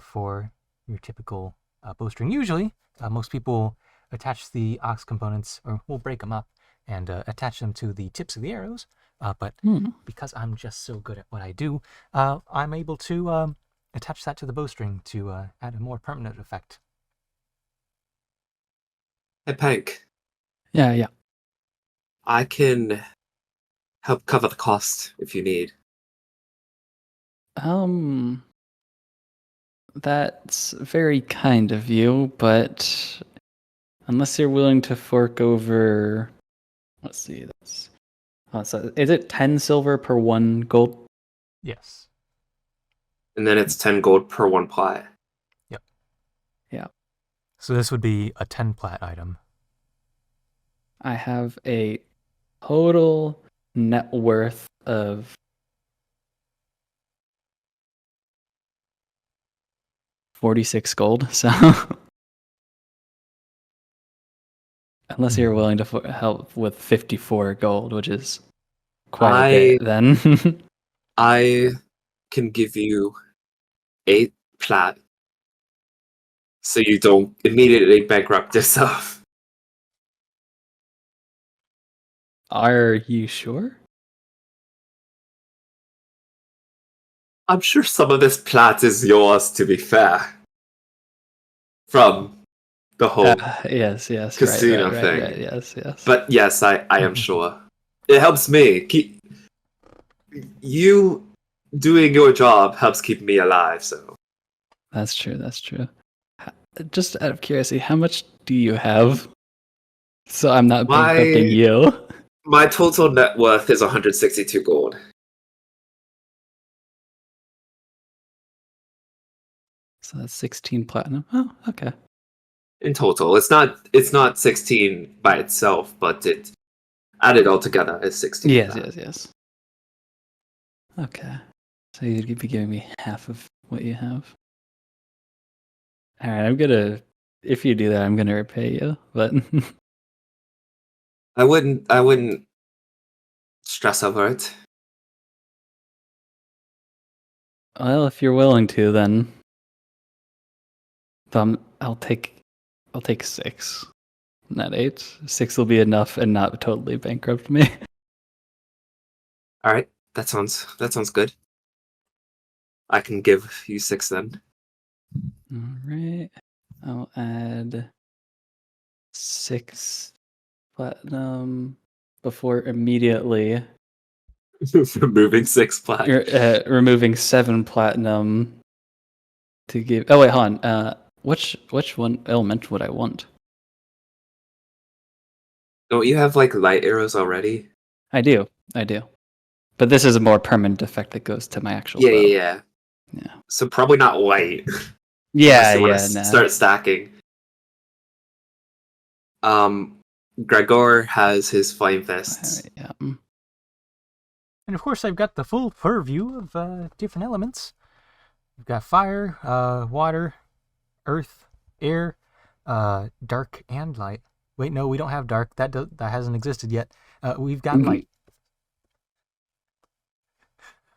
for your typical bowstring. Usually, most people attach the ox components, or we'll break them up and attach them to the tips of the arrows. But because I'm just so good at what I do, I'm able to attach that to the bowstring to add a more permanent effect. Hey, Pank, Yeah. I can help cover the cost if you need. That's very kind of you, but unless you're willing to fork over, let's see, so is it 10 silver per 1 gold? Yes. And then it's 10 gold per 1 plat. Yep. Yeah. So this would be a 10 plat item. I have a total net worth of 46 gold, so unless you're willing to help with 54 gold, which is quite a bit, then I can give you 8 plat so you don't immediately bankrupt yourself. are you sure? I'm sure some of this plat is yours, to be fair. From the whole Yes, casino right, thing. yes. But yes, I am sure. It helps me. Keep you doing your job helps keep me alive, so That's true. Just out of curiosity, how much do you have? So I'm not bankrupting you. my total net worth is 162 gold. So that's 16 platinum. Oh, okay. In total. It's not 16 by itself, but it added all together is 16. Yes. Okay. So you'd be giving me half of what you have. All right, if you do that, I'm gonna repay you. But I wouldn't stress over it. well, if you're willing to, then I'll take 6, not 8. 6 will be enough and not totally bankrupt me. All right, that sounds good. I can give you 6 then. All right. I'll add 6 platinum before immediately Removing 6 plat. removing 7 platinum to give. Oh wait, hold on. Which one element would I want? Don't you have like light arrows already? I do. But this is a more permanent effect that goes to my actual bow. Yeah. So probably not light. Unless you want to start stacking. Gregor has his flame fists. Yeah. And of course, I've got the full purview of different elements. We've got fire, water, earth, air, dark, and light. Wait, no, we don't have dark. That hasn't existed yet. We've got light.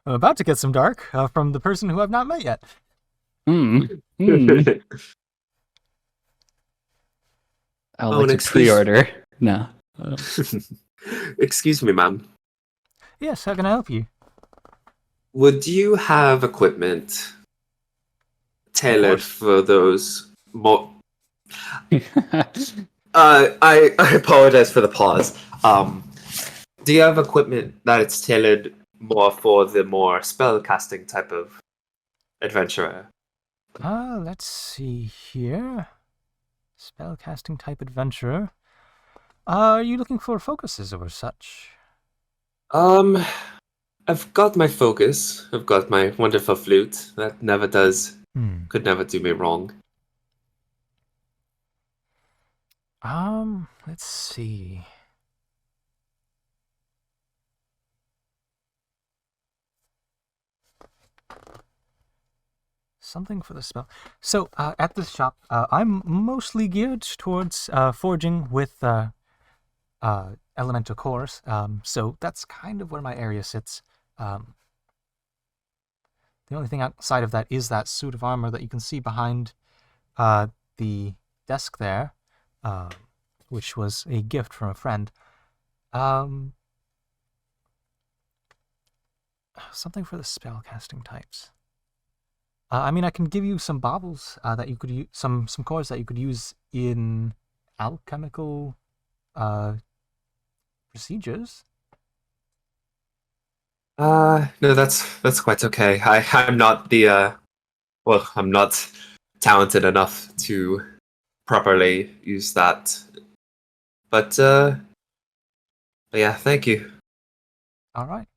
I'm about to get some dark from the person who I've not met yet. I'll let you pre-order. No. Excuse me, ma'am. Yes, how can I help you? Would you have equipment tailored course. for those more. I apologize for the pause. Do you have equipment that it's tailored more for the more spell casting type of adventurer? Let's see here. Spellcasting type adventurer. Are you looking for focuses or such? Um, I've got my focus. I've got my wonderful flute that never does, could never do me wrong. Let's see. Something for the spell. So, at this shop, I'm mostly geared towards forging with elemental cores. So that's kind of where my area sits. The only thing outside of that is that suit of armor that you can see behind the desk there, which was a gift from a friend. Something for the spellcasting types. I mean, I can give you some baubles that you could use, some cores that you could use in alchemical procedures. No, that's quite okay. I'm not the well, I'm not talented enough to properly use that. But yeah, thank you. All right.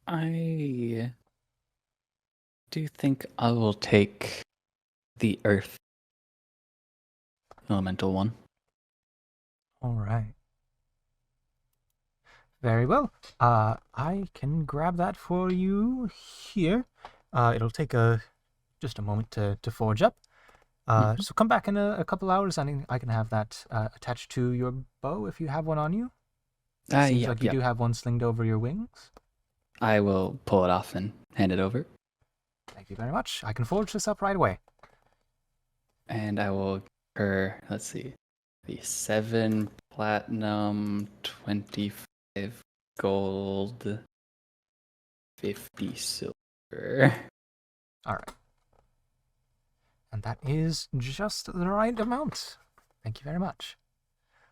I do think I will take the earth elemental one. All right. Very well. I can grab that for you here. It'll take just a moment to forge up. So come back in a couple hours, and I can have that attached to your bow if you have one on you. Seems like you do have one slinged over your wings. I will pull it off and hand it over. Thank you very much. I can forge this up right away. And I will give her, let's see, the 7 platinum, 25 gold, 50 silver. All right. And that is just the right amount. Thank you very much.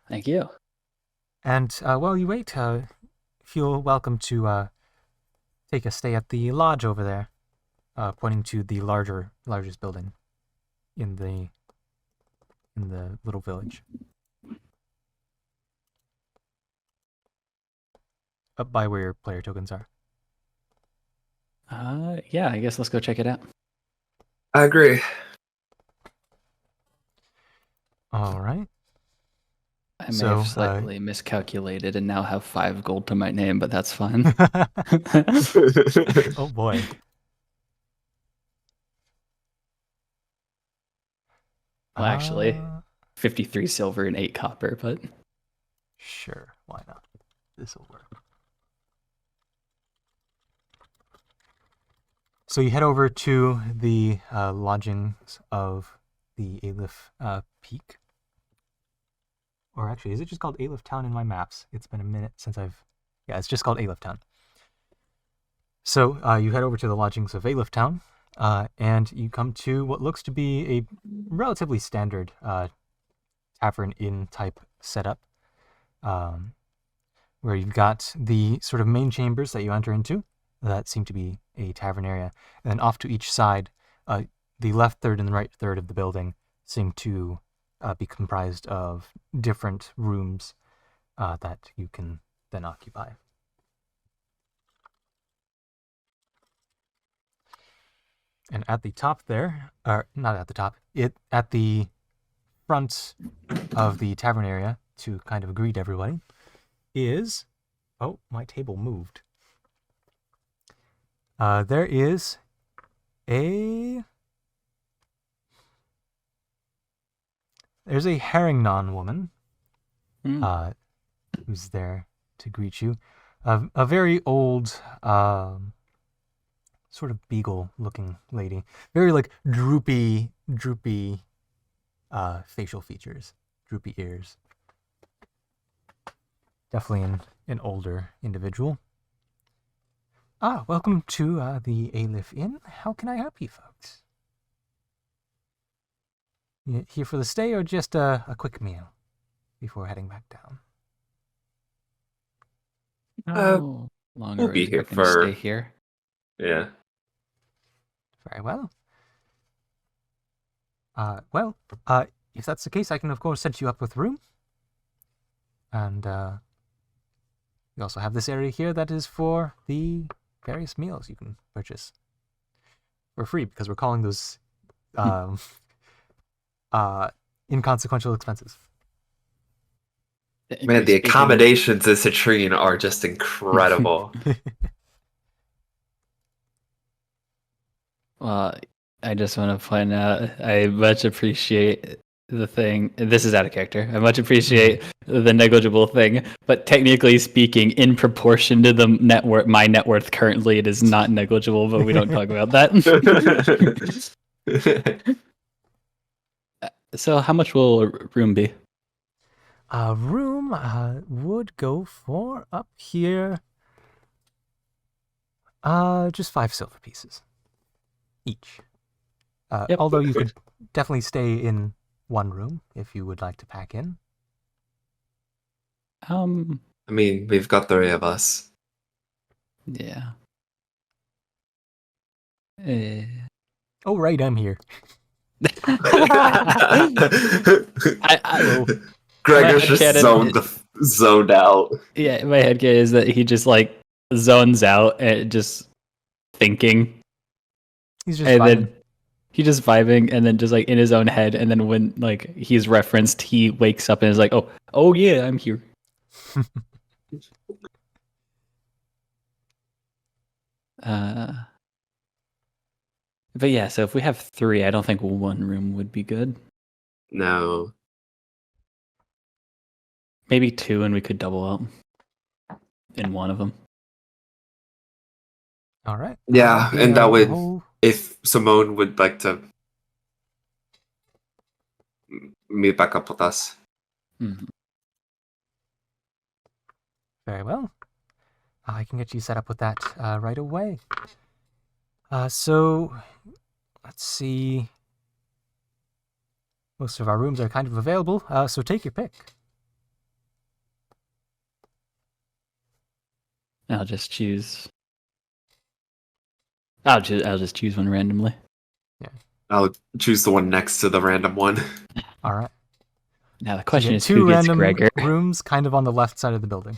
Thank you. And while you wait, feel welcome to take a stay at the lodge over there, pointing to the largest building in the little village, up by where your player tokens are. Yeah, I guess let's go check it out. I agree. All right. I may have slightly miscalculated and now have 5 gold to my name, but that's fine. Oh boy. Well, actually, 53 silver and 8 copper, but sure, why not? This will work. So you head over to the lodgings of the Aleph Peak. Or actually, is it just called Aleph Town in my maps? It's been a minute since yeah, it's just called Aleph Town. So you head over to the lodgings of Aleph Town, and you come to what looks to be a relatively standard tavern inn type setup, where you've got the sort of main chambers that you enter into that seem to be a tavern area, and then off to each side, the left third and the right third of the building seem to be comprised of different rooms that you can then occupy. And at the top there, or not at the top, at the front of the tavern area, to kind of greet everybody, is... Oh, my table moved. There is There's a Herringnon woman who's there to greet you. A very old, sort of beagle-looking lady. Very, like, droopy facial features. Droopy ears. Definitely an older individual. Welcome to the Aleph Inn. How can I help you folks? You here for the stay or just a quick meal before heading back down? How long we'll are be we here looking to stay for- here? Yeah. Very well. If that's the case, I can of course set you up with room. And we also have this area here that is for the various meals you can purchase for free because we're calling those inconsequential expenses. Man, the Speaking- accommodations in Citrine are just incredible. Well, I just want to point out I much appreciate the thing. This is out of character. I much appreciate the negligible thing, but technically speaking, in proportion to the my net worth currently, it is not negligible. But we don't talk about that. So, how much will a room be? A room would go for up here just 5 silver pieces each. Yep. Although you could definitely stay in one room if you would like to pack in. I mean, we've got 3 of us. Yeah. Oh right, I'm here. Gregor's my just headcanon zoned out. Yeah, my head is that he just like zones out and just thinking, He's just and vibing. then he just vibing, and then just like in his own head, and then when like he's referenced, he wakes up and is like, oh yeah, I'm here. But yeah, so if we have 3, I don't think one room would be good. No. Maybe 2, and we could double up in one of them. All right. Yeah, and that the would, whole- if Simone would like to meet back up with us. Mhm. Very well. I can get you set up with that right away. So, let's see. Most of our rooms are kind of available, so take your pick. I'll just choose. I'll just choose one randomly. I'll choose the one next to the random one. All right. Now the So you question get is, 2 who gets random Gregor? rooms kind of on the left side of the building.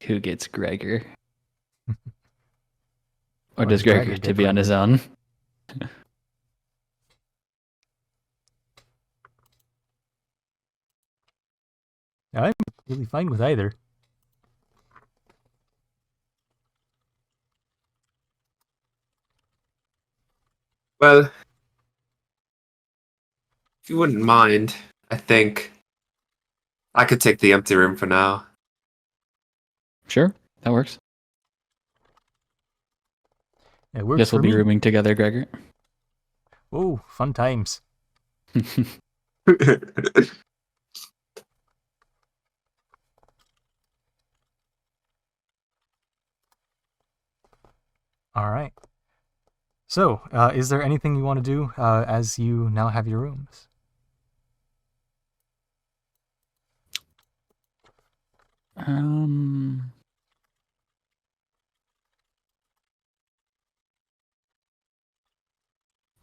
Who gets Gregor? Or Or does does Gregor Gregor get to get be on his own? I'm really fine with either. Well, if you wouldn't mind, I think I could take the empty room for now. Sure, that works. It works Guess for we'll be me. rooming together, Gregor. Oh, fun times. All right. So, is there anything you want to do as you now have your rooms?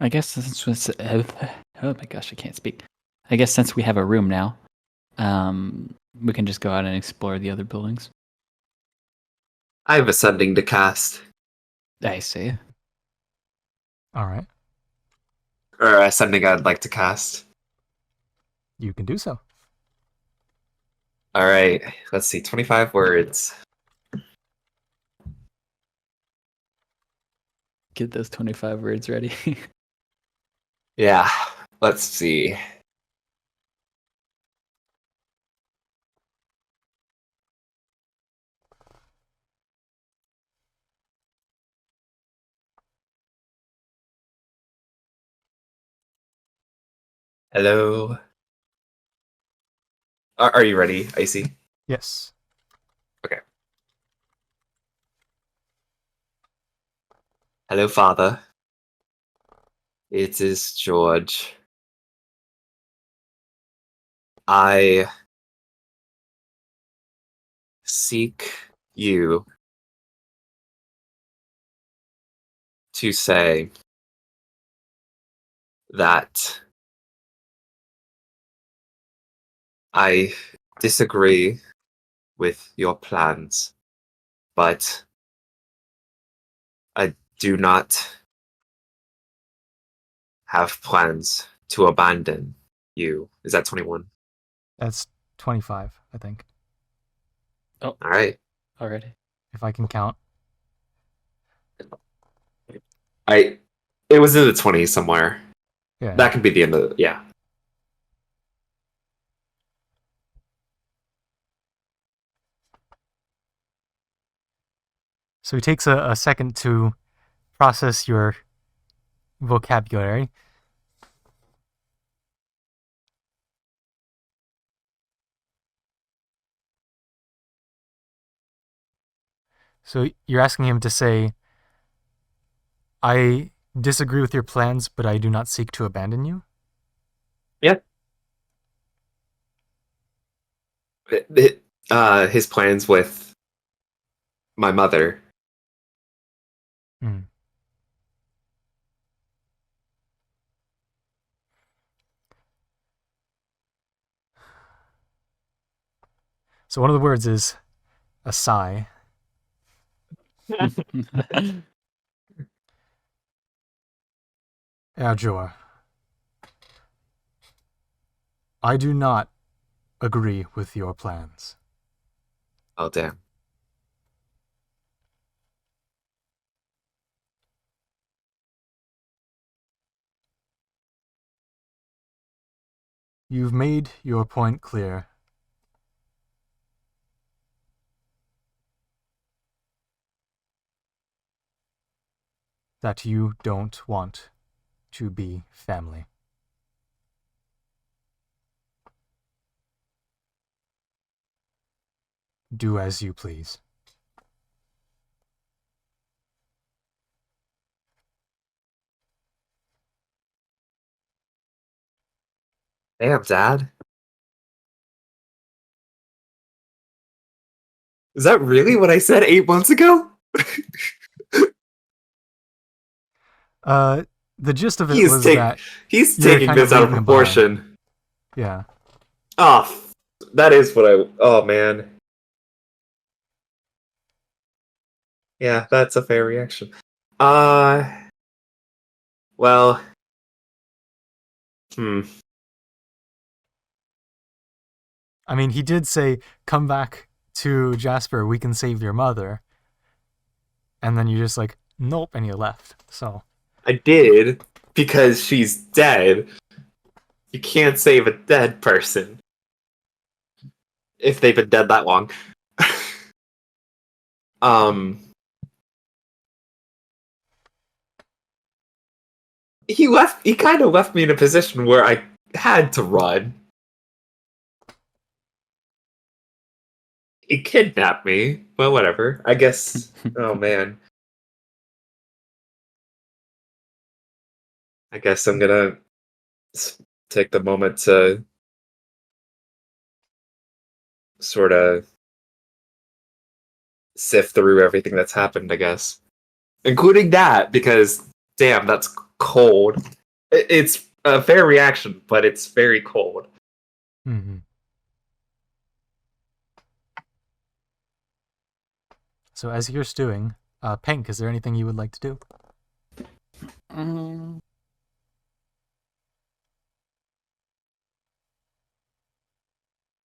I guess since oh my gosh, I can't speak. I guess since we have a room now, we can just go out and explore the other buildings. I have ascending to cast. I see. All right. Or ascending I'd like to cast. You can do so. Alright, let's see, 25 words. Get those 25 words ready. Yeah, let's see. Hello. Are you ready, Icy? Yes. Hello, Father. It is George. I seek you to say that I disagree with your plans, but I do not have plans to abandon you. Is that 21? That's 25, I think, Oh, All right. already. if I can count. It was in the 20s somewhere. Yeah. That could be the end of it. Yeah. So he takes a second to process your vocabulary. So you're asking him to say, I disagree with your plans, but I do not seek to abandon you? Yeah. His plans with my mother. Hmm. So one of the words is a sigh. Ajor, I do not agree with your plans. Oh, damn. You've made your point clear. That you don't want to be family. Do as you please. Damn, Dad. Is that really what I said 8 months ago? The gist of it He's was that he's you're taking kind of this out of leaving him behind. proportion. Yeah. Oh, that is what I. Oh man. Yeah, that's a fair reaction. Well. Hmm. I mean, he did say, come back to Jasper, we can save your mother. And then you just like, nope, and you left. So. I did because she's dead. You can't save a dead person if they've been dead that long. um. He left. He kind of left me in a position where I had to run. He kidnapped me, but whatever. I guess. Oh man. I guess I'm gonna take the moment to sort of sift through everything that's happened. I guess, including that, because damn, that's cold. It's a fair reaction, but it's very cold. Mm-hmm. So as you're stewing, Pink, is there anything you would like to do?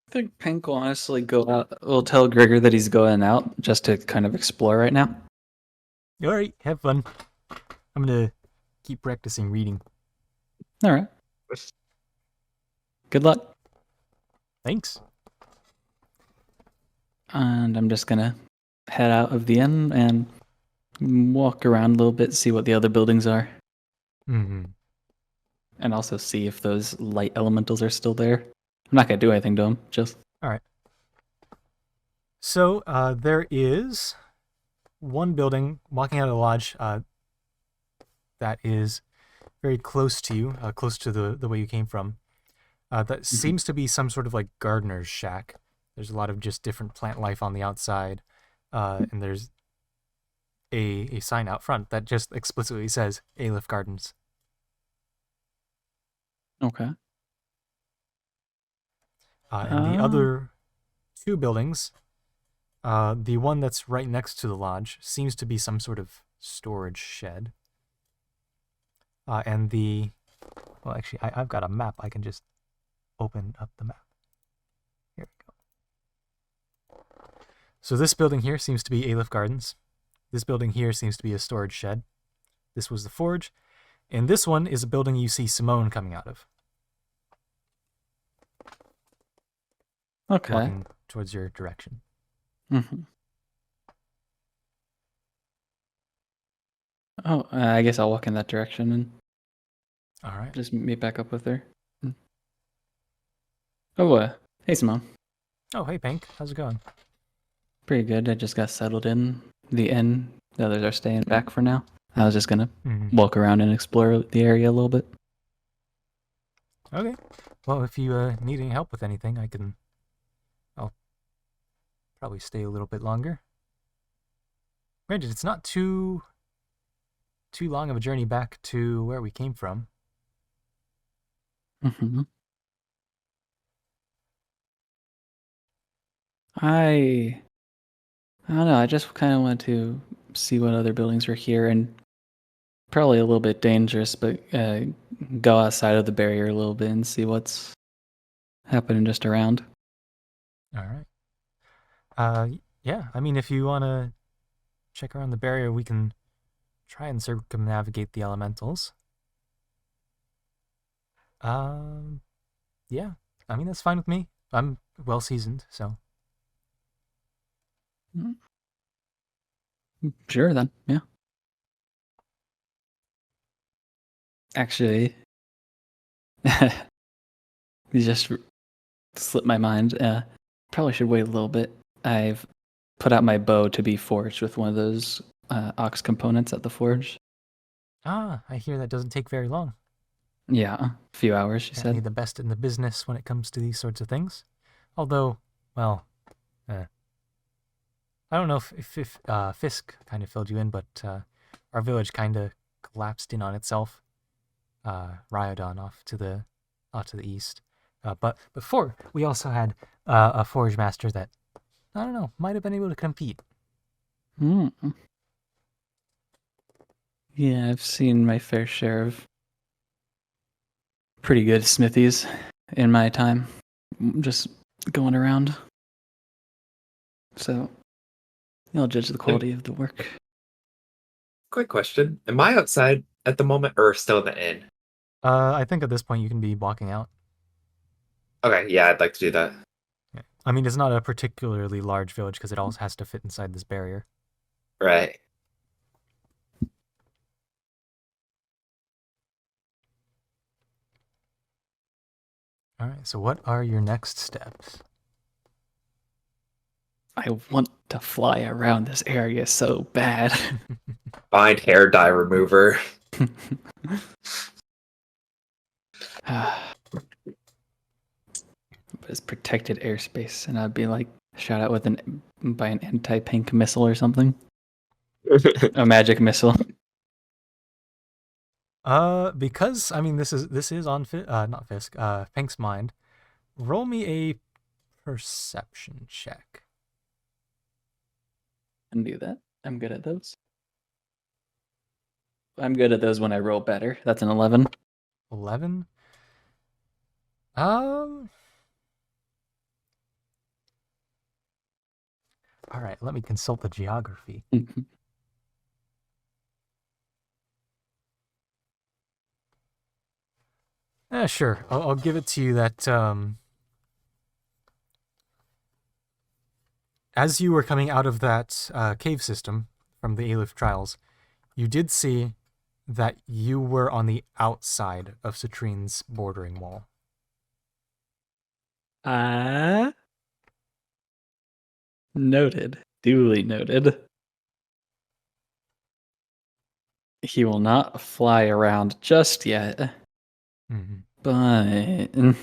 I think Pink will honestly go out. Will tell Gregor that he's going out just to kind of explore right now. All right, have fun. I'm gonna keep practicing reading. All right. Good luck. Thanks. And I'm just gonna head out of the inn and walk around a little bit, see what the other buildings are, Mm-hmm. and also see if those light elementals are still there. I'm not gonna do anything to them. Just All right. So there is one building walking out of the lodge. that is very close to you, close to the way you came from. That seems to be some sort of like gardener's shack. There's a lot of just different plant life on the outside, and there's a sign out front that just explicitly says Aleph Gardens. Okay. And the other two buildings, the one that's right next to the lodge seems to be some sort of storage shed. And well, actually, I've got a map. I can just open up the map. Here we go. So this building here seems to be Aleph Gardens. This building here seems to be a storage shed. This was the forge. And this one is a building you see Simone coming out of. Okay. Walking towards your direction. Mm-hmm. Oh, I guess I'll walk in that direction and All right. just meet back up with her. Oh, hey Simone. Oh, hey, Pink. How's it going? Pretty good. I just got settled in the inn. The others are staying back for now. I was just gonna walk around and explore the area a little bit. Okay. Well, if you need any help with anything, I'll probably stay a little bit longer. Granted, it's not too long of a journey back to where we came from. Mm-hmm. I don't know. I just kind of wanted to see what other buildings were here, and probably a little bit dangerous, but go outside of the barrier a little bit and see what's happening just around. All right. Yeah. I mean, if you want to check around the barrier, we can try and circumnavigate the elementals. Yeah. I mean, that's fine with me. I'm well seasoned, so. Sure, then. Yeah. Actually, you just slipped my mind. Probably should wait a little bit. I've put out my bow to be forged with one of those ox components at the forge. I hear that doesn't take very long. Yeah, a few hours, she Apparently said. the best in the business when it comes to these sorts of things. Although, well, I don't know if Fisk kind of filled you in, but our village kind of collapsed in on itself. Ryodon off to the east. But before, we also had a forge master that, I don't know, might have been able to compete. Mm. Yeah, I've seen my fair share of pretty good smithies in my time, just going around. So, I'll judge the quality of the work. Quick question: am I outside at the moment, or still in the inn? I think at this point you can be walking out. Okay, yeah, I'd like to do that. Yeah. I mean, it's not a particularly large village because it also has to fit inside this barrier. Right. All right, so what are your next steps? I want to fly around this area so bad. Find hair dye remover. But it's protected airspace, and I'd be like shot out with by an anti-pink missile or something. A magic missile. Because I mean this is on not Fisk, Pink's mind. Roll me a perception check. And do that. I'm good at those. I'm good at those when I roll better. That's an 11. 11. All right, let me consult the geography. Sure. I'll give it to you that as you were coming out of that cave system from the Aleph trials, you did see that you were on the outside of Citrine's bordering wall. Noted. Duly noted. he will not fly around just yet, Mhm. but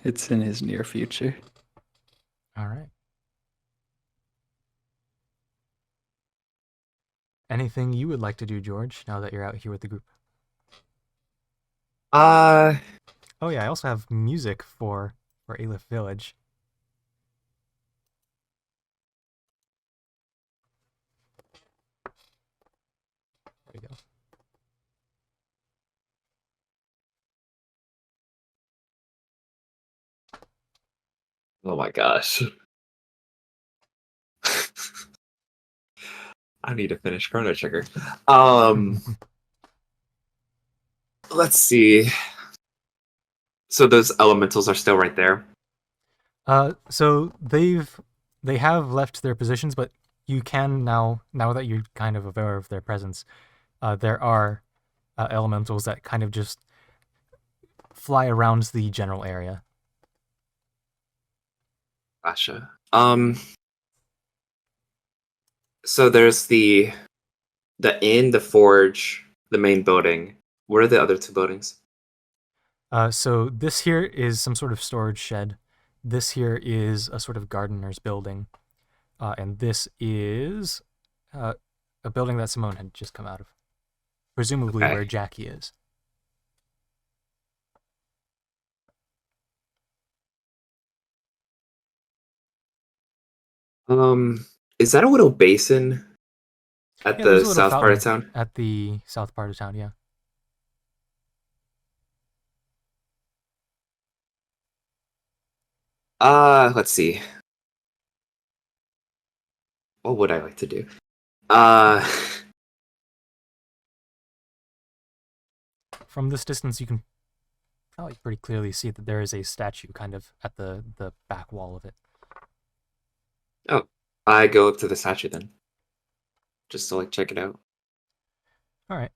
it's in his near future. All right. Anything you would like to do, George, now that you're out here with the group? Uh, Oh yeah, I also have music for Aleph Village. There we go. oh my gosh. I need to finish Chrono Trigger. Let's see. So those elementals are still right there. So they have left their positions, but you can now that you're kind of aware of their presence, there are elementals that kind of just fly around the general area. Gotcha. So there's the inn, the forge, the main building. What are the other two buildings? So this here is some sort of storage shed. This here is a sort of gardener's building, and this is a building that Simone had just come out of, presumably Okay. where Jackie is. Is that a little basin at Yeah, there's the a little south part of fountain town? at the south part of town. Yeah. Let's see. What would I like to do? Uh, From this distance, you can probably pretty clearly see that there is a statue kind of at the back wall of it. oh, I go up to the statue then, just to like check it out. All right.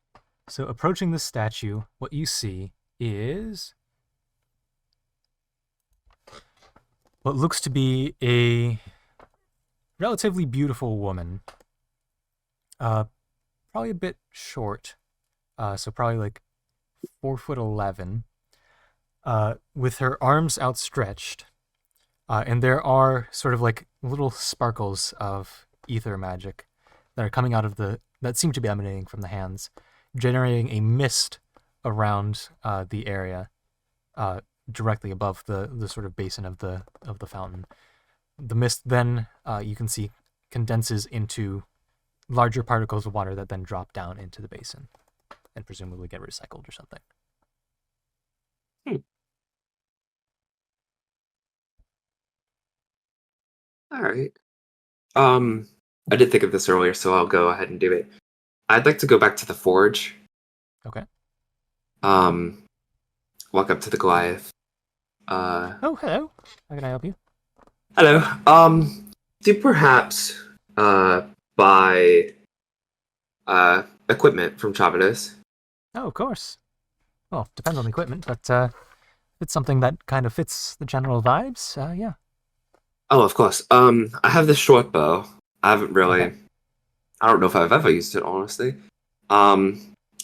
So approaching the statue, what you see is what looks to be a relatively beautiful woman. Probably a bit short. So probably like 4'11", with her arms outstretched. And there are sort of like little sparkles of ether magic that are coming out of that seem to be emanating from the hands, generating a mist around the area, directly above the sort of basin of the fountain. The mist then you can see condenses into larger particles of water that then drop down into the basin and presumably get recycled or something. All right. I did think of this earlier, so I'll go ahead and do it. I'd like to go back to the forge. Okay. Um, walk up to the Goliath. Oh, hello. How can I help you? Hello. Do you perhaps buy equipment from Travelers? Oh, of course. Well, depends on the equipment, but if it's something that kind of fits the general vibes, yeah. Oh, of course. I have this short bow. I haven't really. Okay. I don't know if I've ever used it, honestly. And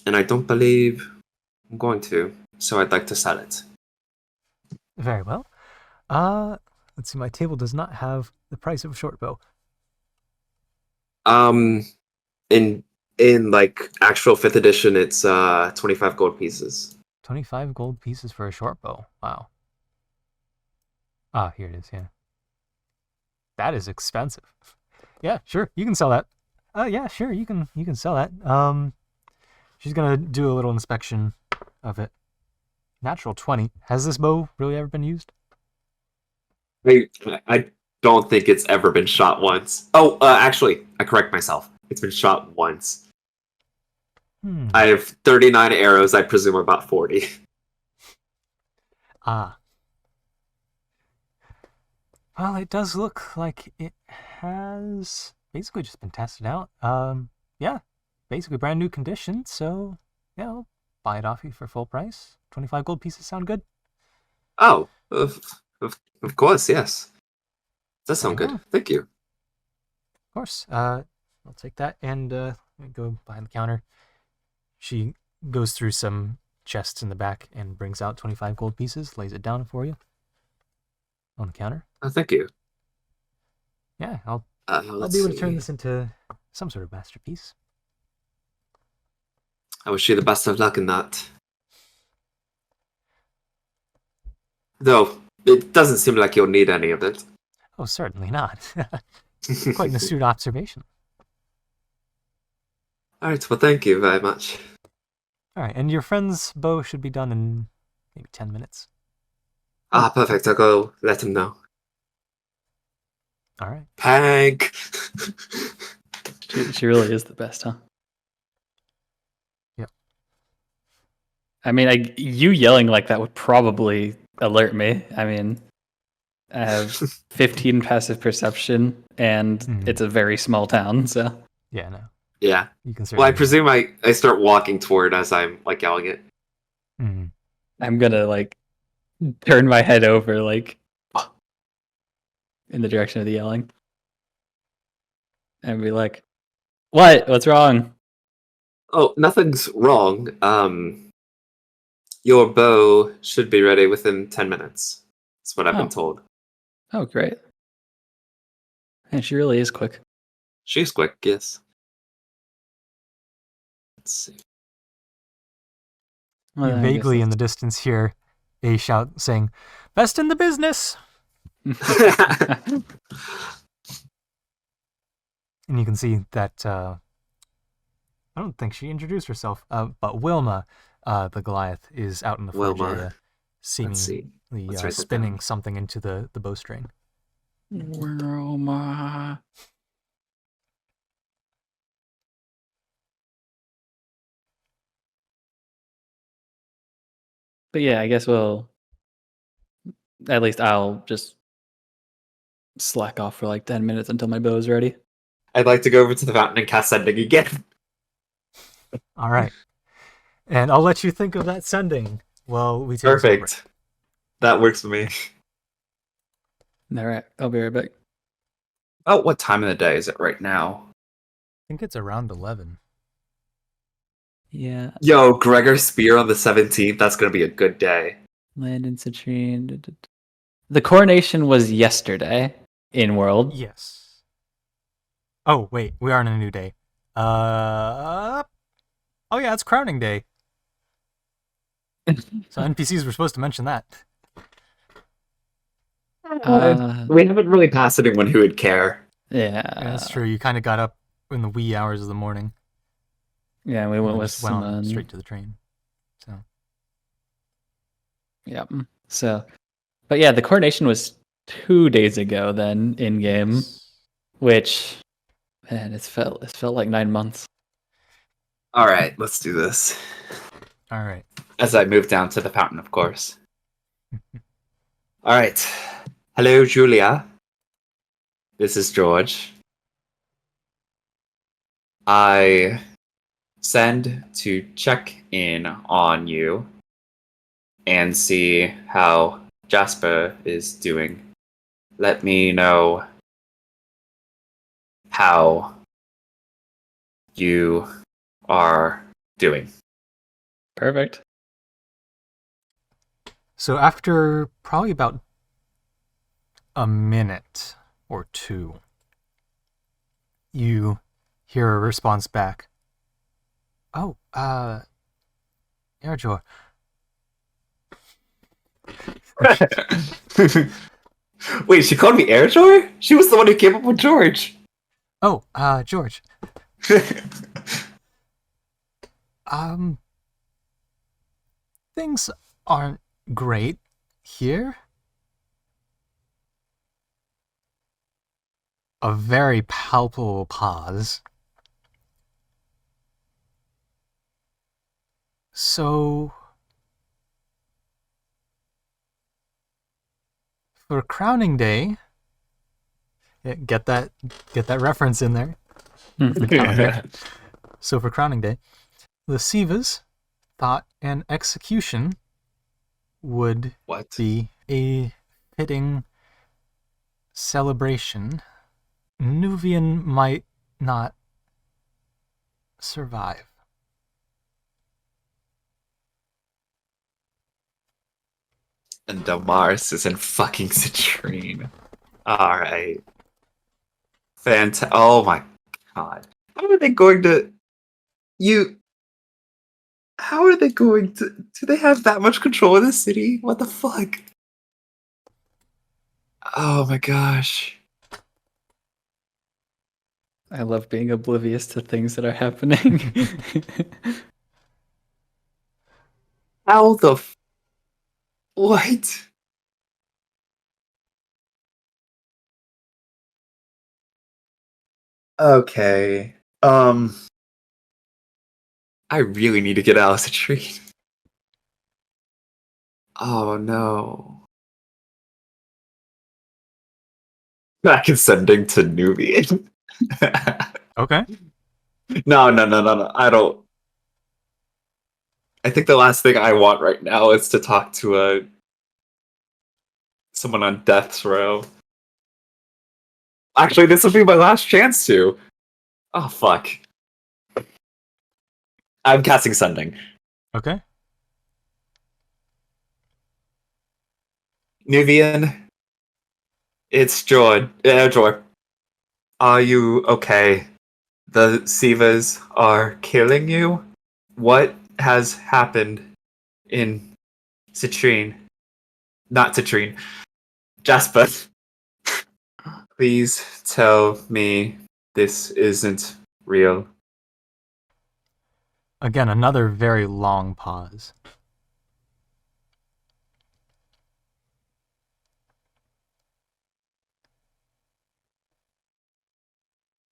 I don't believe I'm going to. So I'd like to sell it. Very well. Let's see. My table does not have the price of a short bow. Um, in like actual fifth edition, it's 25 gold pieces. 25 gold pieces for a short bow. Wow. Ah, here it is. Yeah. That is expensive. Yeah, sure. You can sell that. Yeah, sure. You can sell that. She's gonna do a little inspection of it. Natural 20. Has this bow really ever been used? I don't think it's ever been shot once. Oh, actually, I correct myself. It's been shot once. I have 39 arrows. I presume about 40. Ah. Well, it does look like it has basically just been tested out. Yeah, basically brand new condition. So, yeah, I'll buy it off you for full price. 25 gold pieces sound good? Oh, of course, yes. That Very sounds good. well. Thank you. Of course. I'll take that and let go behind the counter. She goes through some chests in the back and brings out 25 gold pieces, lays it down for you on the counter. Oh, thank you. Yeah, I'll Let's be able to turn see. this into some sort of masterpiece. I wish you the best of luck in that. Though, it doesn't seem like you'll need any of it. Oh, certainly not. Quite an astute observation. Alright, well, thank you very much. All right, and your friend's bow should be done in maybe 10 minutes. Ah, perfect. I'll go let him know. All right. Hank! She really is the best, huh? Yep. I mean, you yelling like that would probably alert me. I mean, I have 15 passive perception, and it's a very small town, so. Yeah, no. Yeah. You can Well, I certainly. presume I start walking toward as I'm, like, yelling it. Mhm. I'm gonna, like, turn my head over, like, in the direction of the yelling. And be like, what? What's wrong? Oh, nothing's wrong. Your bow should be ready within 10 minutes. That's what I've been Oh. told. Oh, great. And she really is quick. She's quick, yes. Let's see. Well, You I guess vaguely in the distance hear a shout saying, "Best in the business!" And you can see that, I don't think she introduced herself, but Wilma, the Goliath, is out in the forge Wilma. area, Let's see. seemingly Let's write that spinning down. something into the bowstring. Wilma. But yeah, I guess at least I'll just slack off for like 10 minutes until my bow is ready. I'd like to go over to the fountain and cast sending again. All right. And I'll let you think of that sending while we take a break. Perfect. That works for me. All right, I'll be right back. Oh, what time of the day is it right now? I think it's around 11. Yeah, Yo, Gregor Spear on the 17th. That's going to be a good day. land in citrine. The coronation was yesterday in world. Yes. Oh, wait. We are on a new day. Oh, yeah, it's crowning day. So NPCs were supposed to mention that. We haven't really passed anyone who would care. Yeah, Yeah, that's true. You kind of got up in the wee hours of the morning. Yeah, we And went then with just went on Simone. straight to the train. So Yeah. So, but yeah, the coronation was 2 days ago. Then in game, which, man, it felt like 9 months. All right, let's do this. All right. As I move down to the fountain, of course. All right. Hello, Julia. This is George. I send to check in on you and see how Jasper is doing. Let me know how you are doing. Perfect. So after probably about a minute or two, you hear a response back. Oh, Erjor. Wait, she called me Airjor? She was the one who came up with George. Oh, George. Things aren't great here. A very palpable pause. So, for crowning day, yeah, get that reference in there. The calendar. So for crowning day, the Sivas thought an execution would What? be a fitting celebration. Nuvian might not survive. And Damaris is in fucking citrine. Alright. Oh my god. How are they going to... You... How are they going to... Do they have that much control of the city? What the fuck? Oh my gosh. I love being oblivious to things that are happening. How the... What? Okay. I really need to get out of citrine. Oh no. Back in sending to Nubian. Okay. No. I don't. I think the last thing I want right now is to talk to someone on death's row. Actually, this will be my last chance to. Oh fuck. I'm casting sending. Okay. Nubian, it's Joy. Joy. Are you okay? The Sivas are killing you? What has happened in Citrine? Not Citrine. Jasper. Please tell me this isn't real. Again, another very long pause.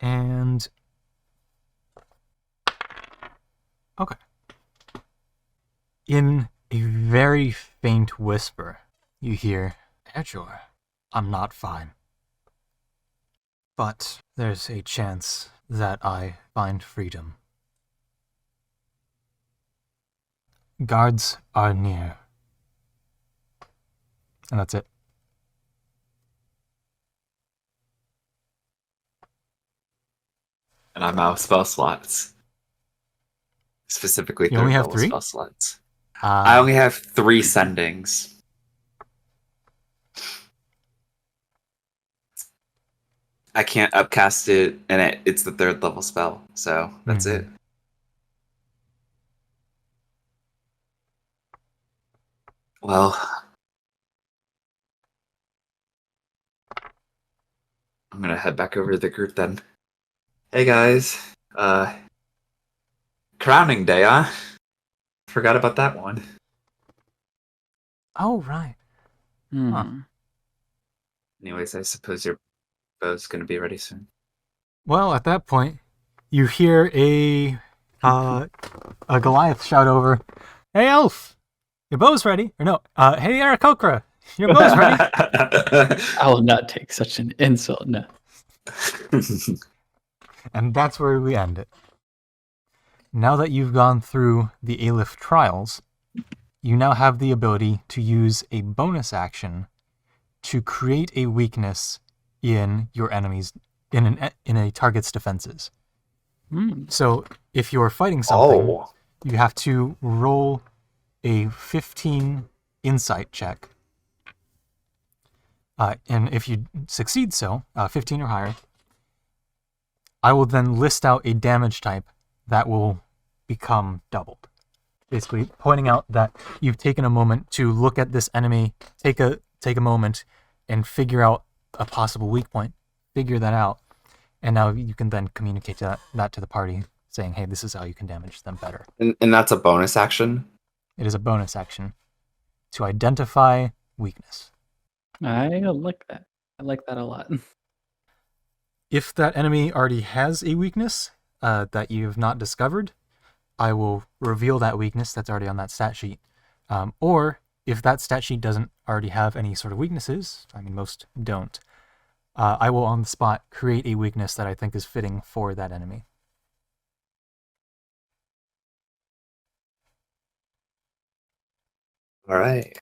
And... Okay. In a very faint whisper, you hear, Edjor, I'm not fine. But there's a chance that I find freedom. Guards are near. And that's it. And I'm out of spell slots. Specifically, You only third have level 3? spell slots. I only have 3 sendings. I can't upcast it, and it's the 3rd level spell, so that's it. Well, I'm gonna head back over to the group then. Hey guys, crowning day, huh? Forgot about that one. Oh, right. Hmm. Anyways, I suppose your bow's gonna be ready soon. Well, at that point, you hear a Goliath shout over, Hey, Elf! Your bow's ready. Or no, hey, Aarakocra! Your bow's ready. I will not take such an insult. No. And that's where we end it. Now that you've gone through the Aleph trials, you now have the ability to use a bonus action to create a weakness in your enemy's in a target's defenses. Hmm. So if you're fighting something, Oh, you have to roll a 15 insight check. And if you succeed 15 or higher, I will then list out a damage type that will become doubled. Basically pointing out that you've taken a moment to look at this enemy, take a moment and figure out a possible weak point, figure that out, and now you can then communicate that to the party, saying, hey, this is how you can damage them better. and that's a bonus action? It is a bonus action to identify weakness. I like that. I like that a lot. If that enemy already has a weakness that you have not discovered, I will reveal that weakness that's already on that stat sheet. Or if that stat sheet doesn't already have any sort of weaknesses, I mean, most don't, I will on the spot create a weakness that I think is fitting for that enemy. All right.